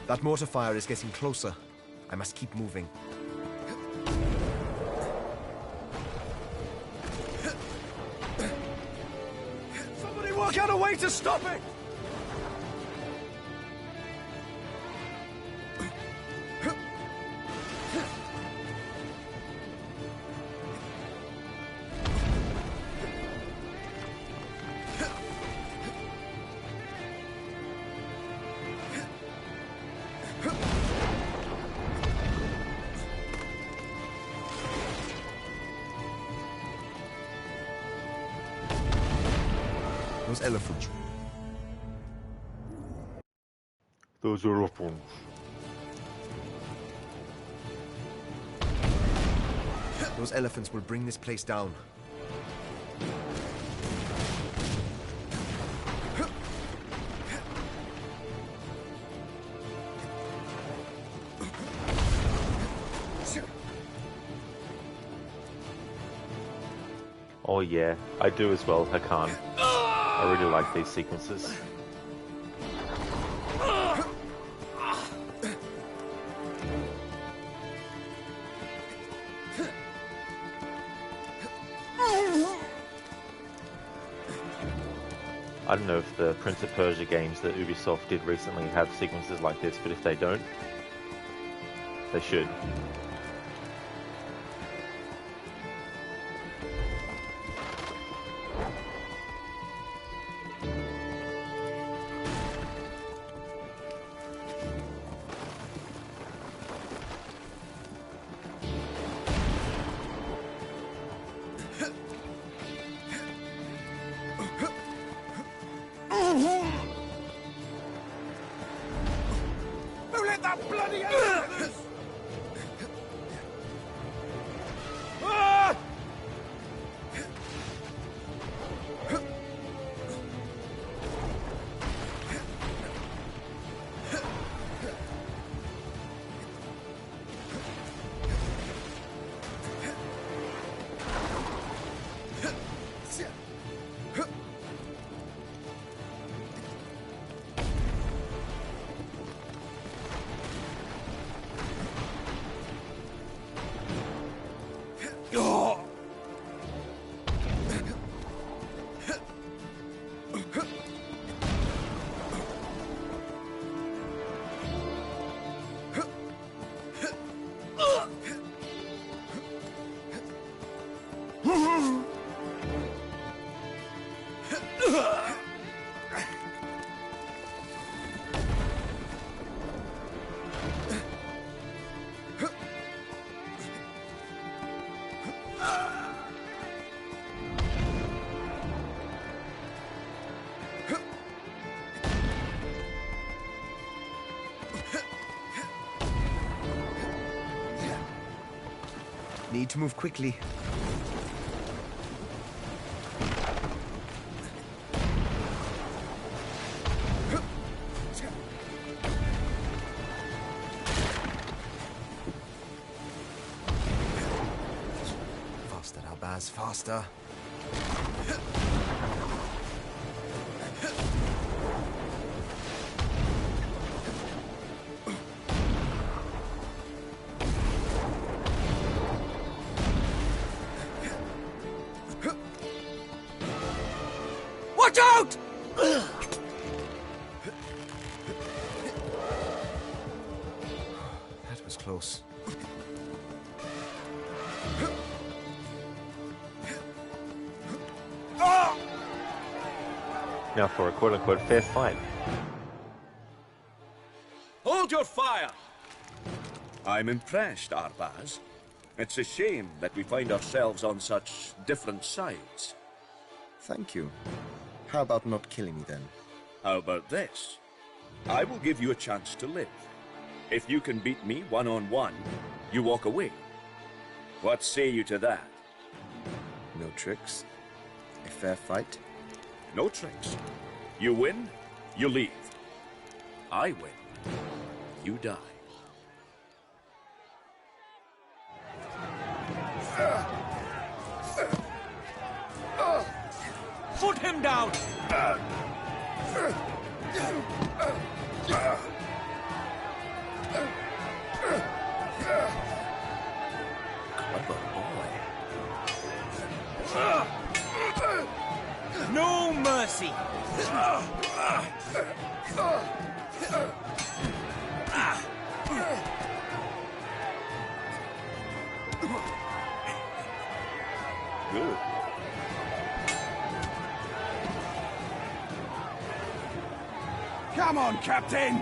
That mortar fire is getting closer. I must keep moving. Somebody work out a way to stop it! Those elephants. Those elephants. Those elephants will bring this place down. Oh yeah, I do as well, Hakan. I really like these sequences. I don't know if the Prince of Persia games that Ubisoft did recently have sequences like this, but if they don't, they should. Need to move quickly. Faster, Arbaaz, faster. Watch out! That was close. Now for a quote-unquote fair fight. Hold your fire! I'm impressed, Arbaaz. It's a shame that we find ourselves on such different sides. Thank you. How about not killing me then? How about this? I will give you a chance to live. If you can beat me one-on-one, you walk away. What say you to that? No tricks? A fair fight? No tricks. You win, you leave. I win, you die. Put him down! Clever boy. No mercy! Good. Come on, Captain!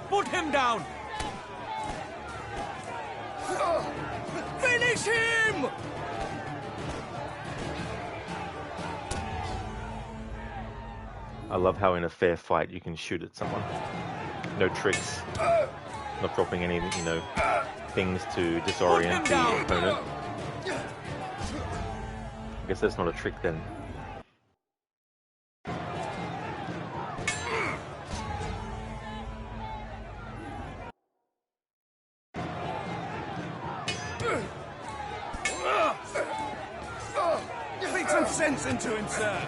Put him down! Finish him! I love how in a fair fight you can shoot at someone. No tricks. Not dropping any, things to disorient the opponent. I guess that's not a trick then. Beat some sense into him, sir!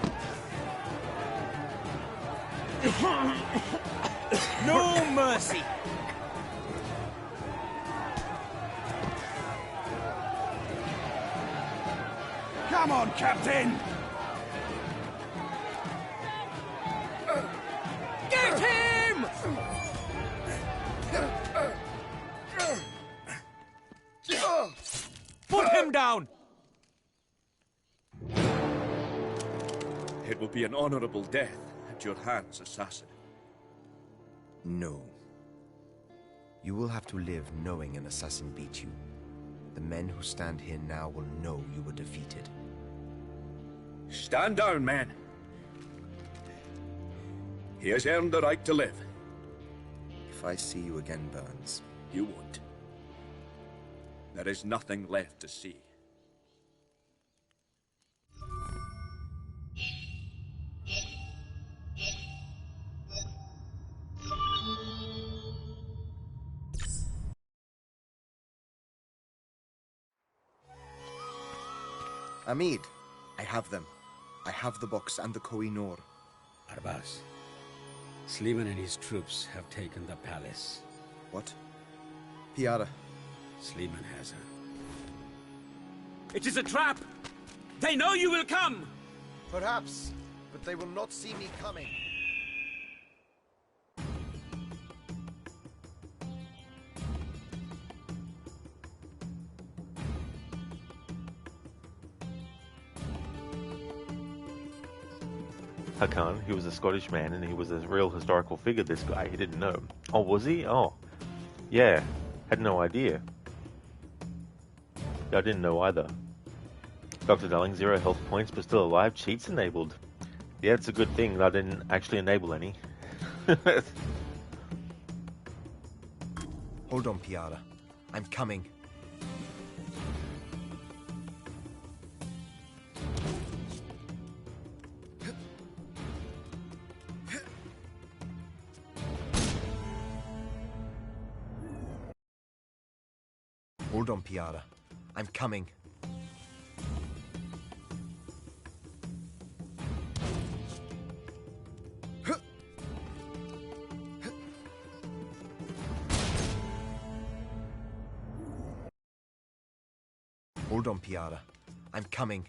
No mercy! Come on, Captain! Get him! Put him down! It will be an honorable death at your hands, assassin. No. You will have to live knowing an assassin beat you. The men who stand here now will know you were defeated. Stand down, man. He has earned the right to live. If I see you again, Burns... You won't. There is nothing left to see. Amid, I have them. I have the box and the Koh-i-Noor. Arbaaz, Sleeman and his troops have taken the palace. What? Piara. Sleeman has her. It is a trap! They know you will come! Perhaps, but they will not see me coming. Hakan, he was a Scottish man and he was a real historical figure, this guy. He didn't know. Oh, was he? Oh, yeah. Had no idea. I didn't know either. Dr. Darling, 0 health points, but still alive. Cheats enabled. Yeah, it's a good thing that I didn't actually enable any. Hold on, Piara. I'm coming. Hold on, Piara. I'm coming. Hold on, Piara. I'm coming.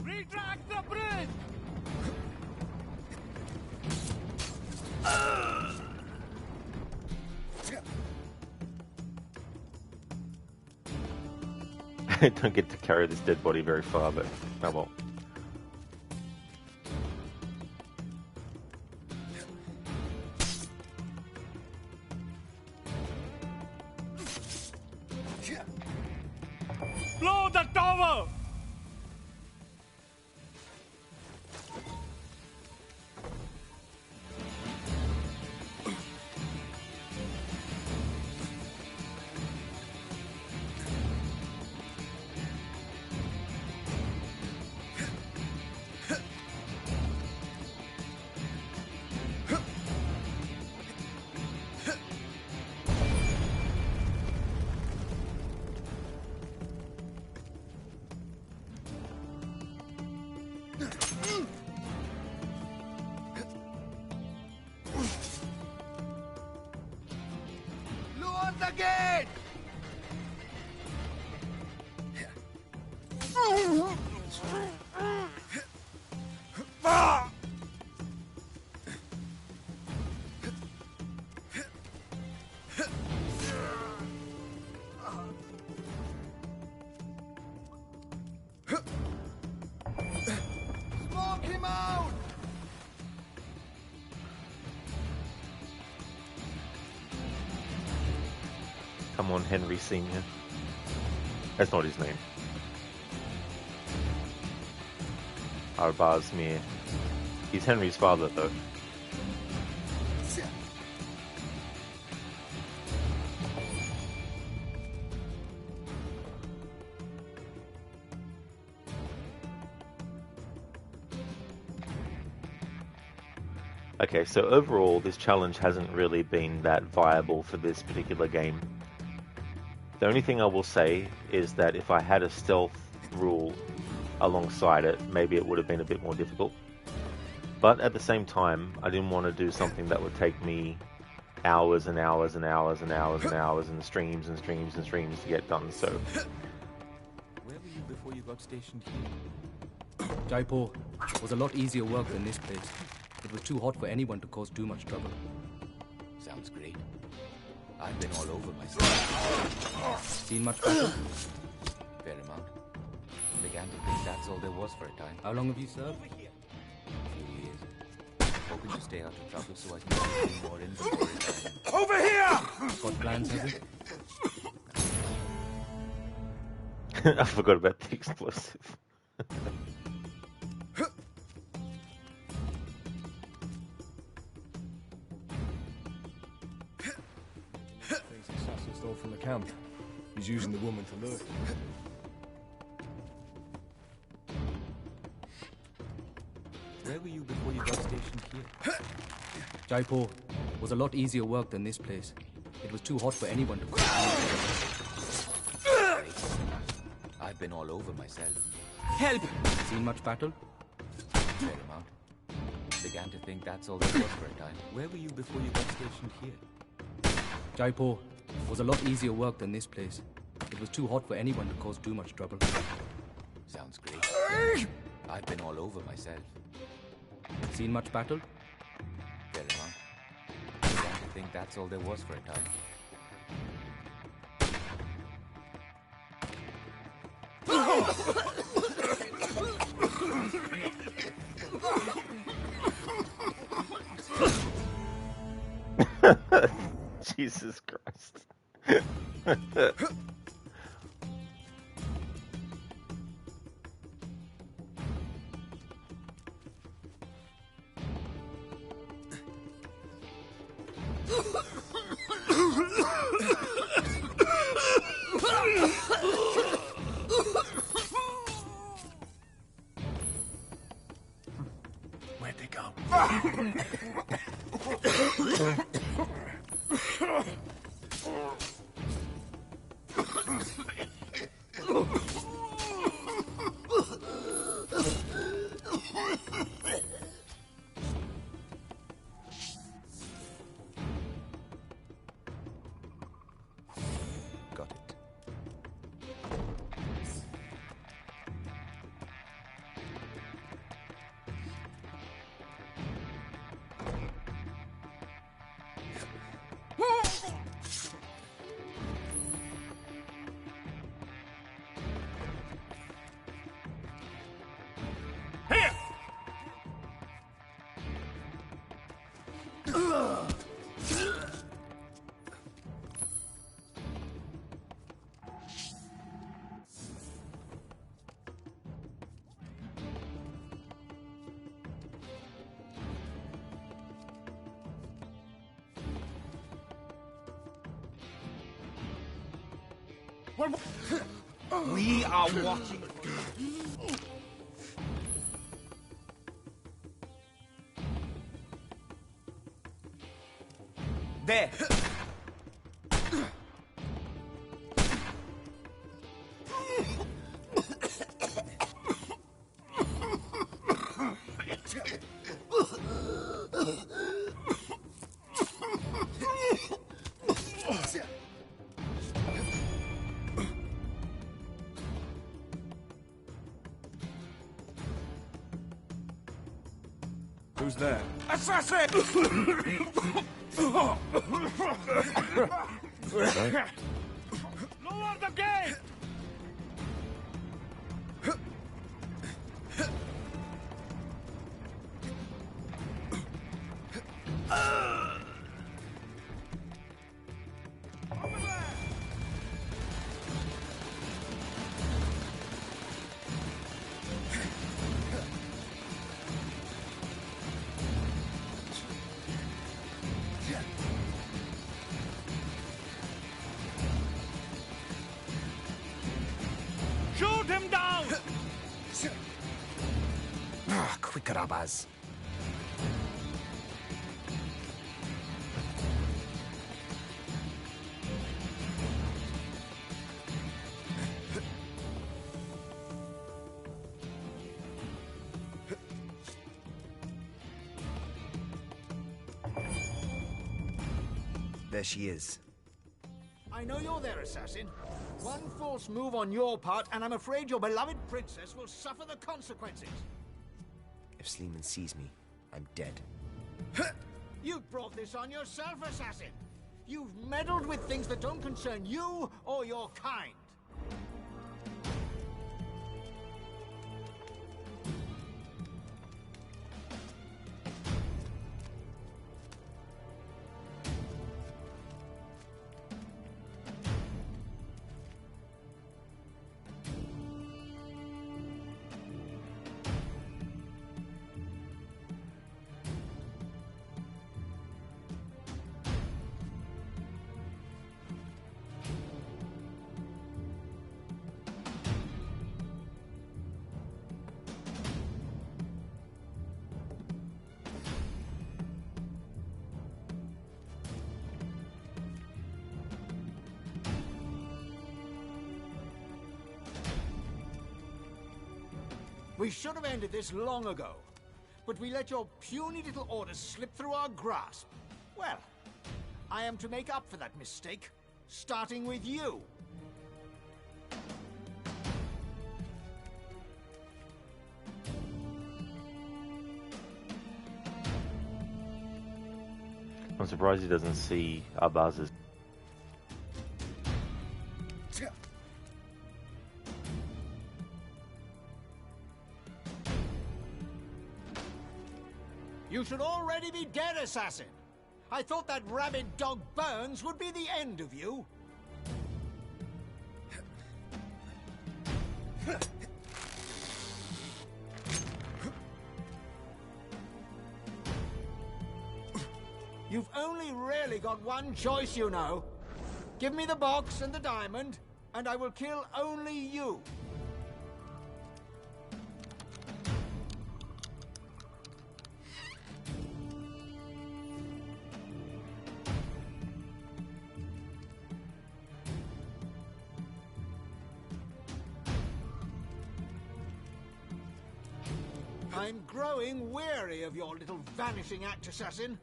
Retract the bridge! I don't get to carry this dead body very far, but oh well. Blow the tower! Lower the gate! Smoke him out! Come on, Henry Sr. That's not his name. Arbaaz Mir. He's Henry's father, though. Okay, so overall, this challenge hasn't really been that viable for this particular game. The only thing I will say is that if I had a stealth rule alongside it, maybe it would have been a bit more difficult. But at the same time, I didn't want to do something that would take me hours and hours and hours and hours and hours and streams and streams and streams to get done, so... Where were you before you got stationed here? Jaipur was a lot easier work than this place. It was too hot for anyone to cause too much trouble. Sounds great. I've been all over myself. Seen much battle? Fair amount. Began to think that's all there was for a time. How long have you served? A few years. Hoping to stay out of trouble so I can get a few more in before retirement. Over here! Got plans, have you? I forgot about the explosive. Thinks the assassin stole from the camp. He's using the woman to lure. Where were you before you got stationed here? Jaipur was a lot easier work than this place. It was too hot for anyone to cause too much trouble. I've been all over myself. Help! Seen much battle? Fair amount. Began to think that's all there was for a time. Where were you before you got stationed here? Jaipur was a lot easier work than this place. It was too hot for anyone to cause too much trouble. Sounds great. I've been all over myself. Seen much battle? Fair amount. think that's all there was for a time. Jesus Christ. Where'd they go? Got it. We are watching. There. Who's there? Assassin! Lower the gate! Shoot him down! Quick, Arbaaz. There she is. I know you're there, assassin. One false move on your part, and I'm afraid your beloved princess will suffer the consequences. If Sleeman sees me, I'm dead. You've brought this on yourself, assassin. You've meddled with things that don't concern you or your kind. We should have ended this long ago, but we let your puny little orders slip through our grasp. Well, I am to make up for that mistake, starting with you. I'm surprised he doesn't see Arbaaz's. You should already be dead, assassin. I thought that rabid dog Burns would be the end of you. You've only really got one choice, you know. Give me the box and the diamond, and I will kill only you. I'm growing weary of your little vanishing act, assassin.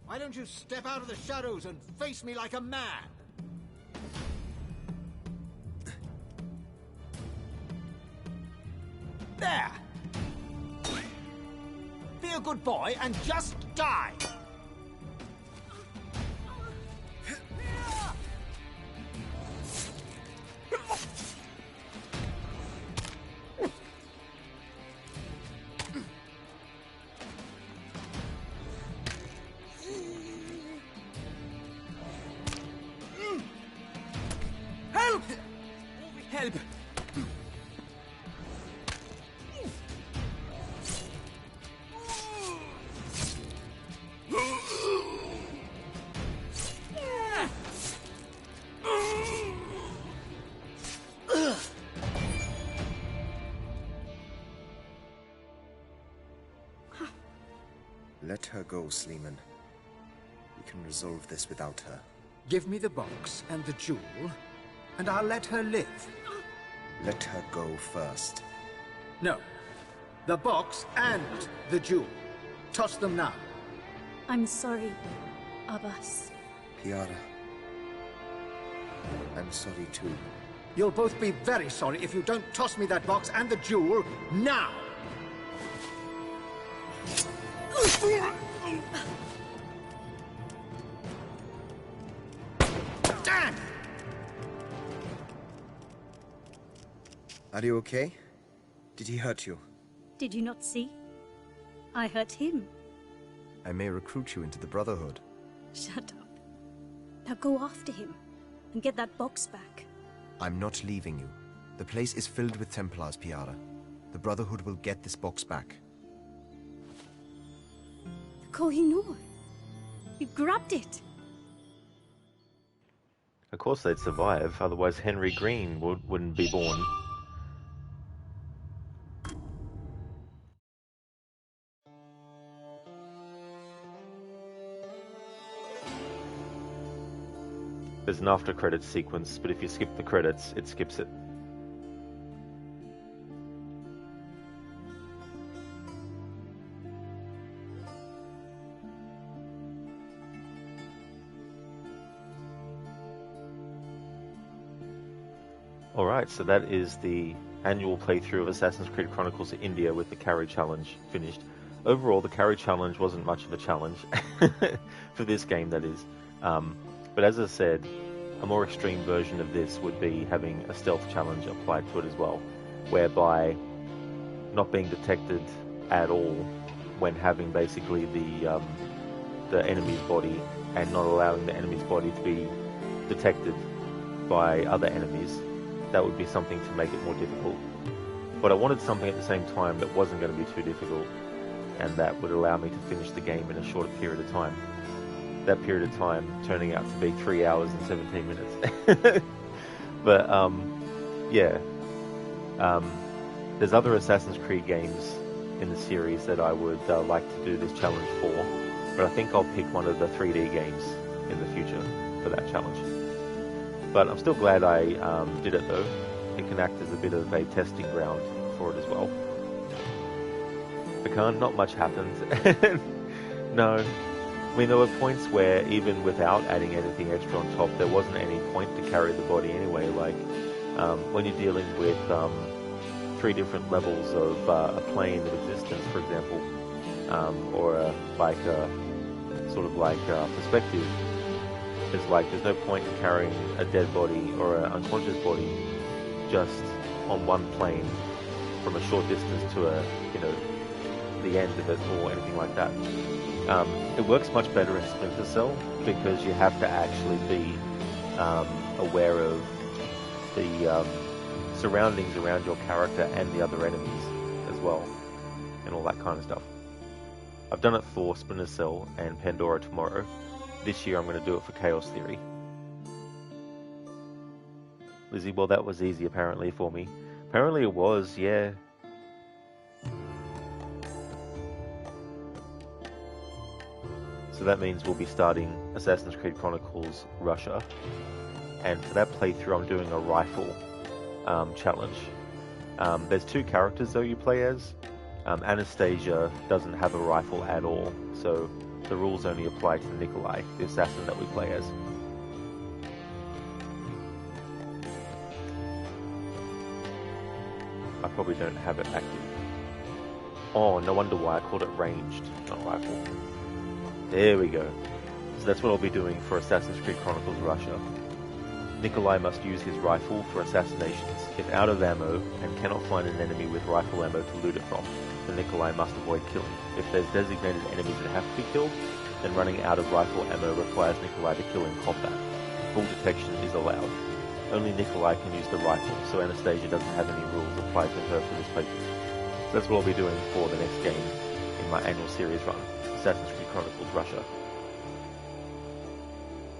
Why don't you step out of the shadows and face me like a man? There! Be a good boy and just die! Help! Help! Let her go, Sleeman. We can resolve this without her. Give me the box and the jewel, and I'll let her live. Let her go first. No. The box and the jewel. Toss them now. I'm sorry, Arbaaz. Piara. I'm sorry too. You'll both be very sorry if you don't toss me that box and the jewel now! Damn! Are you okay? Did he hurt you? Did you not see? I hurt him. I may recruit you into the Brotherhood. Shut up. Now go after him and get that box back. I'm not leaving you. The place is filled with Templars, Piara. The Brotherhood will get this box back. Koh-i-Noor. You grabbed it. Of course they'd survive, otherwise Henry Green wouldn't be born. There's an after credits sequence, but if you skip the credits, it skips it. Alright, so that is the annual playthrough of Assassin's Creed Chronicles India with the carry challenge finished. Overall, the carry challenge wasn't much of a challenge, for this game that is. But as I said, a more extreme version of this would be having a stealth challenge applied to it as well, whereby not being detected at all when having basically the enemy's body and not allowing the enemy's body to be detected by other enemies. That would be something to make it more difficult. But I wanted something at the same time that wasn't going to be too difficult and that would allow me to finish the game in a shorter period of time. That period of time turning out to be 3 hours and 17 minutes. But, yeah. There's other Assassin's Creed games in the series that I would like to do this challenge for, but I think I'll pick one of the 3D games in the future for that challenge. But I'm still glad I did it though. It can act as a bit of a testing ground for it as well. Because not much happened. No. I mean, there were points where even without adding anything extra on top, there wasn't any point to carry the body anyway. Like, when you're dealing with 3 different levels of a plane of existence, for example, or like sort of like perspective, it's like there's no point in carrying a dead body or an unconscious body just on one plane from a short distance to the end of it or anything like that. It works much better in Splinter Cell because you have to actually be aware of the surroundings around your character and the other enemies as well, and all that kind of stuff. I've done it for Splinter Cell and Pandora Tomorrow. This year I'm going to do it for Chaos Theory. Lizzie, well, that was easy apparently for me. Apparently it was, yeah. So that means we'll be starting Assassin's Creed Chronicles Russia. And for that playthrough I'm doing a rifle challenge. There's two characters though you play as. Anastasia doesn't have a rifle at all, so the rules only apply to Nikolai, the assassin that we play as. I probably don't have it active. Oh, no wonder why I called it ranged, not rifle. There we go. So that's what I'll be doing for Assassin's Creed Chronicles Russia. Nikolai must use his rifle for assassinations. If out of ammo and cannot find an enemy with rifle ammo to loot it from, then Nikolai must avoid killing. If there's designated enemies that have to be killed, then running out of rifle ammo requires Nikolai to kill in combat. Full detection is allowed. Only Nikolai can use the rifle, so Anastasia doesn't have any rules applied to her for this playthrough. So that's what I'll be doing for the next game in my annual series run, Assassin's Creed Chronicles Russia.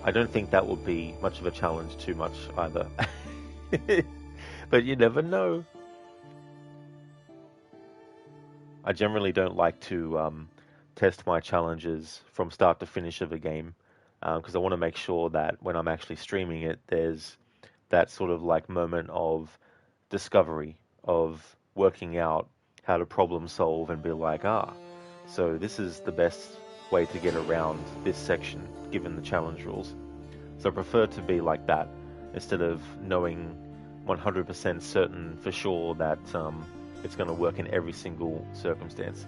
I don't think that would be much of a challenge too much either. But you never know. I generally don't like to test my challenges from start to finish of a game, because I want to make sure that when I'm actually streaming it, there's that sort of like moment of discovery, of working out how to problem solve and be like, so this is the best way to get around this section given the challenge rules. So I prefer to be like that instead of knowing 100% certain for sure that it's going to work in every single circumstance.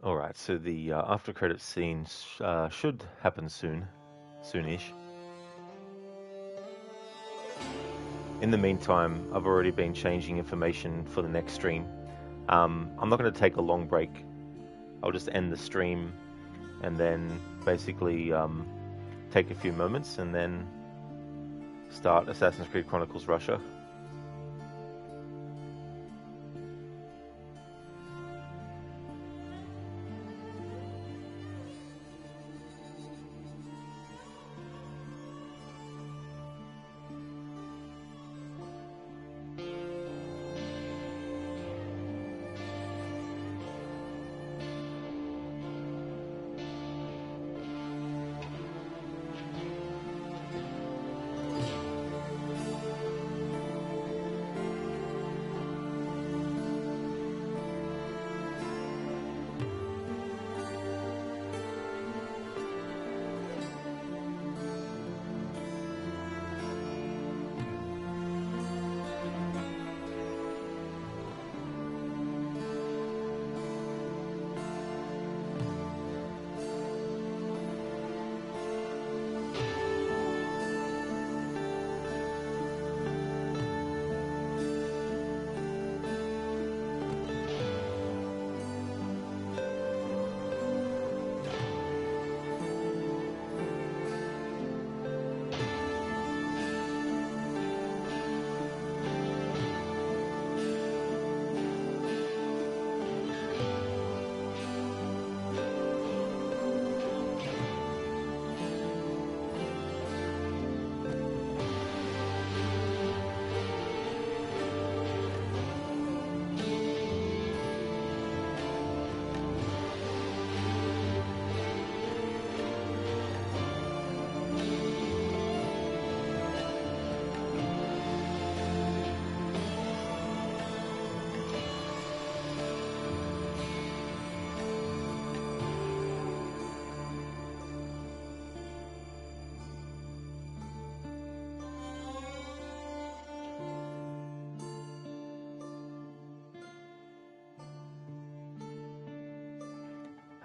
Alright, so the after credits scene should happen soonish. In the meantime, I've already been changing information for the next stream. I'm not going to take a long break. I'll just end the stream and then basically take a few moments and then start Assassin's Creed Chronicles Russia.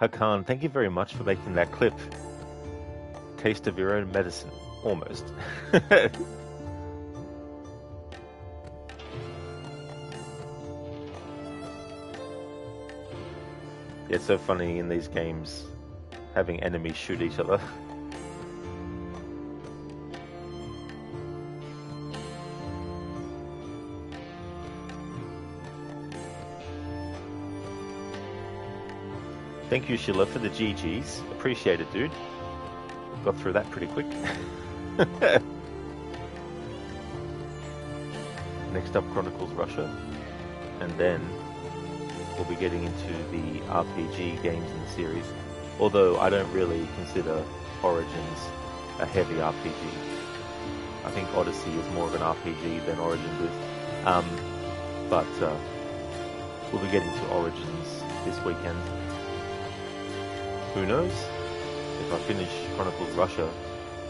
Hakan, thank you very much for making that clip. Taste of your own medicine, almost. It's so funny in these games, having enemies shoot each other. Thank you, Sheila, for the GGs. Appreciate it, dude. Got through that pretty quick. Next up, Chronicles Russia. And then we'll be getting into the RPG games in the series. Although I don't really consider Origins a heavy RPG. I think Odyssey is more of an RPG than Origins is. But we'll be getting to Origins this weekend. Who knows? If I finish Chronicles Russia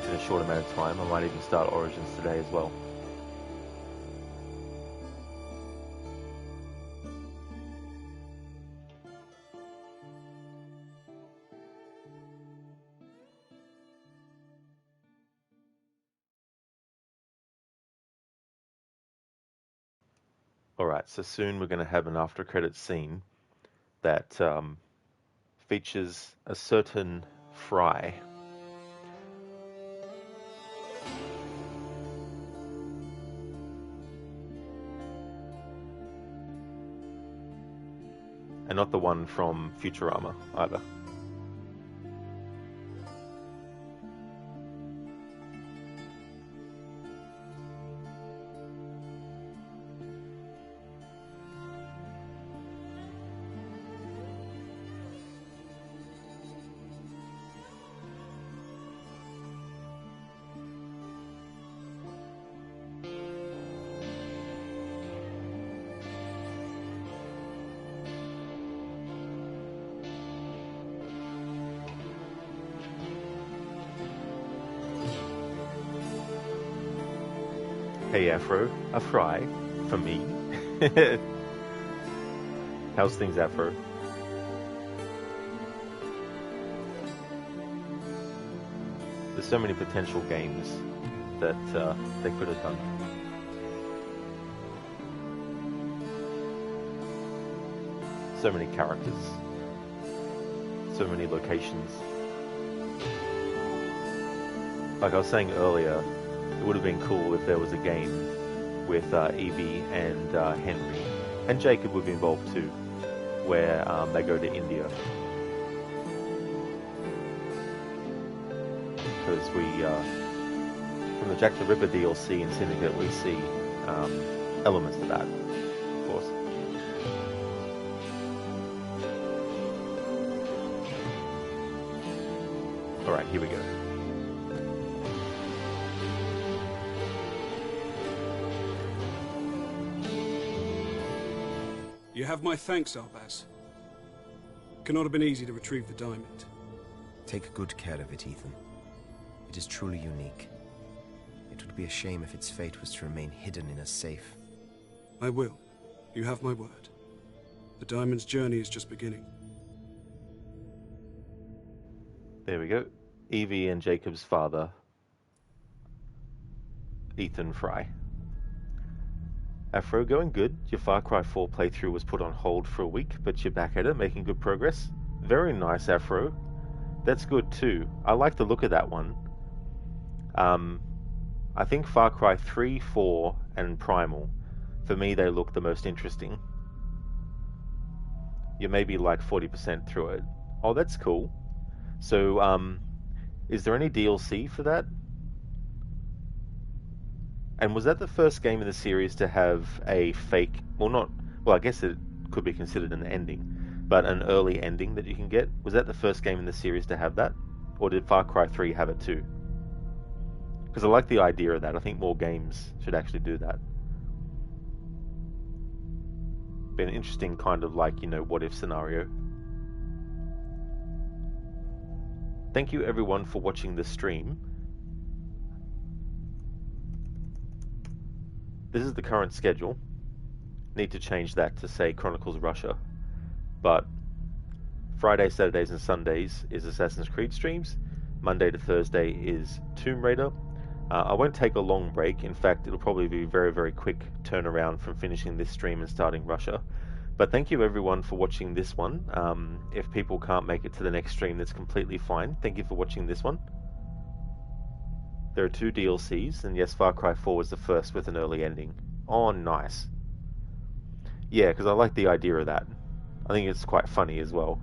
in a short amount of time, I might even start Origins today as well. Alright, so soon we're going to have an after credits scene that features a certain Fry. And not the one from Futurama either. Hey Afro, a fry for me. How's things, Afro? There's so many potential games that they could have done. So many characters, so many locations. Like I was saying earlier, it would have been cool if there was a game with Evie and Henry, and Jacob would be involved too, where they go to India. Because we, from the Jack the Ripper DLC in Syndicate, we see elements of that, of course. Alright, here we go. You have my thanks, Arbaaz. Cannot have been easy to retrieve the diamond. Take good care of it, Ethan. It is truly unique. It would be a shame if its fate was to remain hidden in a safe. I will. You have my word. The diamond's journey is just beginning. There we go. Evie and Jacob's father, Ethan Fry. Afro, going good. Your Far Cry 4 playthrough was put on hold for a week, but you're back at it, making good progress. Very nice, Afro. That's good too. I like the look of that one. I think Far Cry 3, 4, and Primal, for me, they look the most interesting. You're maybe like 40% through it. Oh, that's cool. So, is there any DLC for that? And was that the first game in the series to have a fake, well, I guess it could be considered an ending, but an early ending that you can get? Was that the first game in the series to have that? Or did Far Cry 3 have it too? Because I like the idea of that. I think more games should actually do that. Be an interesting kind of like, what if scenario. Thank you everyone for watching the stream. This is the current schedule. Need to change that to say Chronicles Russia. But Fridays, Saturdays and Sundays is Assassin's Creed streams. Monday to Thursday is Tomb Raider. I won't take a long break. In fact, it'll probably be a very, very quick turnaround from finishing this stream and starting Russia. But thank you everyone for watching this one. If people can't make it to the next stream, that's completely fine. Thank you for watching this one. There are 2 DLCs, and yes, Far Cry 4 was the first with an early ending. Oh, nice. Yeah, because I like the idea of that. I think it's quite funny as well.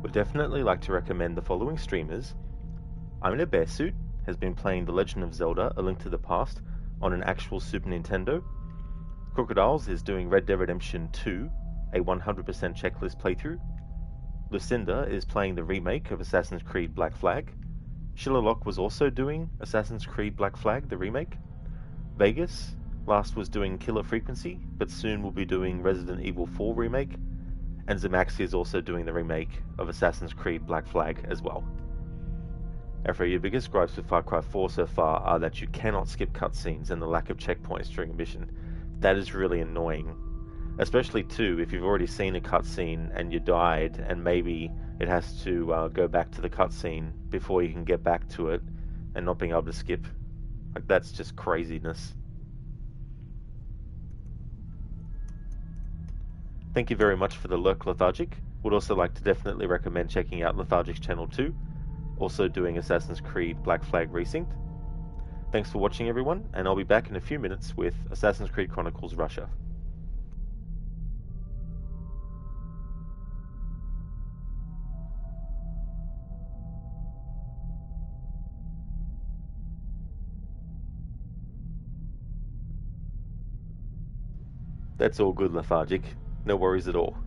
Would definitely like to recommend the following streamers. I'm in a bear suit, has been playing The Legend of Zelda: A Link to the Past on an actual Super Nintendo. Crocodiles is doing Red Dead Redemption 2, a 100% checklist playthrough. Lucinda is playing the remake of Assassin's Creed Black Flag. Shillerlock was also doing Assassin's Creed Black Flag, the remake. Vegas last was doing Killer Frequency, but soon will be doing Resident Evil 4 remake. And Zamaxi is also doing the remake of Assassin's Creed Black Flag as well. Afro, your biggest gripes with Far Cry 4 so far are that you cannot skip cutscenes and the lack of checkpoints during a mission. That is really annoying. Especially too, if you've already seen a cutscene and you died, and maybe it has to go back to the cutscene before you can get back to it, and not being able to skip. Like, that's just craziness. Thank you very much for the lurk, Lethargic. Would also like to definitely recommend checking out Lethargic's channel too. Also doing Assassin's Creed Black Flag Resynced. Thanks for watching everyone, and I'll be back in a few minutes with Assassin's Creed Chronicles Russia. That's all good, Lethargic. No worries at all.